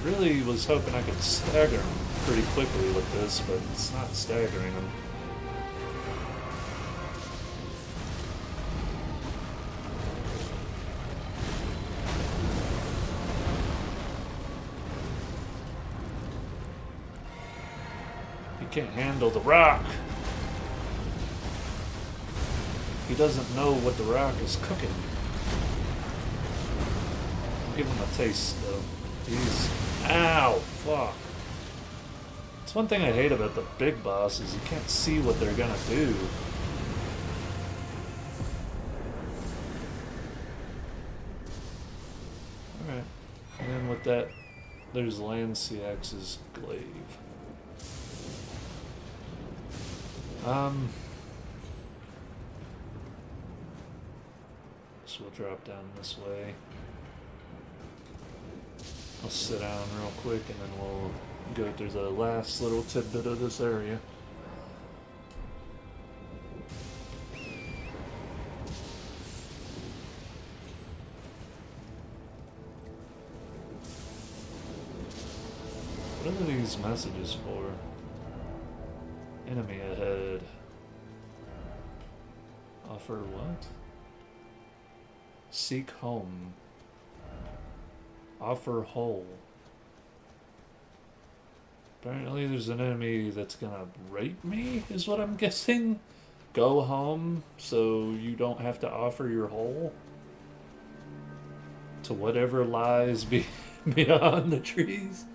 Really was hoping I could stagger him pretty quickly with this, but it's not staggering him. He can't handle the rock. He doesn't know what the rock is cooking. Give him a taste, though. Jeez. Ow! Fuck. It's one thing I hate about the big boss is you can't see what they're gonna do. Alright. And then with that, there's Lanciax's glaive. So we'll drop down this way. I'll sit down real quick and then we'll go through the last little tidbit of this area. What are these messages for? Enemy ahead. Offer what? Seek home. Offer whole. Apparently there's an enemy that's gonna rape me, is what I'm guessing. Go home so you don't have to offer your whole to whatever lies beyond the trees.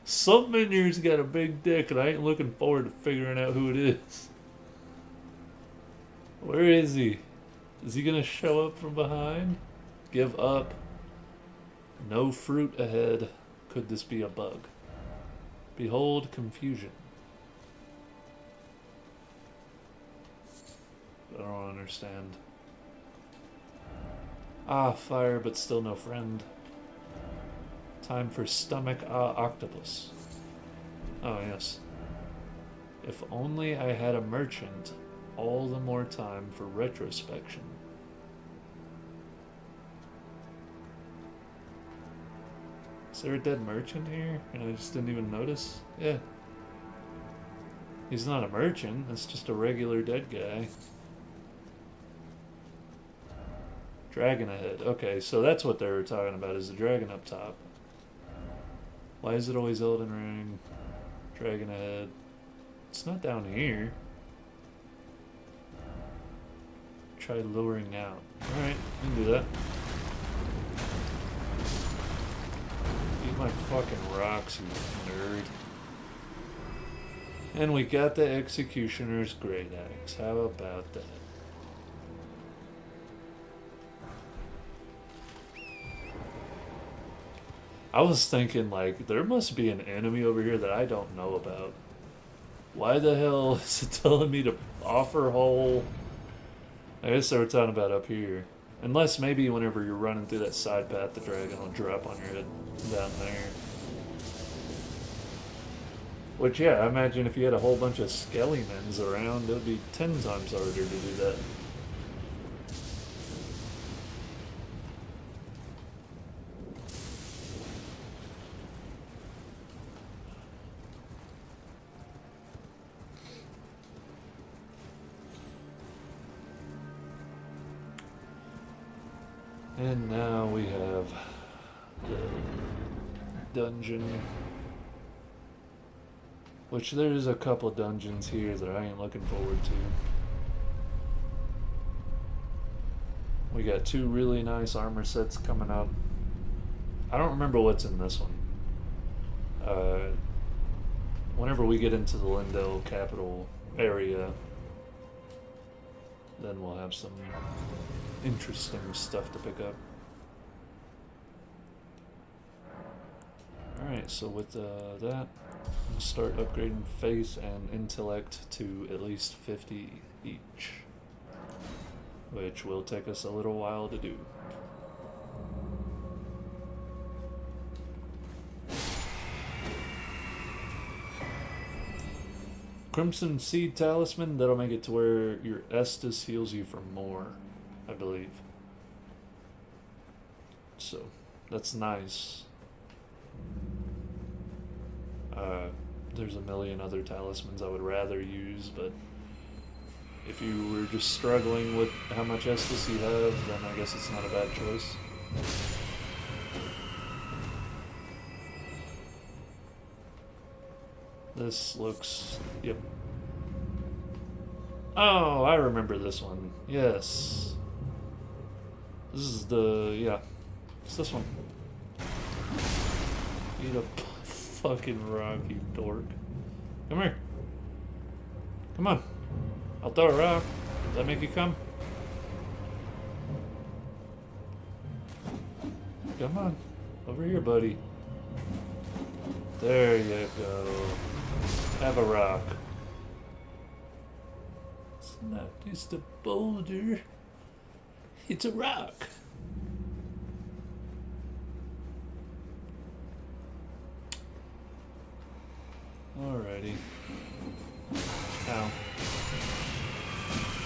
Something in here's got a big dick and I ain't looking forward to figuring out who it is. Where is he? Is he gonna show up from behind? Give up. No fruit ahead. Could this be a bug? Behold confusion. I don't understand. Ah, fire, but still no friend. Time for stomach octopus. Oh, yes. If only I had a merchant, all the more time for retrospection. Is there a dead merchant here? And I just didn't even notice? Yeah. He's not a merchant, that's just a regular dead guy. Dragon ahead. Okay, so that's what they were talking about, is the dragon up top. Why is it always Elden Ring? Dragon ahead. It's not down here. Try luring out. Alright, we can do that. Eat my fucking rocks, you nerd. And we got the Executioner's Great Axe. How about that? I was thinking, like, there must be an enemy over here that I don't know about. Why the hell is it telling me to offer whole? I guess they were talking about up here. Unless maybe whenever you're running through that side path, the dragon will drop on your head down there. Which, yeah, I imagine if you had a whole bunch of skelliemans around, it would be 10 times harder to do that. And now we have the dungeon. Which there's a couple dungeons here that I ain't looking forward to. We got 2 really nice armor sets coming up. I don't remember what's in this one. Whenever we get into the Lindell capital area, then we'll have some interesting stuff to pick up. Alright, so with that, we'll start upgrading faith and intellect to at least 50 each, which will take us a little while to do. Crimson Seed Talisman, that'll make it to where your Estus heals you for more, I believe. So, that's nice. There's a million other talismans I would rather use, but if you were just struggling with how much Estus you have, then I guess it's not a bad choice. This looks... yep. Oh, I remember this one. Yes. This is the... yeah. It's this one. Eat a fucking rock, you dork. Come here. Come on. I'll throw a rock. Does that make you come? Come on. Over here, buddy. There you go. Have a rock. It's not just a boulder. It's a rock. Alrighty. Ow.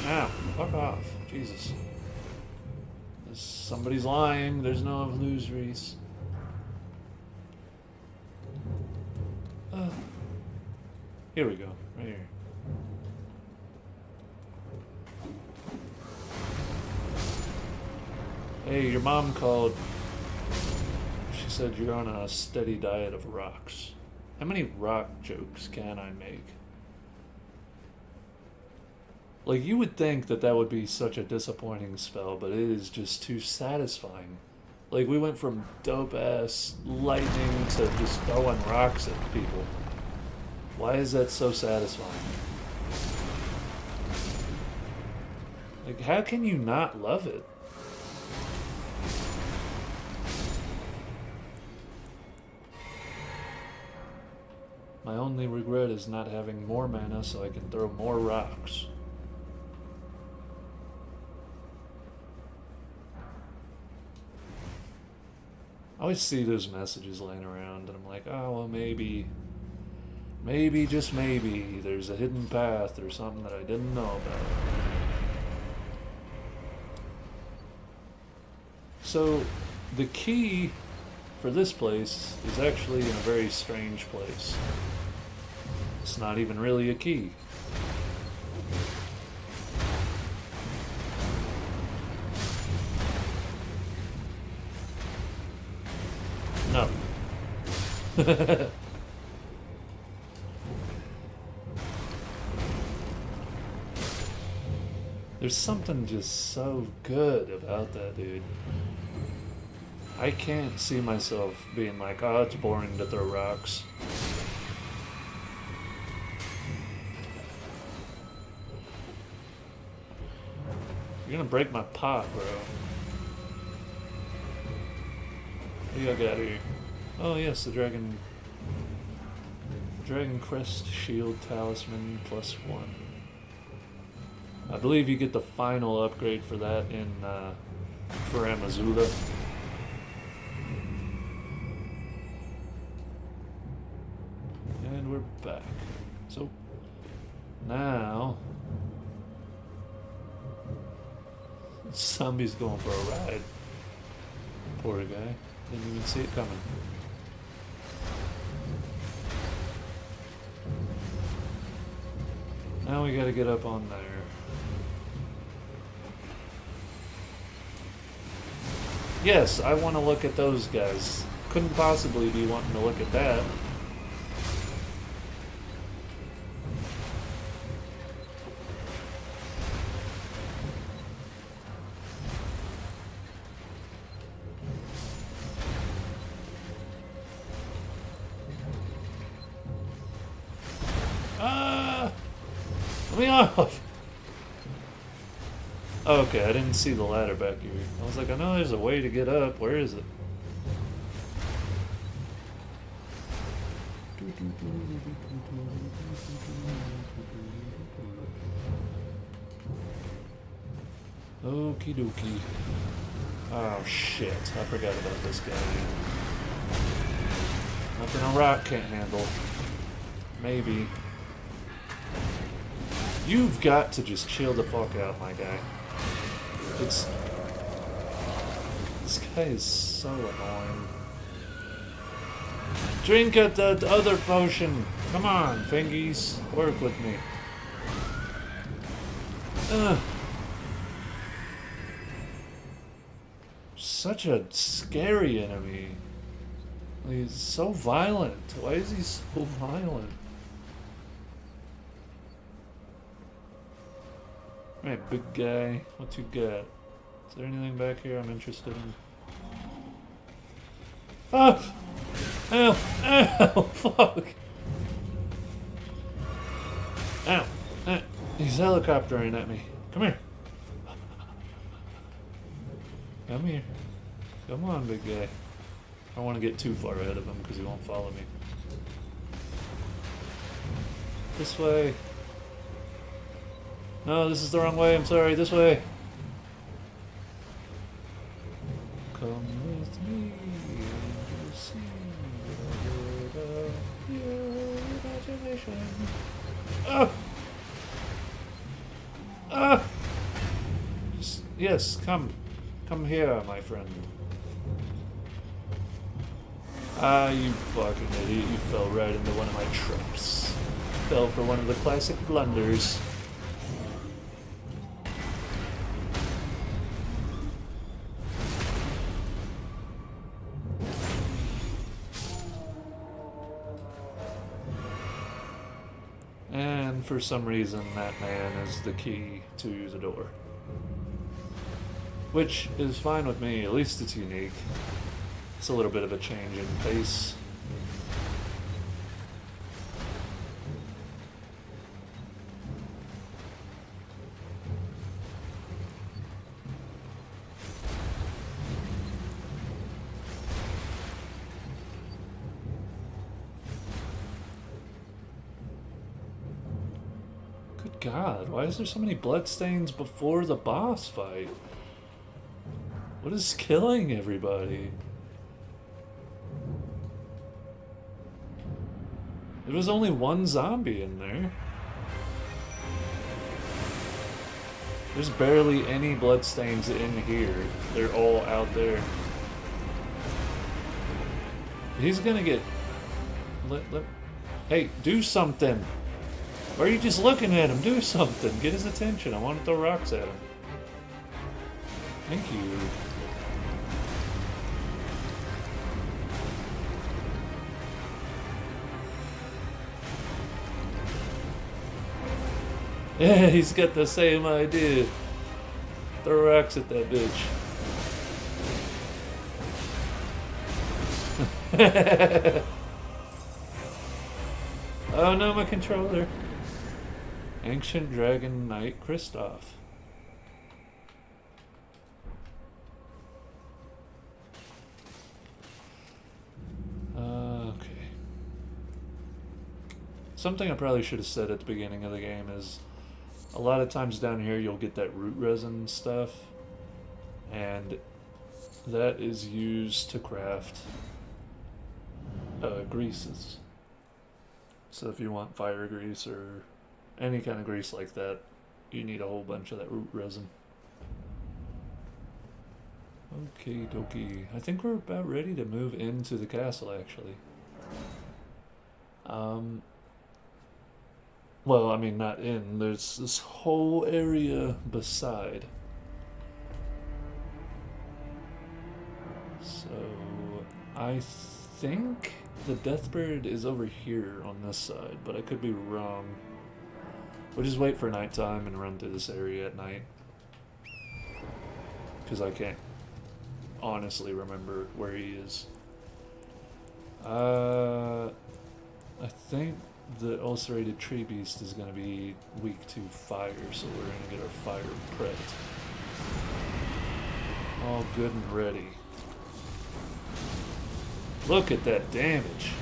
Ow. Fuck off. Jesus. Somebody's lying. There's no illusories. Here we go. Right here. Hey, your mom called. She said you're on a steady diet of rocks. How many rock jokes can I make? Like, you would think that that would be such a disappointing spell, but it is just too satisfying. Like, we went from dope-ass lightning to just throwing rocks at people. Why is that so satisfying? Like, how can you not love it? My only regret is not having more mana so I can throw more rocks. I always see those messages laying around and I'm like, oh, well, maybe, just maybe, there's a hidden path or something that I didn't know about. So, the key for this place is actually in a very strange place. It's not even really a key. No. There's something just so good about that, dude. I can't see myself being like, oh, it's boring to throw rocks. You're gonna break my pot, bro. What do you got here? Oh yes, the Dragon Crest Shield Talisman +1. I believe you get the final upgrade for that in for Amazula. And we're back. So now zombie's going for a ride. Poor guy. Didn't even see it coming. Now we gotta get up on there. Yes, I want to look at those guys. Couldn't possibly be wanting to look at that. Let me off! Okay, I didn't see the ladder back here. I was like, I know there's a way to get up. Where is it? Okie dokie. Oh shit, I forgot about this guy. Nothing a rock can't handle. Maybe. You've got to just chill the fuck out, my guy. This guy is so annoying. Drink at the other potion. Come on, fingies. Work with me. Such a scary enemy. He's so violent. Why is he so violent? Alright, big guy. What you got? Is there anything back here I'm interested in? Ah! Ow! Ow! Fuck! Ow! Ah. He's helicoptering at me. Come here. Come here. Come on, big guy. I don't want to get too far ahead of him because he won't follow me. This way. No, this is the wrong way. I'm sorry. This way. Come with me and you'll see the world of your imagination. Ah! Ah! Yes, come. Come here, my friend. Ah, you fucking idiot. You fell right into one of my traps. Fell for one of the classic blunders. And for some reason, that man is the key to the door. Which is fine with me, at least it's unique. It's a little bit of a change in pace. Good God, why is there so many bloodstains before the boss fight? What is killing everybody? There was only one zombie in there. There's barely any bloodstains in here. They're all out there. He's gonna get... Hey, do something! Why are you just looking at him? Do something! Get his attention. I want to throw rocks at him. Thank you. Yeah, he's got the same idea. Throw rocks at that bitch. Oh no, my controller. Ancient Dragon Knight Kristoff. Okay. Something I probably should have said at the beginning of the game is a lot of times down here you'll get that root resin stuff, and that is used to craft greases. So if you want fire grease or any kind of grease like that, you need a whole bunch of that root resin. Okie dokie. I think we're about ready to move into the castle, actually. Well, I mean, not in. There's this whole area beside. So, I think the Deathbird is over here on this side, but I could be wrong. We'll just wait for nighttime and run through this area at night. Because I can't honestly remember where he is. I think the ulcerated tree beast is going to be weak to fire, so we're going to get our fire prepped. All good and ready. Look at that damage.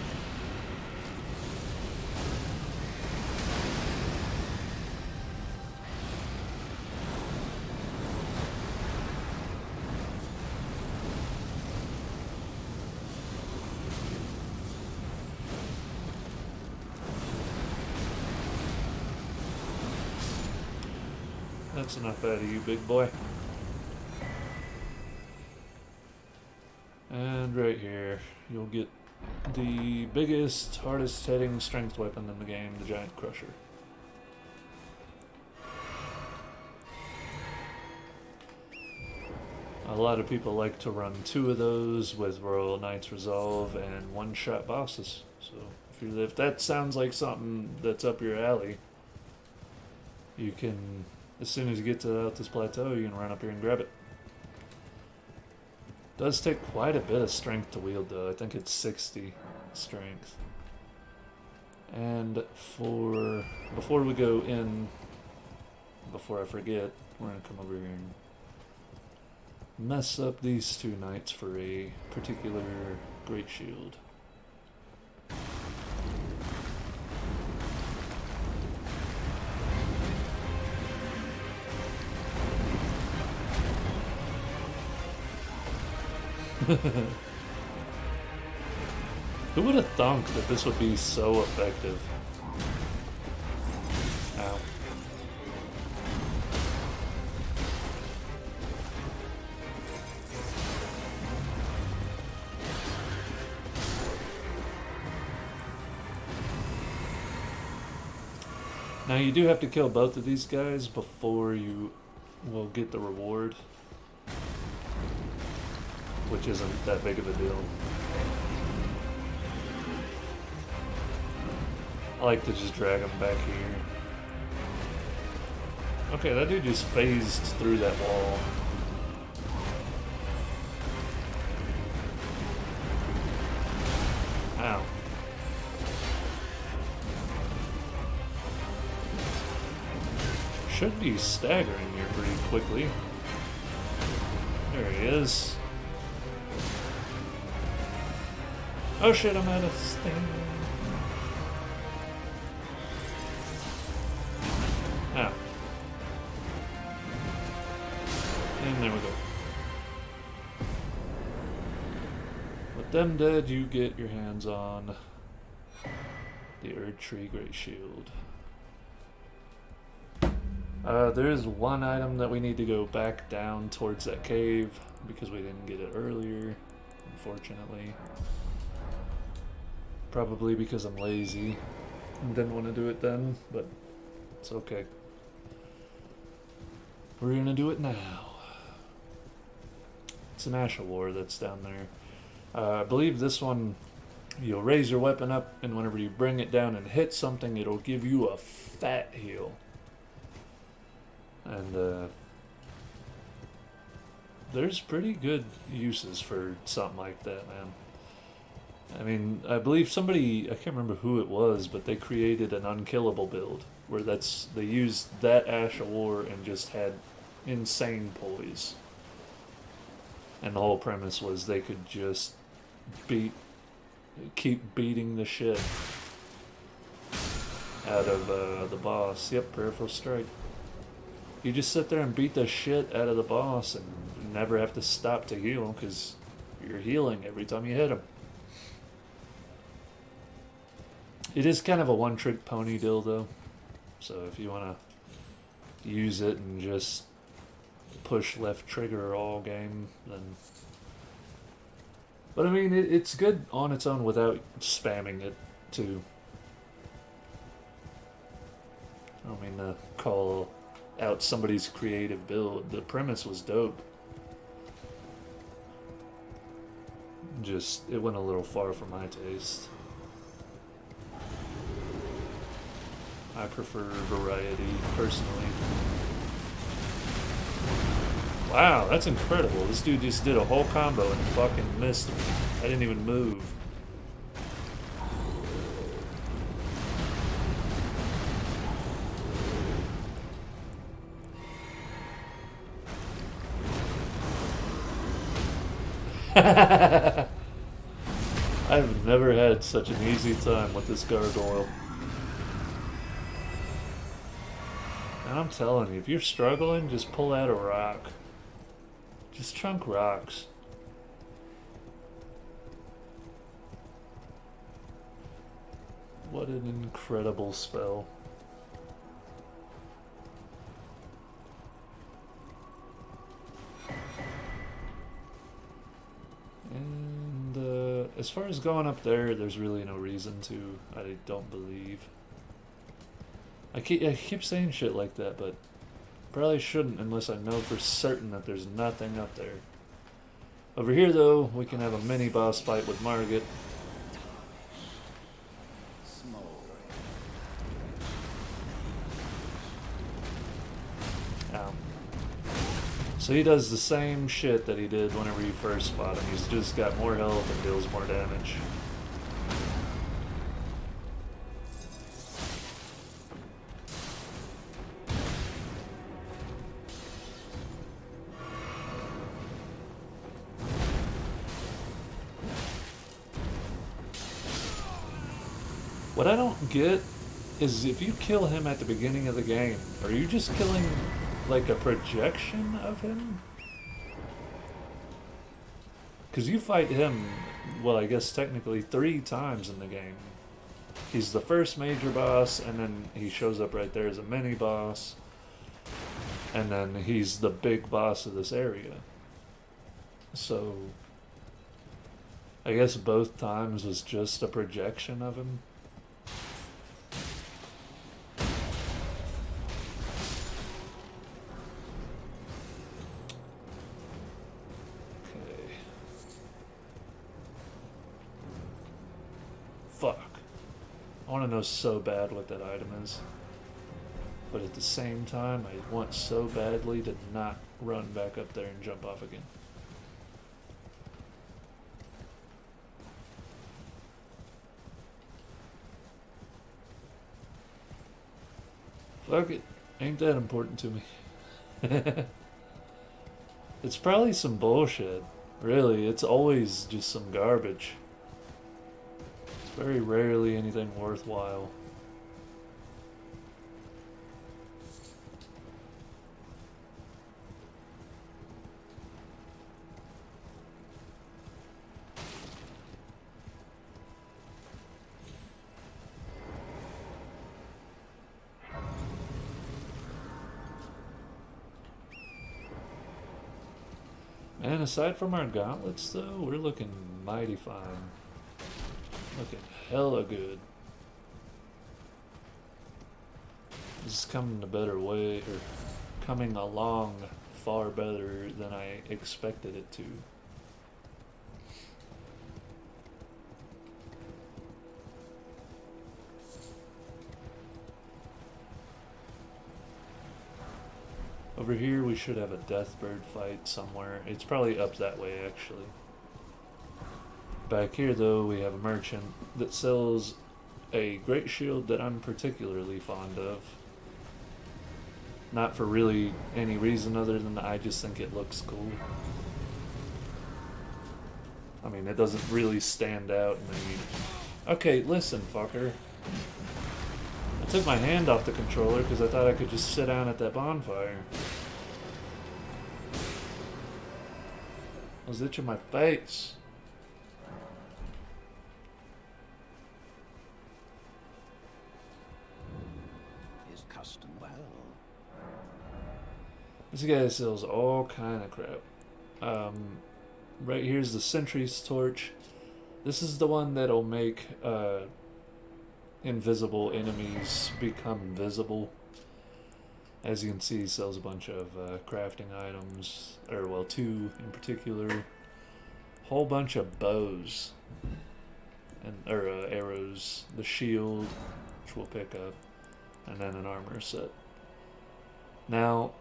That's enough out of you, big boy. And right here, you'll get the biggest, hardest hitting strength weapon in the game, the Giant Crusher. A lot of people like to run 2 of those with Royal Knight's Resolve and one-shot bosses. So if that sounds like something that's up your alley, you can as soon as you get to out this plateau, you can run up here and grab it. Does take quite a bit of strength to wield, though. I think it's 60 strength. And before we go in, before I forget, we're gonna come over here and mess up these two knights for a particular great shield. Who would have thunk that this would be so effective? Ow. Now you do have to kill both of these guys before you will get the reward, which isn't that big of a deal. I like to just drag him back here. Okay, that dude just phased through that wall. Ow. Should be staggering here pretty quickly. There he is. Oh shit, I'm out of stamina. Ow. And there we go. With them dead, you get your hands on the Erdtree Great Shield. There is one item that we need to go back down towards that cave because we didn't get it earlier, unfortunately. Probably because I'm lazy and didn't want to do it then, but it's okay. We're gonna do it now. It's an Ash of War that's down there. I believe this one, you'll raise your weapon up, and whenever you bring it down and hit something, it'll give you a fat heal. And there's pretty good uses for something like that, man. I mean, I believe somebody, I can't remember who it was, but they created an unkillable build where they used that Ash of War and just had insane poise. And the whole premise was they could just keep beating the shit out of the boss. Yep, Peripheral Strike. You just sit there and beat the shit out of the boss and never have to stop to heal because you're healing every time you hit him. It is kind of a one-trick pony dildo, so if you want to use it and just push left trigger all game, then... But I mean, it's good on its own without spamming it, too. I don't mean to call out somebody's creative build. The premise was dope. Just, it went a little far for my taste. I prefer variety, personally. Wow, that's incredible. This dude just did a whole combo and fucking missed me. I didn't even move. I've never had such an easy time with this gargoyle. And I'm telling you, if you're struggling, just pull out a rock. Just chunk rocks. What an incredible spell. And as far as going up there, there's really no reason to, I don't believe. I keep saying shit like that, but probably shouldn't unless I know for certain that there's nothing up there. Over here, though, we can have a mini boss fight with Margit. So he does the same shit that he did whenever you first fought him. He's just got more health and deals more damage. What I don't get is if you kill him at the beginning of the game, are you just killing like a projection of him? Because you fight him, well, I guess technically 3 times in the game. He's the first major boss, and then he shows up right there as a mini boss, and then he's the big boss of this area. So I guess both times was just a projection of him. Fuck. I want to know so bad what that item is. But at the same time, I want so badly to not run back up there and jump off again. Fuck it. Ain't that important to me. It's probably some bullshit. Really, it's always just some garbage. Very rarely anything worthwhile. Man, aside from our gauntlets though, we're looking mighty fine. Looking hella good. This is coming a better way, or coming along far better than I expected it to. Over here we should have a deathbird fight somewhere. It's probably up that way actually. Back here though we have a merchant that sells a great shield that I'm particularly fond of. Not for really any reason other than I just think it looks cool. I mean, it doesn't really stand out in any... Okay, listen, fucker. I took my hand off the controller because I thought I could just sit down at that bonfire. I was itching my face. His custom well. This guy sells all kind of crap. Right here's the Sentry's Torch. This is the one that'll make invisible enemies become visible. As you can see, he sells a bunch of crafting items, or well, 2 in particular. Whole bunch of bows and arrows, the shield, which we'll pick up, and then an armor set. Now,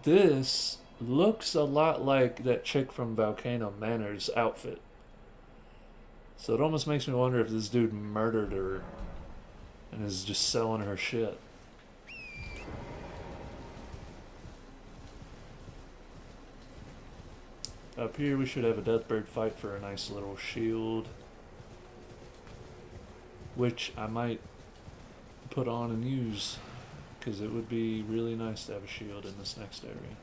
this looks a lot like that chick from Volcano Manor's outfit. So it almost makes me wonder if this dude murdered her and is just selling her shit. Up here we should have a deathbird fight for a nice little shield, which I might put on and use, because it would be really nice to have a shield in this next area.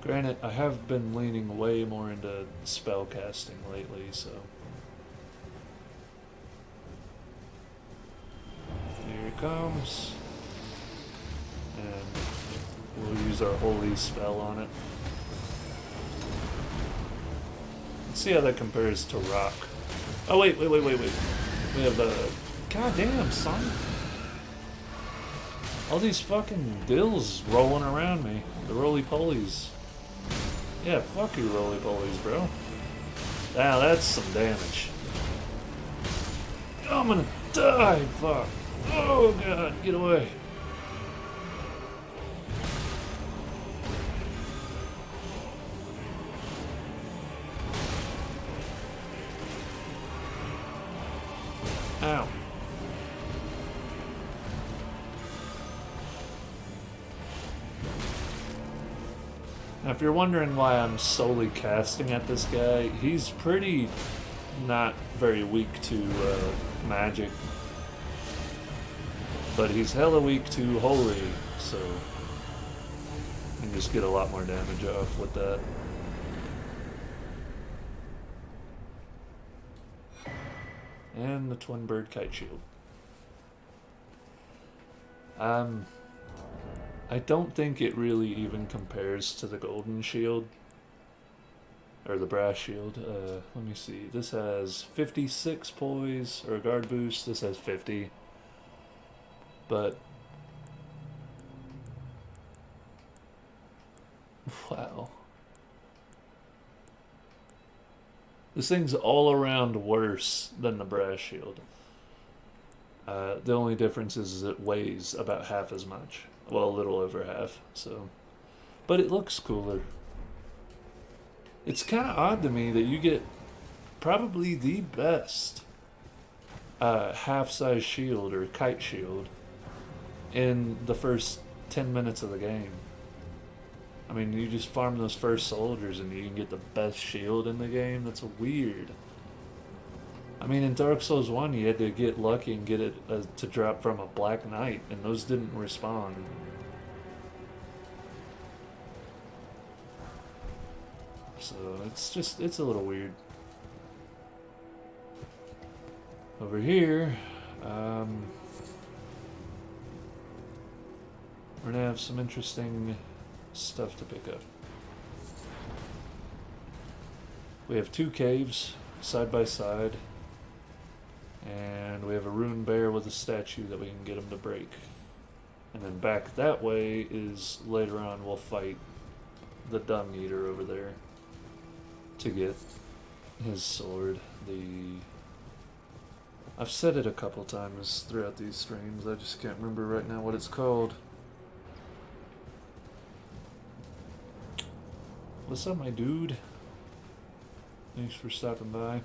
Granted, I have been leaning way more into spell casting lately, so... Here it comes. And we'll use our holy spell on it. Let's see how that compares to rock. Oh, wait. We have the... Goddamn, son. All these fucking dills rolling around me. The roly-polies. Yeah, fuck you, roly-polies, bro. Now that's some damage. I'm gonna die, fuck. Oh, God, get away. Ow. Now, if you're wondering why I'm solely casting at this guy, he's pretty not very weak to magic. But he's hella weak to holy, so you can just get a lot more damage off with that. And the twin bird kite shield. I don't think it really even compares to the golden shield. Or the brass shield. Let me see. This has 56 poise, or guard boost. This has 50. But... wow. This thing's all around worse than the brass shield. The only difference is it weighs about half as much. Well, a little over half, so... but it looks cooler. It's kind of odd to me that you get probably the best half-size shield, or kite shield, in the first 10 minutes of the game. I mean, you just farm those first soldiers and you can get the best shield in the game? That's weird. I mean, in Dark Souls 1, you had to get lucky and get it to drop from a Black Knight, and those didn't respond. So, it's a little weird. Over here, we're gonna have some interesting stuff to pick up. We have 2 caves side by side, and we have a rune bear with a statue that we can get him to break. And then back that way is later on we'll fight the Dung Eater over there to get his sword. I've said it a couple times throughout these streams, I just can't remember right now what it's called. What's up, my dude? Thanks for stopping by.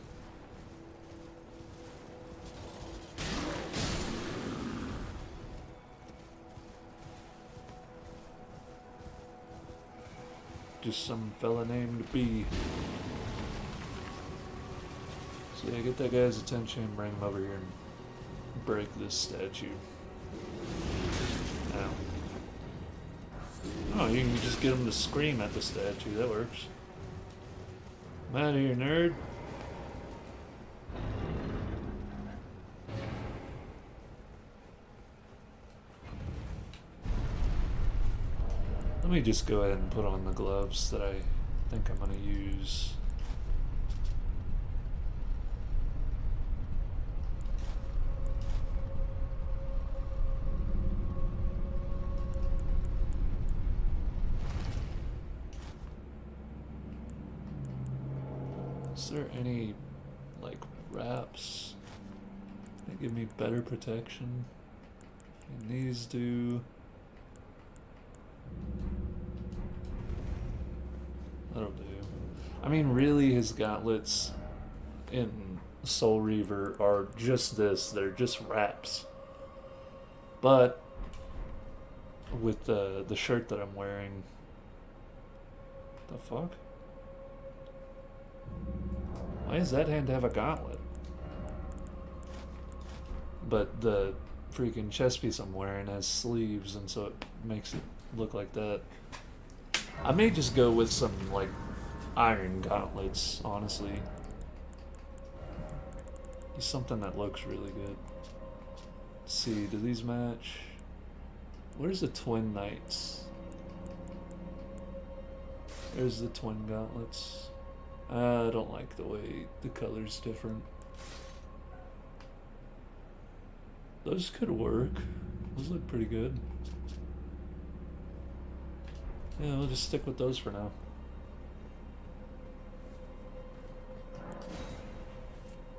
Just some fella named B. So yeah, get that guy's attention and bring him over here and break this statue. Now. Oh, you can just get him to scream at the statue. That works. I'm out of here, nerd. Let me just go ahead and put on the gloves that I think I'm going to use. Is there any, like, wraps that give me better protection? And these do. That'll do. I mean, really, his gauntlets in Soul Reaver are just this. They're just wraps. But with the shirt that I'm wearing, the fuck? Why does that hand have a gauntlet? But the freaking chest piece I'm wearing has sleeves, and so it makes it look like that. I may just go with some, like, iron gauntlets, honestly. Just something that looks really good. Let's see, do these match? Where's the twin knights? There's the twin gauntlets. I don't like the way the color's different. Those could work. Those look pretty good. Yeah, we'll just stick with those for now.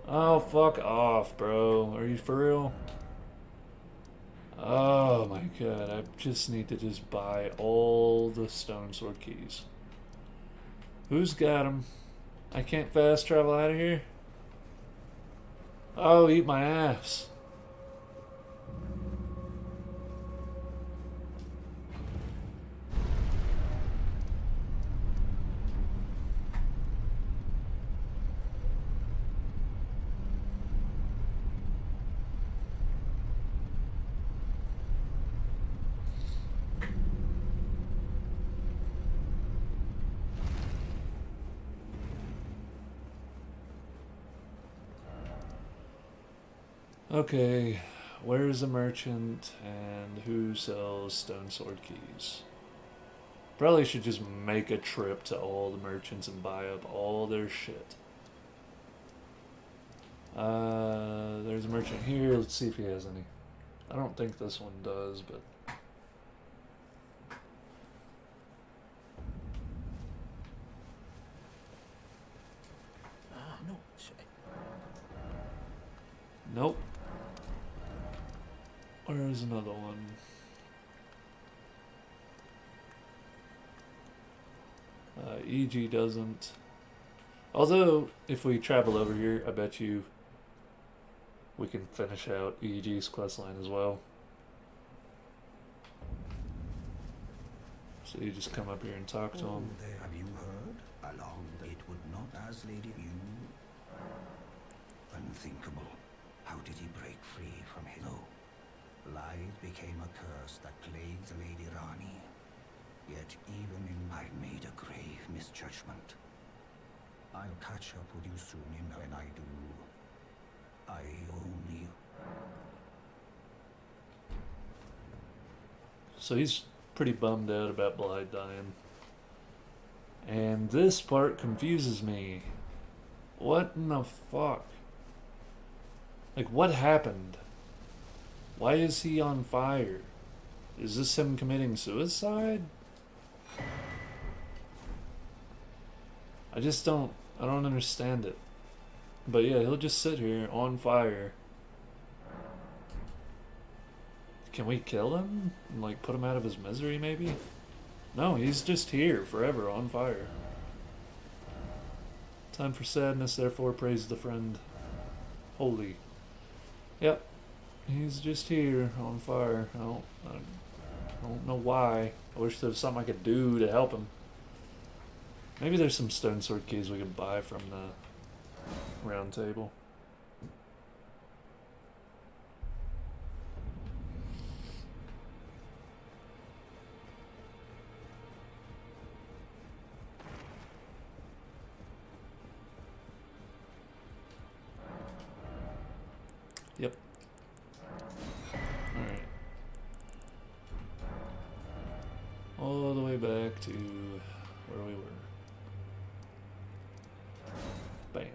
Oh, fuck off, bro. Are you for real? Oh my god, I just need to just buy all the stone sword keys. Who's got them? I can't fast travel out of here? Oh, eat my ass. Okay, where's a merchant and who sells stone sword keys? Probably should just make a trip to all the merchants and buy up all their shit. There's a merchant here. Let's see if he has any. I don't think this one does, but... No. Nope. Where's another one? EG doesn't. Although, if we travel over here, I bet you we can finish out EG's questline as well. So you just come up here and talk to him. There, have you heard? Along it would not as lady you. Unthinkable. How did he break free from his? No. Lies became a curse that plagued the Lady Rani. Yet even in I've made a grave misjudgment. I'll catch up with you soon, and when I do, I own you. So he's pretty bummed out about Blythe dying. And this part confuses me. What in the fuck? Like, what happened? Why is he on fire? Is this him committing suicide? I don't understand it. But yeah, he'll just sit here on fire. Can we kill him? And like put him out of his misery maybe? No, he's just here forever on fire. Time for sadness, therefore praise the friend. Holy. Yep. He's just here on fire. I don't know why. I wish there was something I could do to help him. Maybe there's some stone sword keys we can buy from the round table. Yep. Alright. All the way back to where we were. Bam.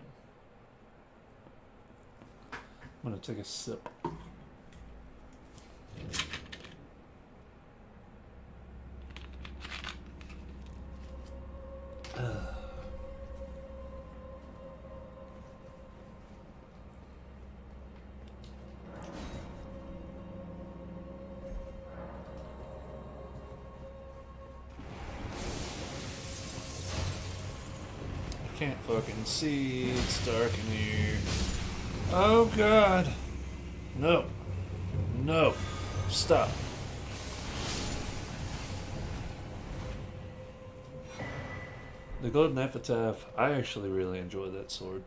I'm gonna take a sip. Can't fucking see. It's dark in here. Oh god. No. No. Stop. The Golden Epitaph, I actually really enjoy that sword.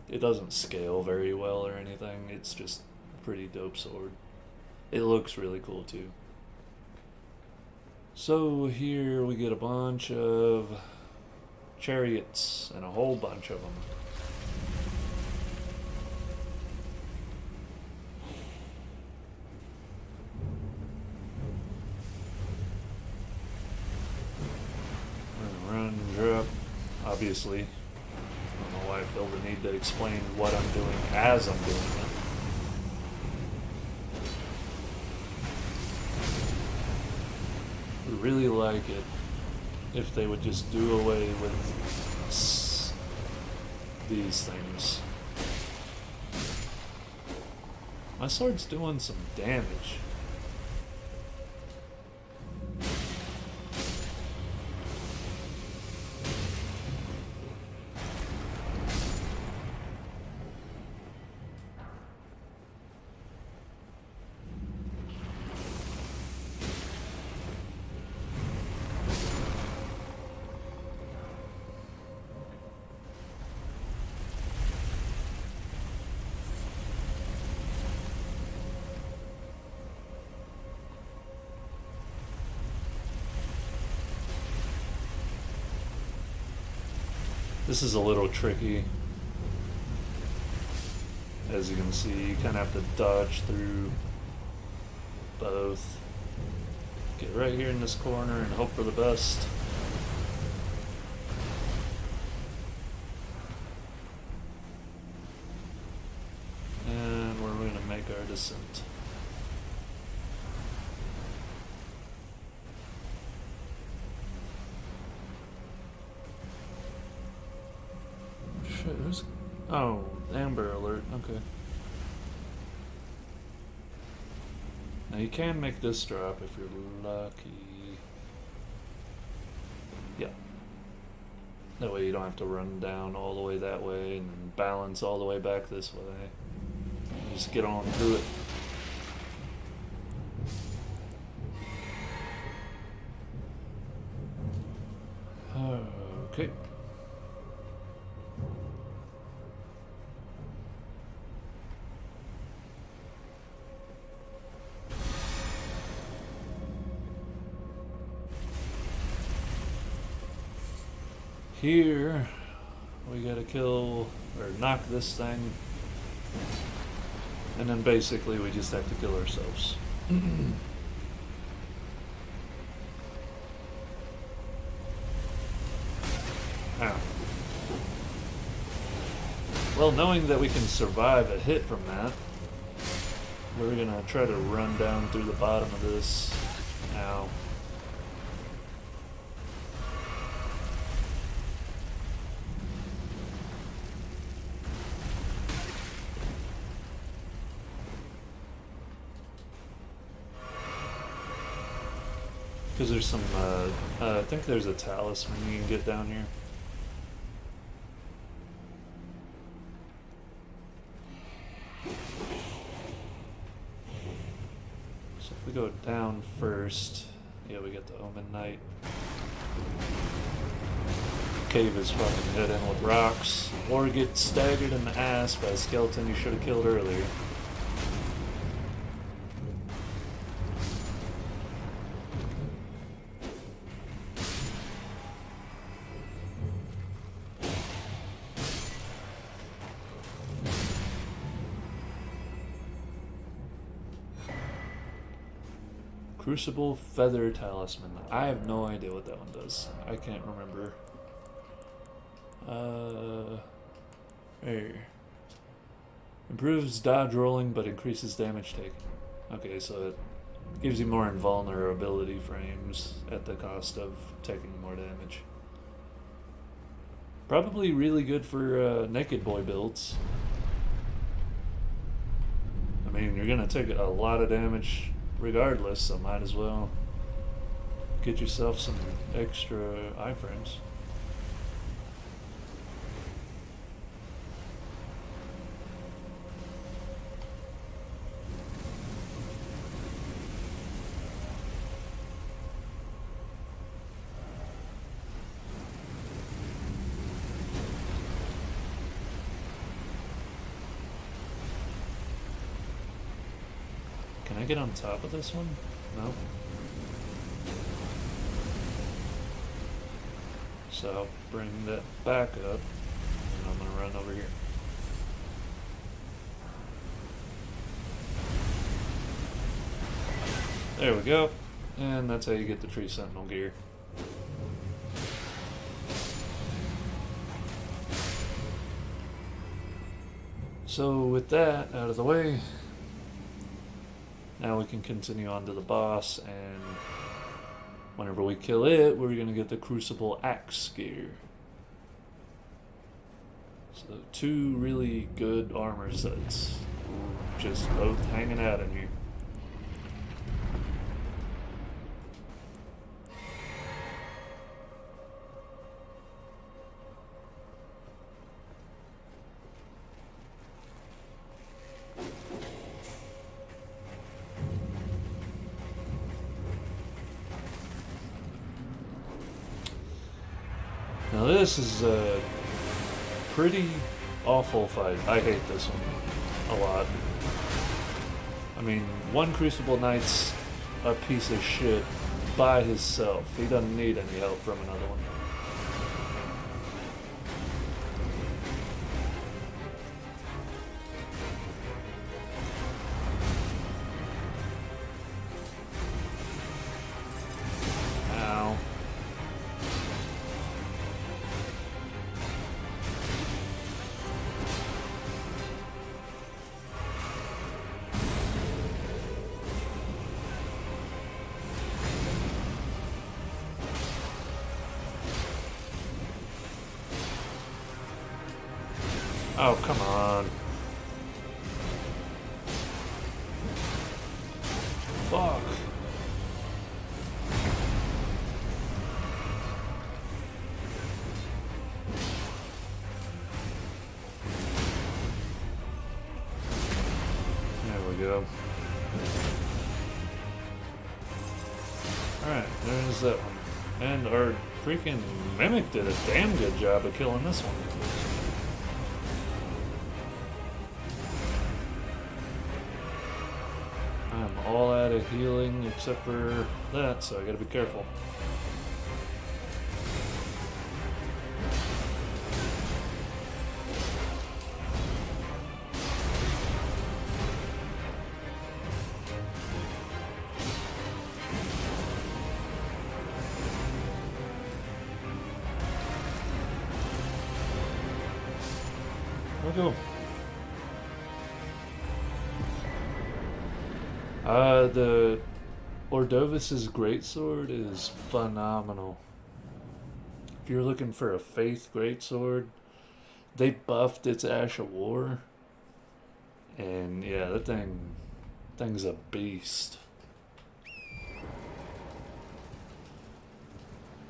It doesn't scale very well or anything. It's just a pretty dope sword. It looks really cool too. So here we get a bunch of chariots and a whole bunch of them. Run, drop. Obviously, I don't know why I feel the need to explain what I'm doing as I'm doing it. Would really like it if they would just do away with these things. My sword's doing some damage. This is a little tricky. As you can see, you kind of have to dodge through both. Get right here in this corner and hope for the best. And we're going to make our descent. Shit, who's... Oh, Amber Alert, okay. Now you can make this drop if you're lucky. Yeah. That way you don't have to run down all the way that way and then balance all the way back this way. Just get on through it. Okay. Here, we gotta kill, or knock this thing, and then basically we just have to kill ourselves. Ow. Well, knowing that we can survive a hit from that, we're gonna try to run down through the bottom of this. Ow. Because there's some, I think there's a talisman you can get down here. So if we go down first, yeah, we get the Omen Knight. Cave is fucking hit in with rocks, or get staggered in the ass by a skeleton you should have killed earlier. Crucible Feather Talisman. I have no idea what that one does. I can't remember. Here. Improves dodge rolling but increases damage taken. Okay, so it gives you more invulnerability frames at the cost of taking more damage. Probably really good for naked boy builds. I mean, you're gonna take a lot of damage regardless, so might as well get yourself some extra iframes. Can I get on top of this one? No. So I'll bring that back up, and I'm gonna run over here. There we go. And that's how you get the Tree Sentinel gear. So with that out of the way, now we can continue on to the boss, and whenever we kill it, we're going to get the Crucible Axe gear. So 2 really good armor sets, just both hanging out in here. Now this is a pretty awful fight. I hate this one a lot. I mean, one Crucible Knight's a piece of shit by himself. He doesn't need any help from another one. Oh, come on. Fuck. There we go. Alright, there's that one. And our freaking Mimic did a damn good job of killing this one. I'm all out of healing except for that, so I gotta be careful. We'll go. The Ordovis's greatsword is phenomenal. If you're looking for a faith greatsword, they buffed its Ash of War, and yeah, that thing's a beast.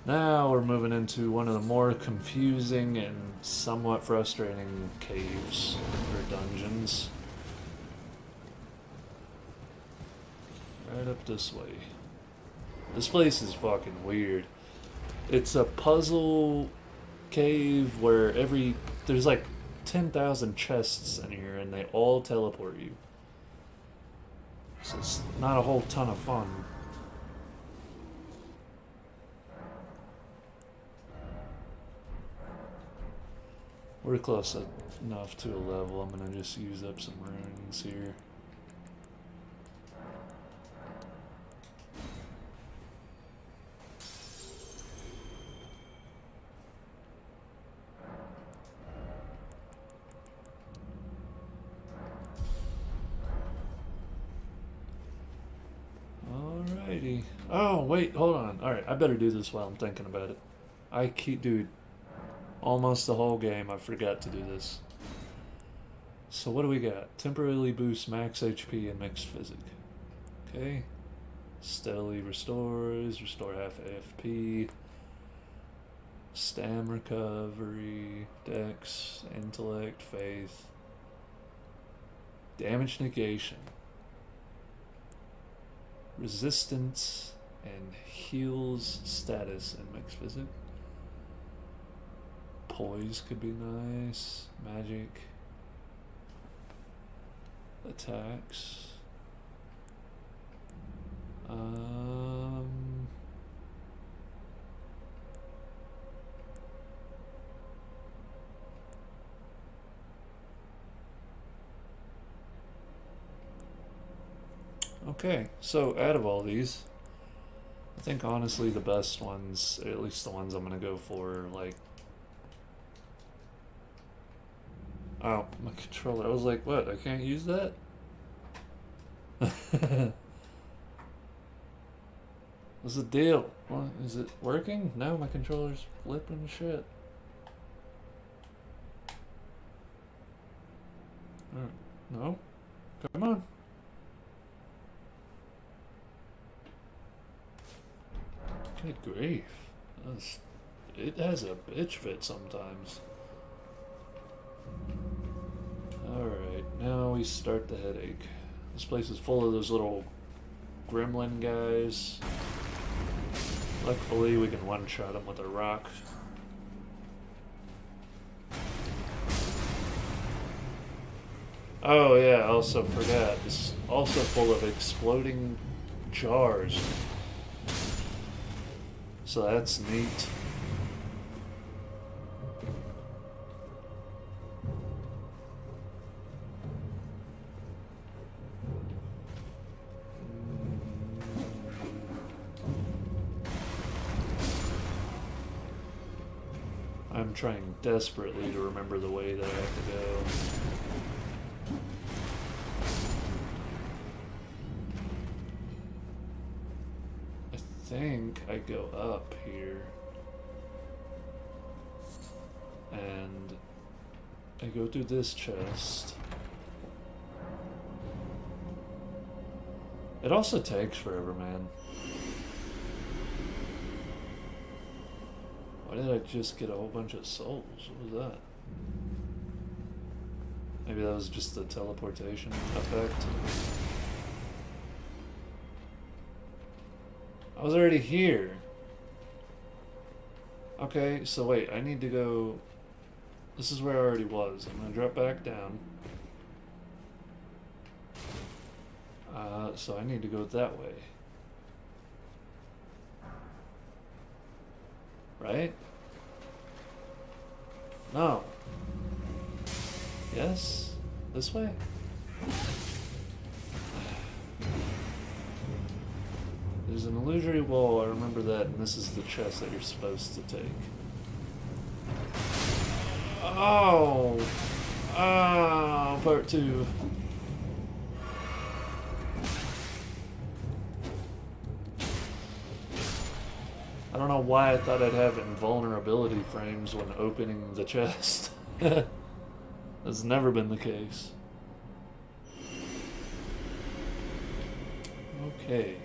Now we're moving into one of the more confusing and somewhat frustrating caves or dungeons. Right up this way. This place is fucking weird. It's a puzzle cave where there's like 10,000 chests in here and they all teleport you. So it's not a whole ton of fun. We're close enough to a level. I'm gonna just use up some runes here. Alrighty. Oh, wait, hold on. Alright, I better do this while I'm thinking about it. Dude, almost the whole game I forgot to do this. So what do we got? Temporarily boosts max HP and mixed physic. Okay. Steadily restores, restore half AFP. Stam recovery, dex, intellect, faith. Damage negation. Resistance and heals status and mixed physic. Poise could be nice. Magic. Attacks. Okay, so out of all these, I think honestly the best ones, or at least the ones I'm gonna go for, are like... Oh, my controller. I was like, what? I can't use that? What's the deal? What, is it working? No, my controller's flipping shit. No? Come on. Good grief. It has a bitch fit sometimes. Alright, now we start the headache. This place is full of those little gremlin guys. Luckily, we can one-shot them with a rock. Oh yeah, I also forgot. It's also full of exploding jars. So that's neat. I'm trying desperately to remember the way that I have to go. I think I go up here. And I go through this chest. It also takes forever, man. Why did I just get a whole bunch of souls? What was that? Maybe that was just the teleportation effect. I was already here. Okay, so wait, I need to go... This is where I already was. I'm gonna drop back down. So I need to go that way. Right? No. Yes? This way? There's an illusory wall, I remember that, and this is the chest that you're supposed to take. Oh! Oh, part 2. I don't know why I thought I'd have invulnerability frames when opening the chest. That's never been the case. Okay.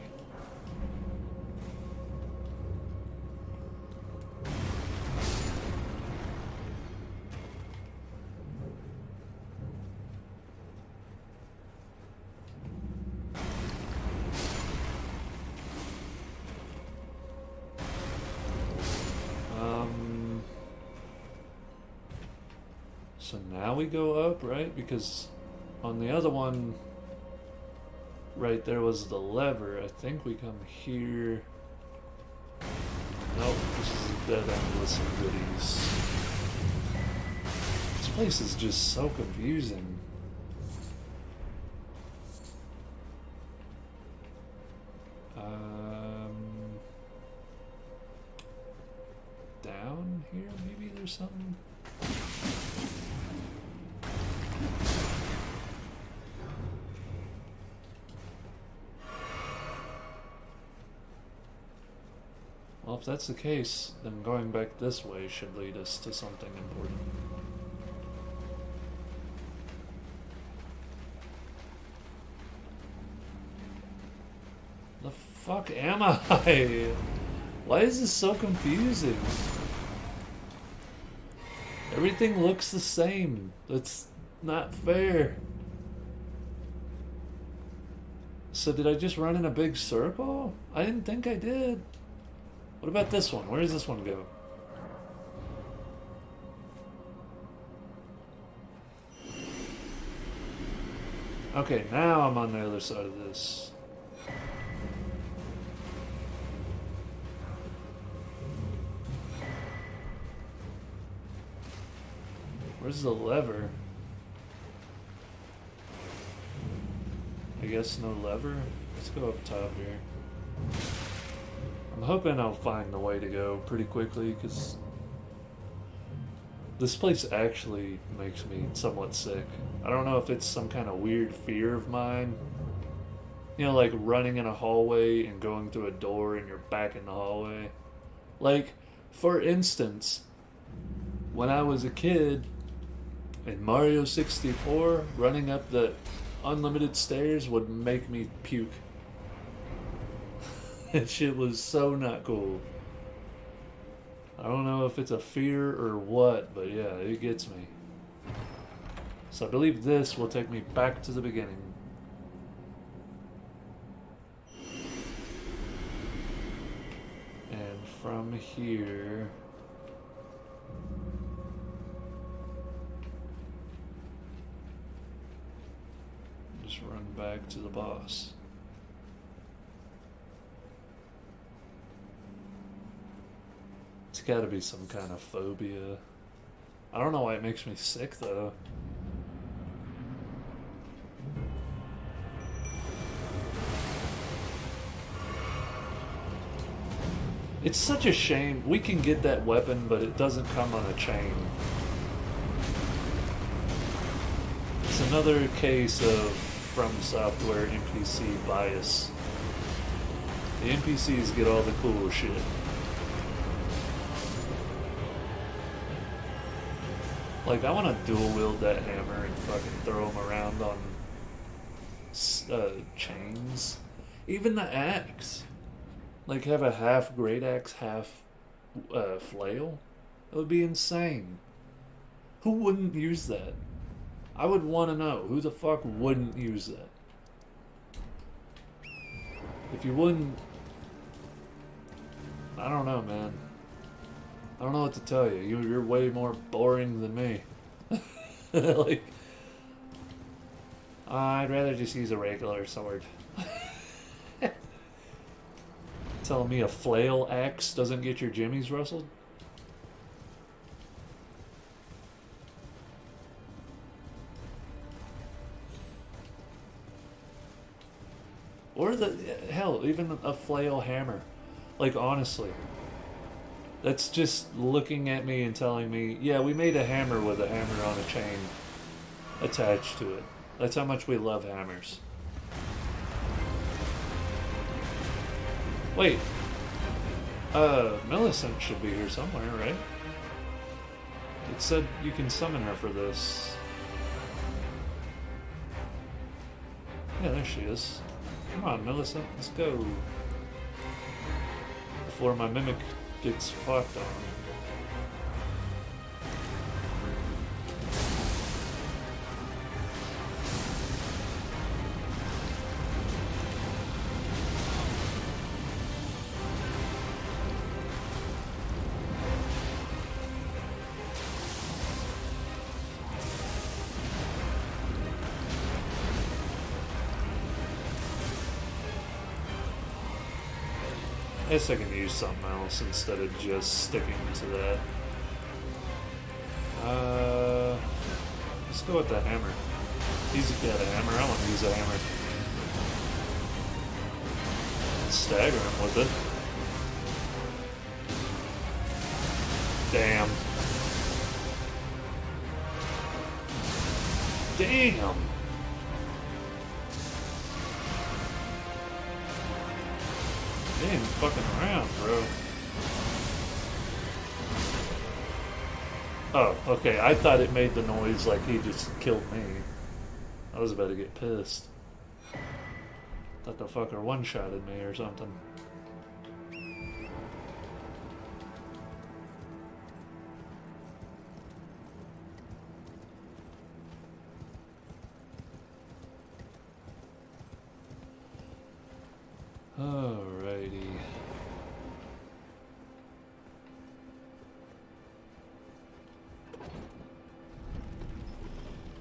So now we go up, right? Because on the other one, right there was the lever. I think we come here. Nope, this is a dead end with some goodies. This place is just so confusing. Down here, maybe there's something. Well, if that's the case, then going back this way should lead us to something important. The fuck am I? Why is this so confusing? Everything looks the same. That's not fair. So did I just run in a big circle? I didn't think I did. What about this one? Where does this one go? Okay, now I'm on the other side of this. Where's the lever? I guess no lever? Let's go up top here. I'm hoping I'll find the way to go pretty quickly, because this place actually makes me somewhat sick. I don't know if it's some kind of weird fear of mine. You know, like running in a hallway and going through a door and you're back in the hallway. Like, for instance, when I was a kid in Mario 64, running up the unlimited stairs would make me puke. That shit was so not cool. I don't know if it's a fear or what, but yeah, it gets me. So I believe this will take me back to the beginning. And from here... just run back to the boss. It's gotta be some kind of phobia. I don't know why it makes me sick though. It's such a shame. We can get that weapon, but it doesn't come on a chain. It's another case of From Software NPC bias. The NPCs get all the cool shit. Like, I want to dual wield that hammer and fucking throw him around on chains. Even the axe. Like, have a half great axe, half flail. That would be insane. Who wouldn't use that? I would want to know. Who the fuck wouldn't use that? If you wouldn't... I don't know, man. I don't know what to tell you. You're way more boring than me. Like... I'd rather just use a regular sword. Telling me a flail axe doesn't get your jimmies rustled? Or the hell, even a flail hammer. Like, honestly, that's just looking at me and telling me, yeah, we made a hammer with a hammer on a chain attached to it. That's how much we love hammers. Wait, Millicent should be here somewhere, right? It said you can summon her for this. Yeah, there she is. Come on, Millicent, let's go. Before my mimic gets fucked on. I guess I can use something else instead of just sticking to that. Let's go with the hammer. He's got a hammer. I want to use a hammer. Stagger him with it. Damn. Damn. They ain't fucking around, bro. Oh, okay. I thought it made the noise like he just killed me. I was about to get pissed. Thought the fucker one-shotted me or something. Alrighty.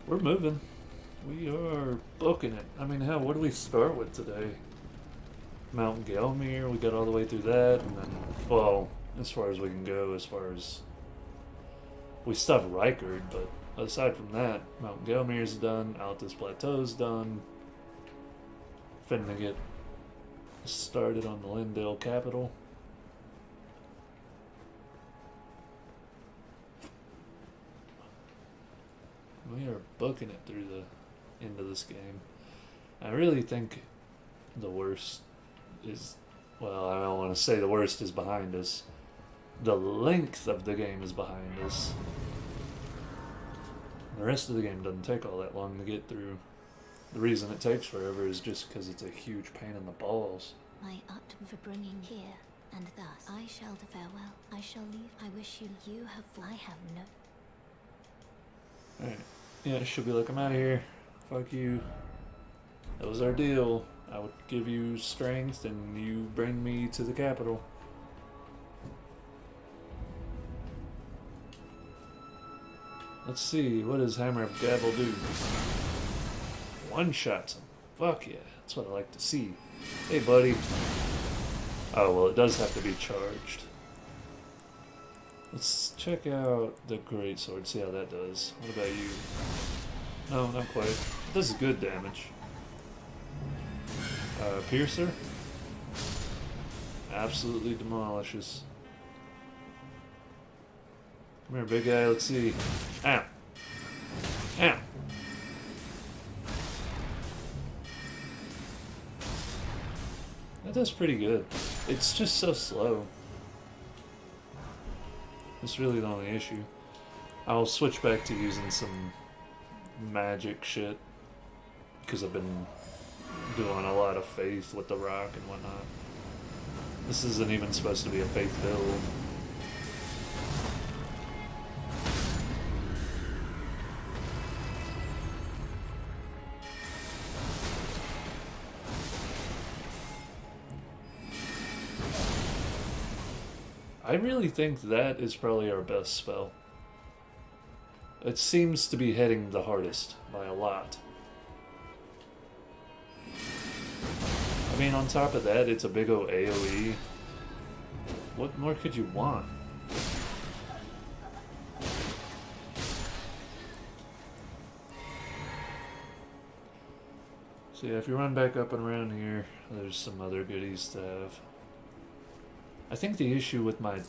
We're moving. We are booking it. I mean, hell, what do we start with today? Mount Gelmir, we got all the way through that, and then, well, as far as we can go, as far as... We still have Reichard, but aside from that, Mount Gelmir's done, Altus Plateau's done. Finna get started on the Lindale capital. We are booking it through the end of this game. I really think the worst is, well, I don't want to say the worst is behind us. The length of the game is behind us. The rest of the game doesn't take all that long to get through. The reason it takes forever is just because it's a huge pain in the balls. My art for bringing here, and thus I shall farewell. I shall leave. I wish you have. I have no. Alright. Yeah, it should be like, I'm out of here. Fuck you. That was our deal. I would give you strength and you bring me to the capital. Let's see, what does Hammer of Gavel do? One-shots him. Fuck yeah, that's what I like to see. Hey, buddy. Oh, well, it does have to be charged. Let's check out the greatsword, see how that does. What about you? No, not quite. It does good damage. Piercer? Absolutely demolishes. Come here, big guy, let's see. Ow! Ow! That does pretty good. It's just so slow. That's really the only issue. I'll switch back to using some magic shit, because I've been doing a lot of faith with the rock and whatnot. This isn't even supposed to be a faith build. I really think that is probably our best spell. It seems to be hitting the hardest by a lot. I mean, on top of that, it's a big ol' AoE. What more could you want? So yeah, if you run back up and around here, there's some other goodies to have. I think the issue with my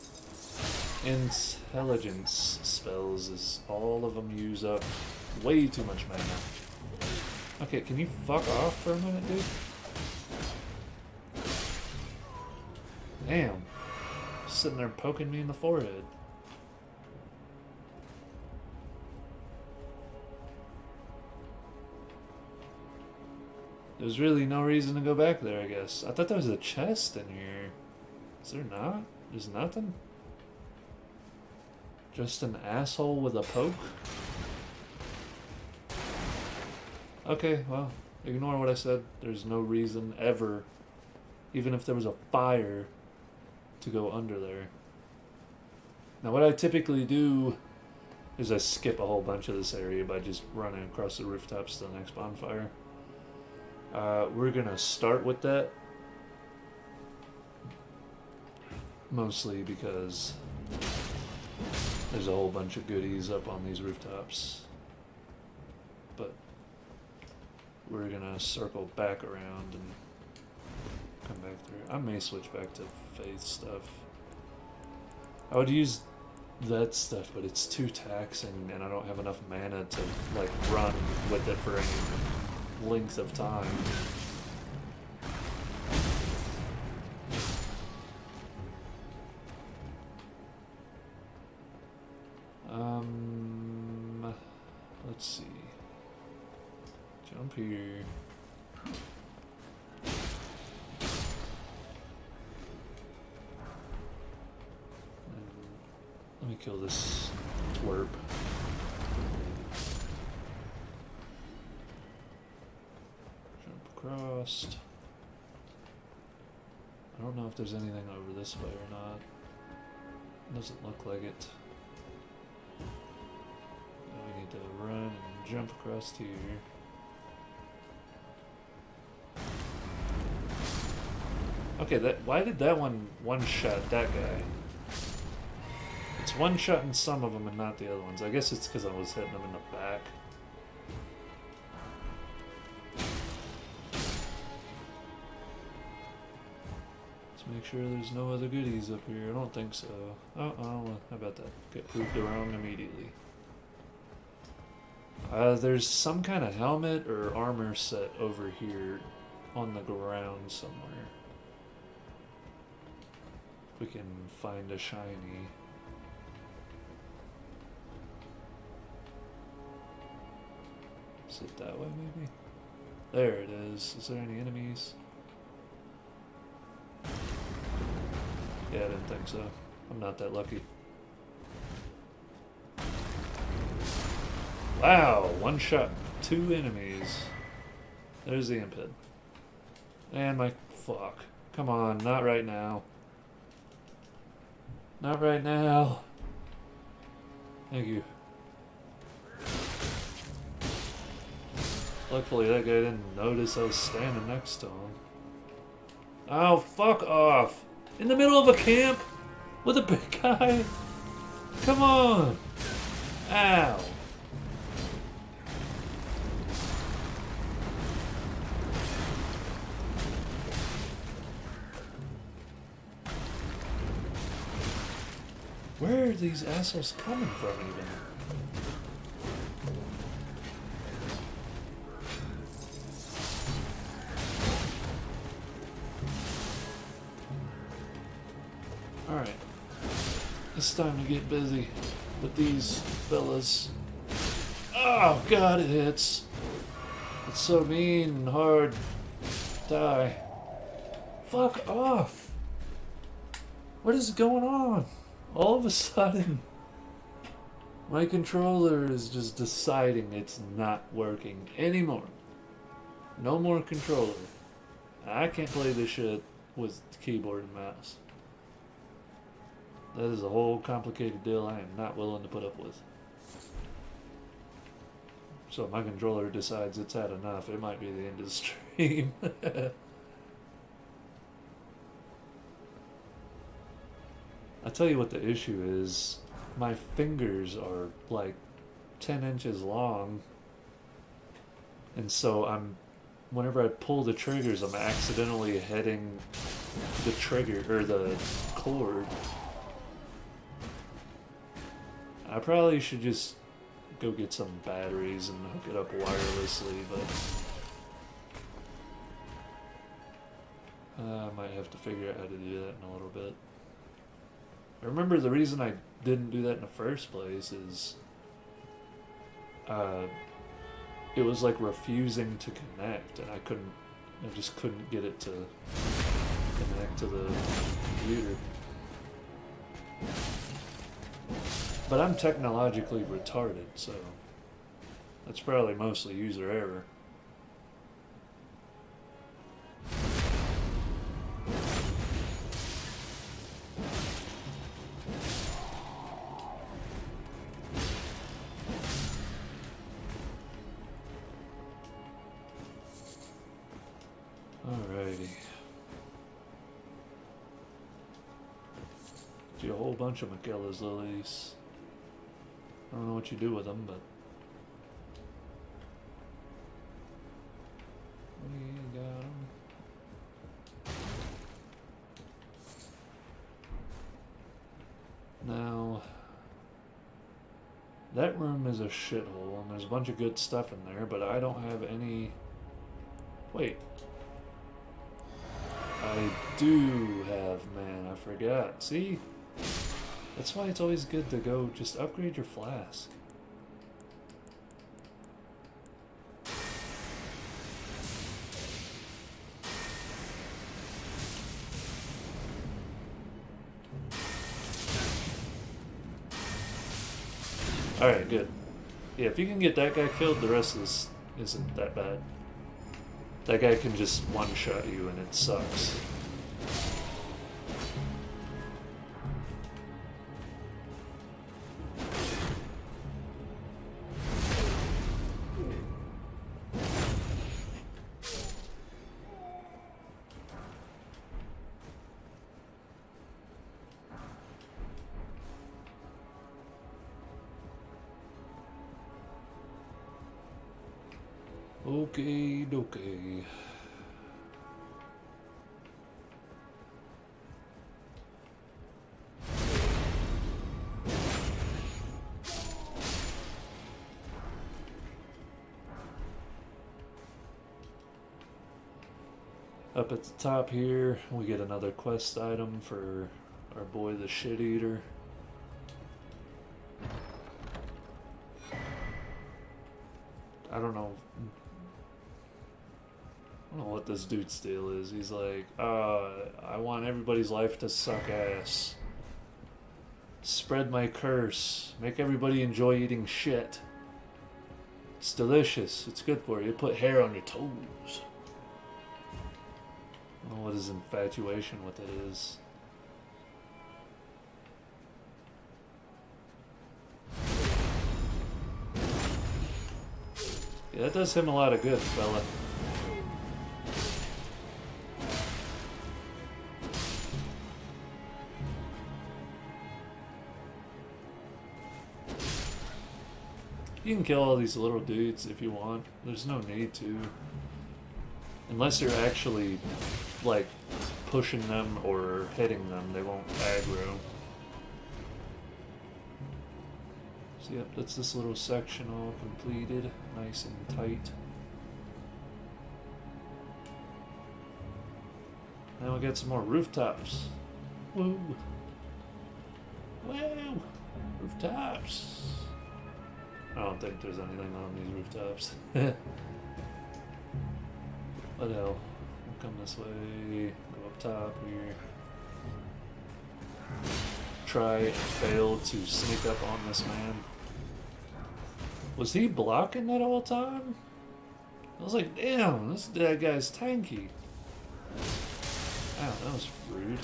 intelligence spells is all of them use up way too much mana. Okay, can you fuck off for a minute, dude? Damn. Sitting there poking me in the forehead. There's really no reason to go back there, I guess. I thought there was a chest in here. Is there not? There's nothing? Just an asshole with a poke? Okay, well, ignore what I said. There's no reason ever, even if there was a fire, to go under there. Now what I typically do is I skip a whole bunch of this area by just running across the rooftops to the next bonfire. We're gonna start with that. Mostly because there's a whole bunch of goodies up on these rooftops. But we're gonna circle back around and come back through. I may switch back to faith stuff. I would use that stuff, but it's too taxing and I don't have enough mana to like run with it for any length of time. Let's see. Jump here. Let me kill this twerp. Jump across. I don't know if there's anything over this way or not. Doesn't look like it. Now we need to run and jump across here. Okay, why did that one-shot that guy? It's one-shotting some of them and not the other ones. I guess it's because I was hitting them in the back. Let's make sure there's no other goodies up here. I don't think so. Oh, how about that? Get proved wrong immediately. There's some kind of helmet or armor set over here on the ground somewhere. If we can find a shiny. Is it that way, maybe? There it is. Is there any enemies? Yeah, I didn't think so. I'm not that lucky. Wow, one shot, 2 enemies. There's the impid. And my fuck. Come on, not right now. Not right now. Thank you. Luckily that guy didn't notice I was standing next to him. Oh, fuck off. In the middle of a camp? With a big guy? Come on. Ow. Where are these assholes coming from even? Alright. It's time to get busy. with these fellas. Oh god, it hits. It's so mean and hard. Die. Fuck off. What is going on? All of a sudden, my controller is just deciding it's not working anymore. No more controller. I can't play this shit with keyboard and mouse. That is a whole complicated deal I am not willing to put up with. So if my controller decides it's had enough, it might be the end of the stream. I'll tell you what the issue is. My fingers are like 10 inches long. And so whenever I pull the triggers, I'm accidentally hitting the trigger, or the cord. I probably should just go get some batteries and hook it up wirelessly, but I might have to figure out how to do that in a little bit. I remember the reason I didn't do that in the first place is it was like refusing to connect, and I just couldn't get it to connect to the computer. But I'm technologically retarded, so that's probably mostly user error. Alrighty. Do a whole bunch of Michaela's lilies. I don't know what you do with them, but we got them. Now, that room is a shithole, and there's a bunch of good stuff in there, but I don't have any... Wait. I do have, man, I forgot. See? That's why it's always good to go just upgrade your flask. Alright, good. Yeah, if you can get that guy killed, the rest of this isn't that bad. That guy can just one-shot you and it sucks. Okay, okay. Up at the top here, we get another quest item for our boy the Shit Eater. I don't know what this dude's deal is. He's like, I want everybody's life to suck ass. Spread my curse. Make everybody enjoy eating shit. It's delicious. It's good for you. Put hair on your toes. I don't know what his infatuation with it is. Yeah, that does him a lot of good, fella. You can kill all these little dudes if you want. There's no need to. Unless you're actually, like, pushing them or hitting them, they won't aggro. So yep, that's this little section all completed. Nice and tight. Now we got some more rooftops. Woo! Wow! Rooftops. I don't think there's anything on these rooftops. What the hell? We'll come this way. Go up top here. Try and fail to sneak up on this man. Was he blocking that whole time? I was like, damn, that guy's tanky. Wow, that was rude.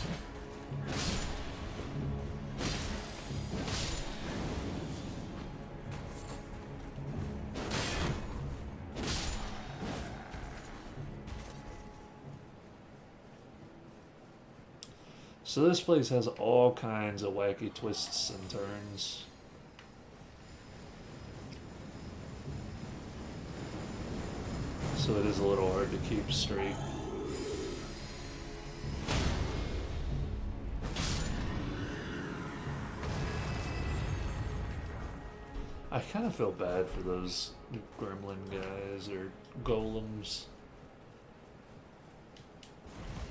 So this place has all kinds of wacky twists and turns. So it is a little hard to keep straight. I kind of feel bad for those gremlin guys or golems.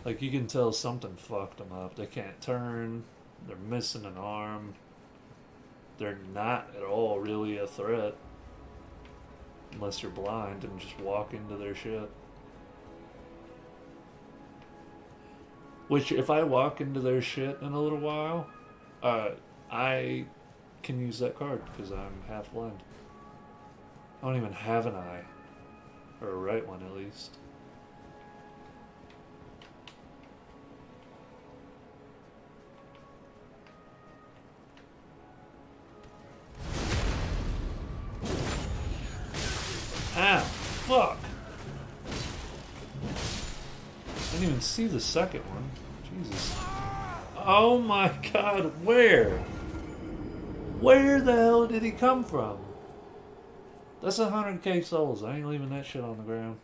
Like, you can tell something fucked them up. They can't turn. They're missing an arm. They're not at all really a threat. Unless you're blind and just walk into their shit. Which, if I walk into their shit in a little while, I can use that card because I'm half blind. I don't even have an eye. Or a right one, at least. Ah, fuck! I didn't even see the second one. Jesus. Oh my god, where? Where the hell did he come from? That's 100k souls. I ain't leaving that shit on the ground.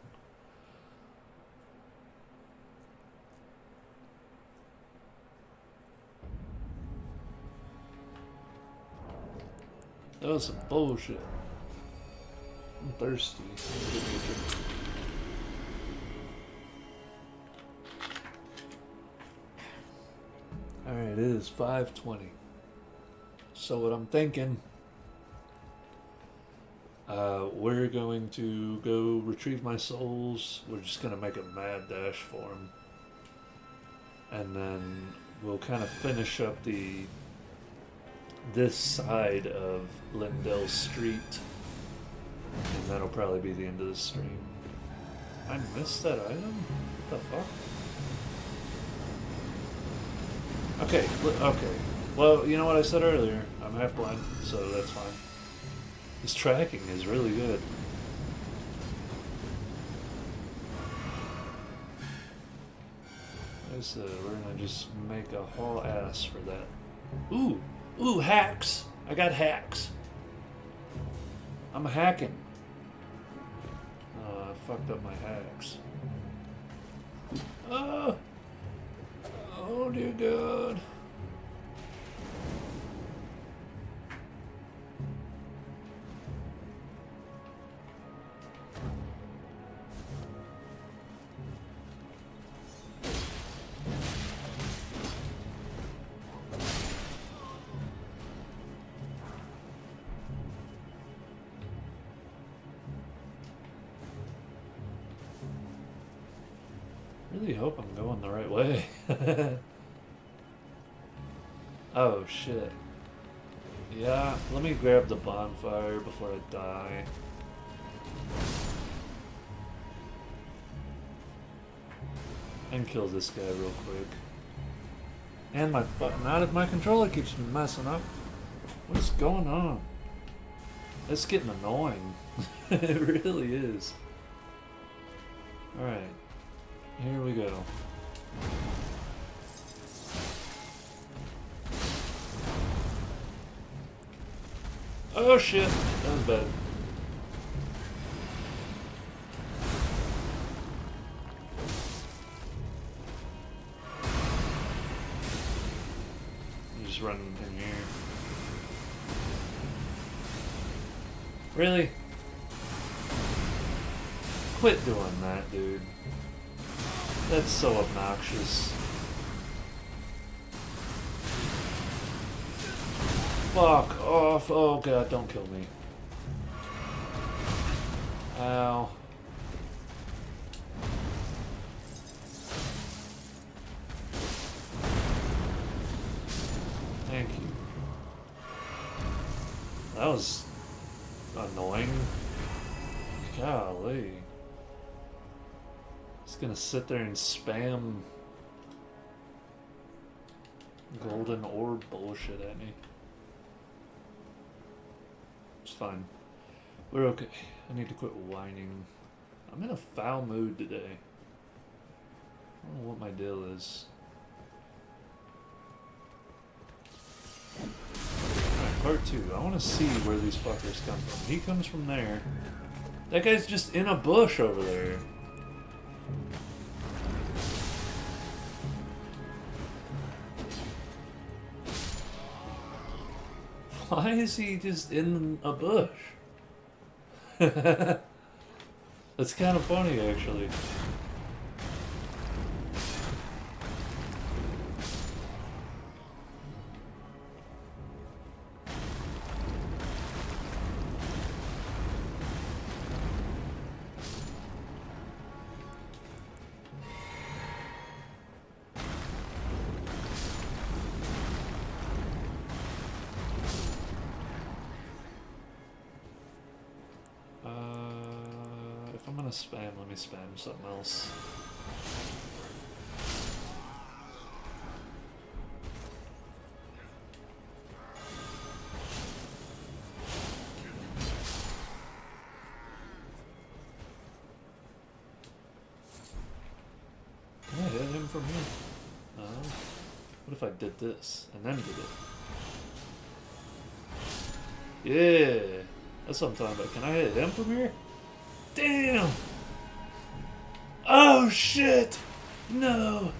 That was some bullshit. I'm thirsty. Alright, it is 5:20. So what I'm thinking, we're going to go retrieve my souls. We're just going to make a mad dash for them. And then we'll kind of finish up this side of Lindell Street. And that'll probably be the end of the stream. I missed that item? What the fuck? Okay, okay. Well, you know what I said earlier? I'm half blind, so that's fine. This tracking is really good. We're gonna just make a whole ass for that. Ooh! Ooh, hacks! I got hacks. I'm hacking. I fucked up my hacks. Oh! Oh dear God. Really hope I'm going the right way. Oh shit. Yeah, let me grab the bonfire before I die. And kill this guy real quick. And my controller keeps messing up. What is going on? It's getting annoying. It really is. Alright. Here we go. Oh shit, that was bad. I'm just running in here. Really? Quit doing that, dude. That's so obnoxious. Fuck off. Oh god, don't kill me. Ow. Thank you. That was annoying. Golly. Just gonna sit there and spam golden orb bullshit at me. It's fine. We're okay. I need to quit whining. I'm in a foul mood today. I don't know what my deal is. Alright, part 2. I want to see where these fuckers come from. He comes from there. That guy's just in a bush over there. Why is he just in a bush? That's kind of funny, actually. If I'm gonna spam, let me spam something else. Can I hit him from here? No. What if I did this and then did it? Yeah! That's what I'm talking about. Can I hit him from here? Damn! Oh shit! No!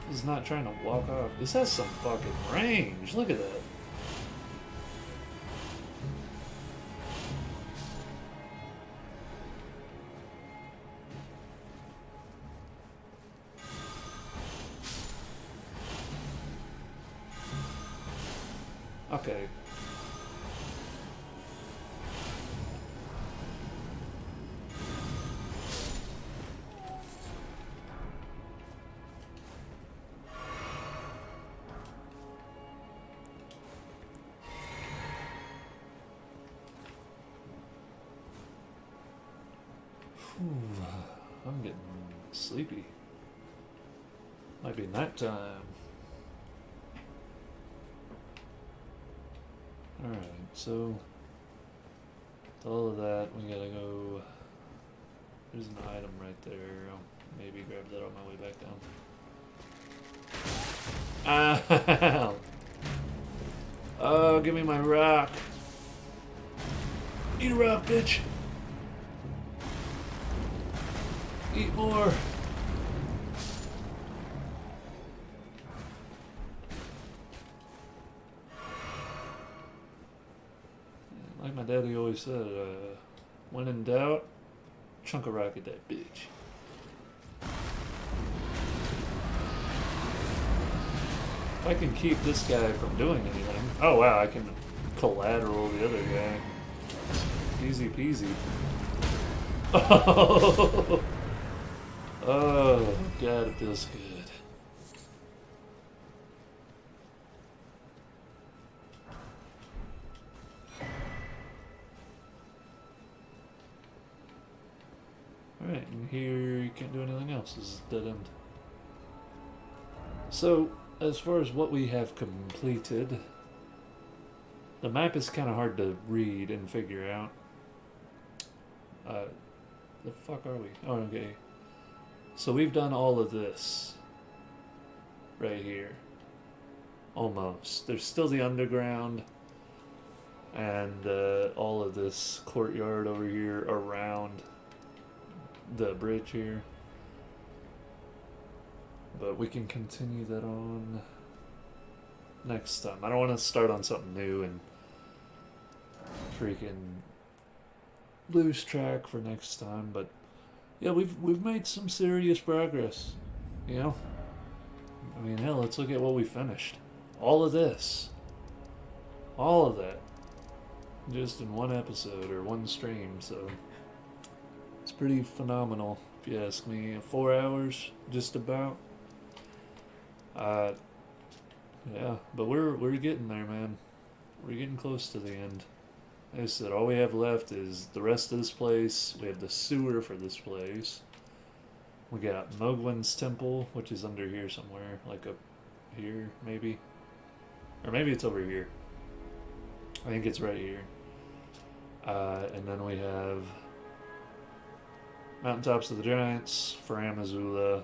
He's not trying to walk off. This has some fucking range. Look at that. Okay. I'm getting sleepy. Might be night time. Alright, so with all of that, we gotta go. There's an item right there. I'll maybe grab that on my way back down. Ow! Oh, give me my rock. Eat a rock, bitch! Eat more! Like my daddy always said, when in doubt, chunk a rock at that bitch. If I can keep this guy from doing anything... Oh wow, I can collateral the other guy. Easy peasy. Oh! Oh, God, it feels good. Alright, and here you can't do anything else. This is a dead end. So, as far as what we have completed, the map is kind of hard to read and figure out. The fuck are we? Oh, okay. So we've done all of this right here. Almost. There's still the underground and all of this courtyard over here around the bridge here. But we can continue that on next time. I don't want to start on something new and freaking lose track for next time, but yeah, we've made some serious progress. You know, I mean, hell, let's look at what we finished. All of this, all of that, just in one episode or one stream. So it's pretty phenomenal, if you ask me. 4 hours, just about. Yeah, but we're getting there, man. We're getting close to the end. Like I said, all we have left is the rest of this place. We have the sewer for this place. We got Mogwin's temple, which is under here somewhere, like up here, maybe. Or maybe it's over here. I think it's right here. And then we have Mountaintops of the Giants, Faramazula.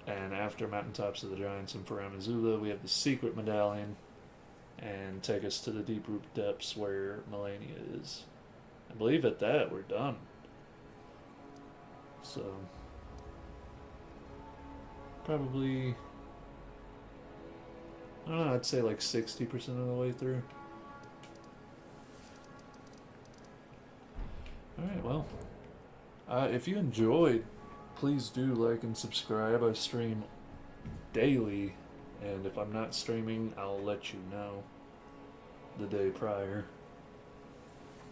And after Mountaintops of the Giants and Faramazula, we have the Secret Medallion. And take us to the deep root depths where Melania is. I believe at that, we're done. So, probably, I don't know, I'd say like 60% of the way through. Alright, well, if you enjoyed, please do like and subscribe. I stream daily, and if I'm not streaming, I'll let you know the day prior.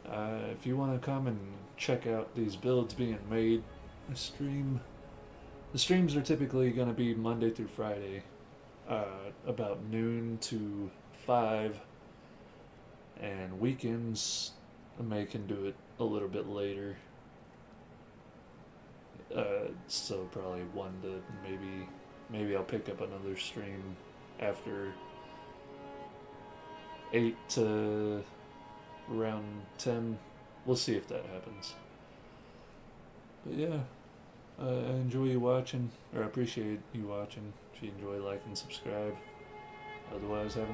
If you want to come and check out these builds being made, the streams are typically going to be Monday through Friday, about noon to 5, and weekends I may can do it a little bit later, so probably 1 to maybe I'll pick up another stream after 8 to around 10. We'll see if that happens. But yeah, I enjoy you watching, or I appreciate you watching. If you enjoy, like and subscribe. Otherwise, have a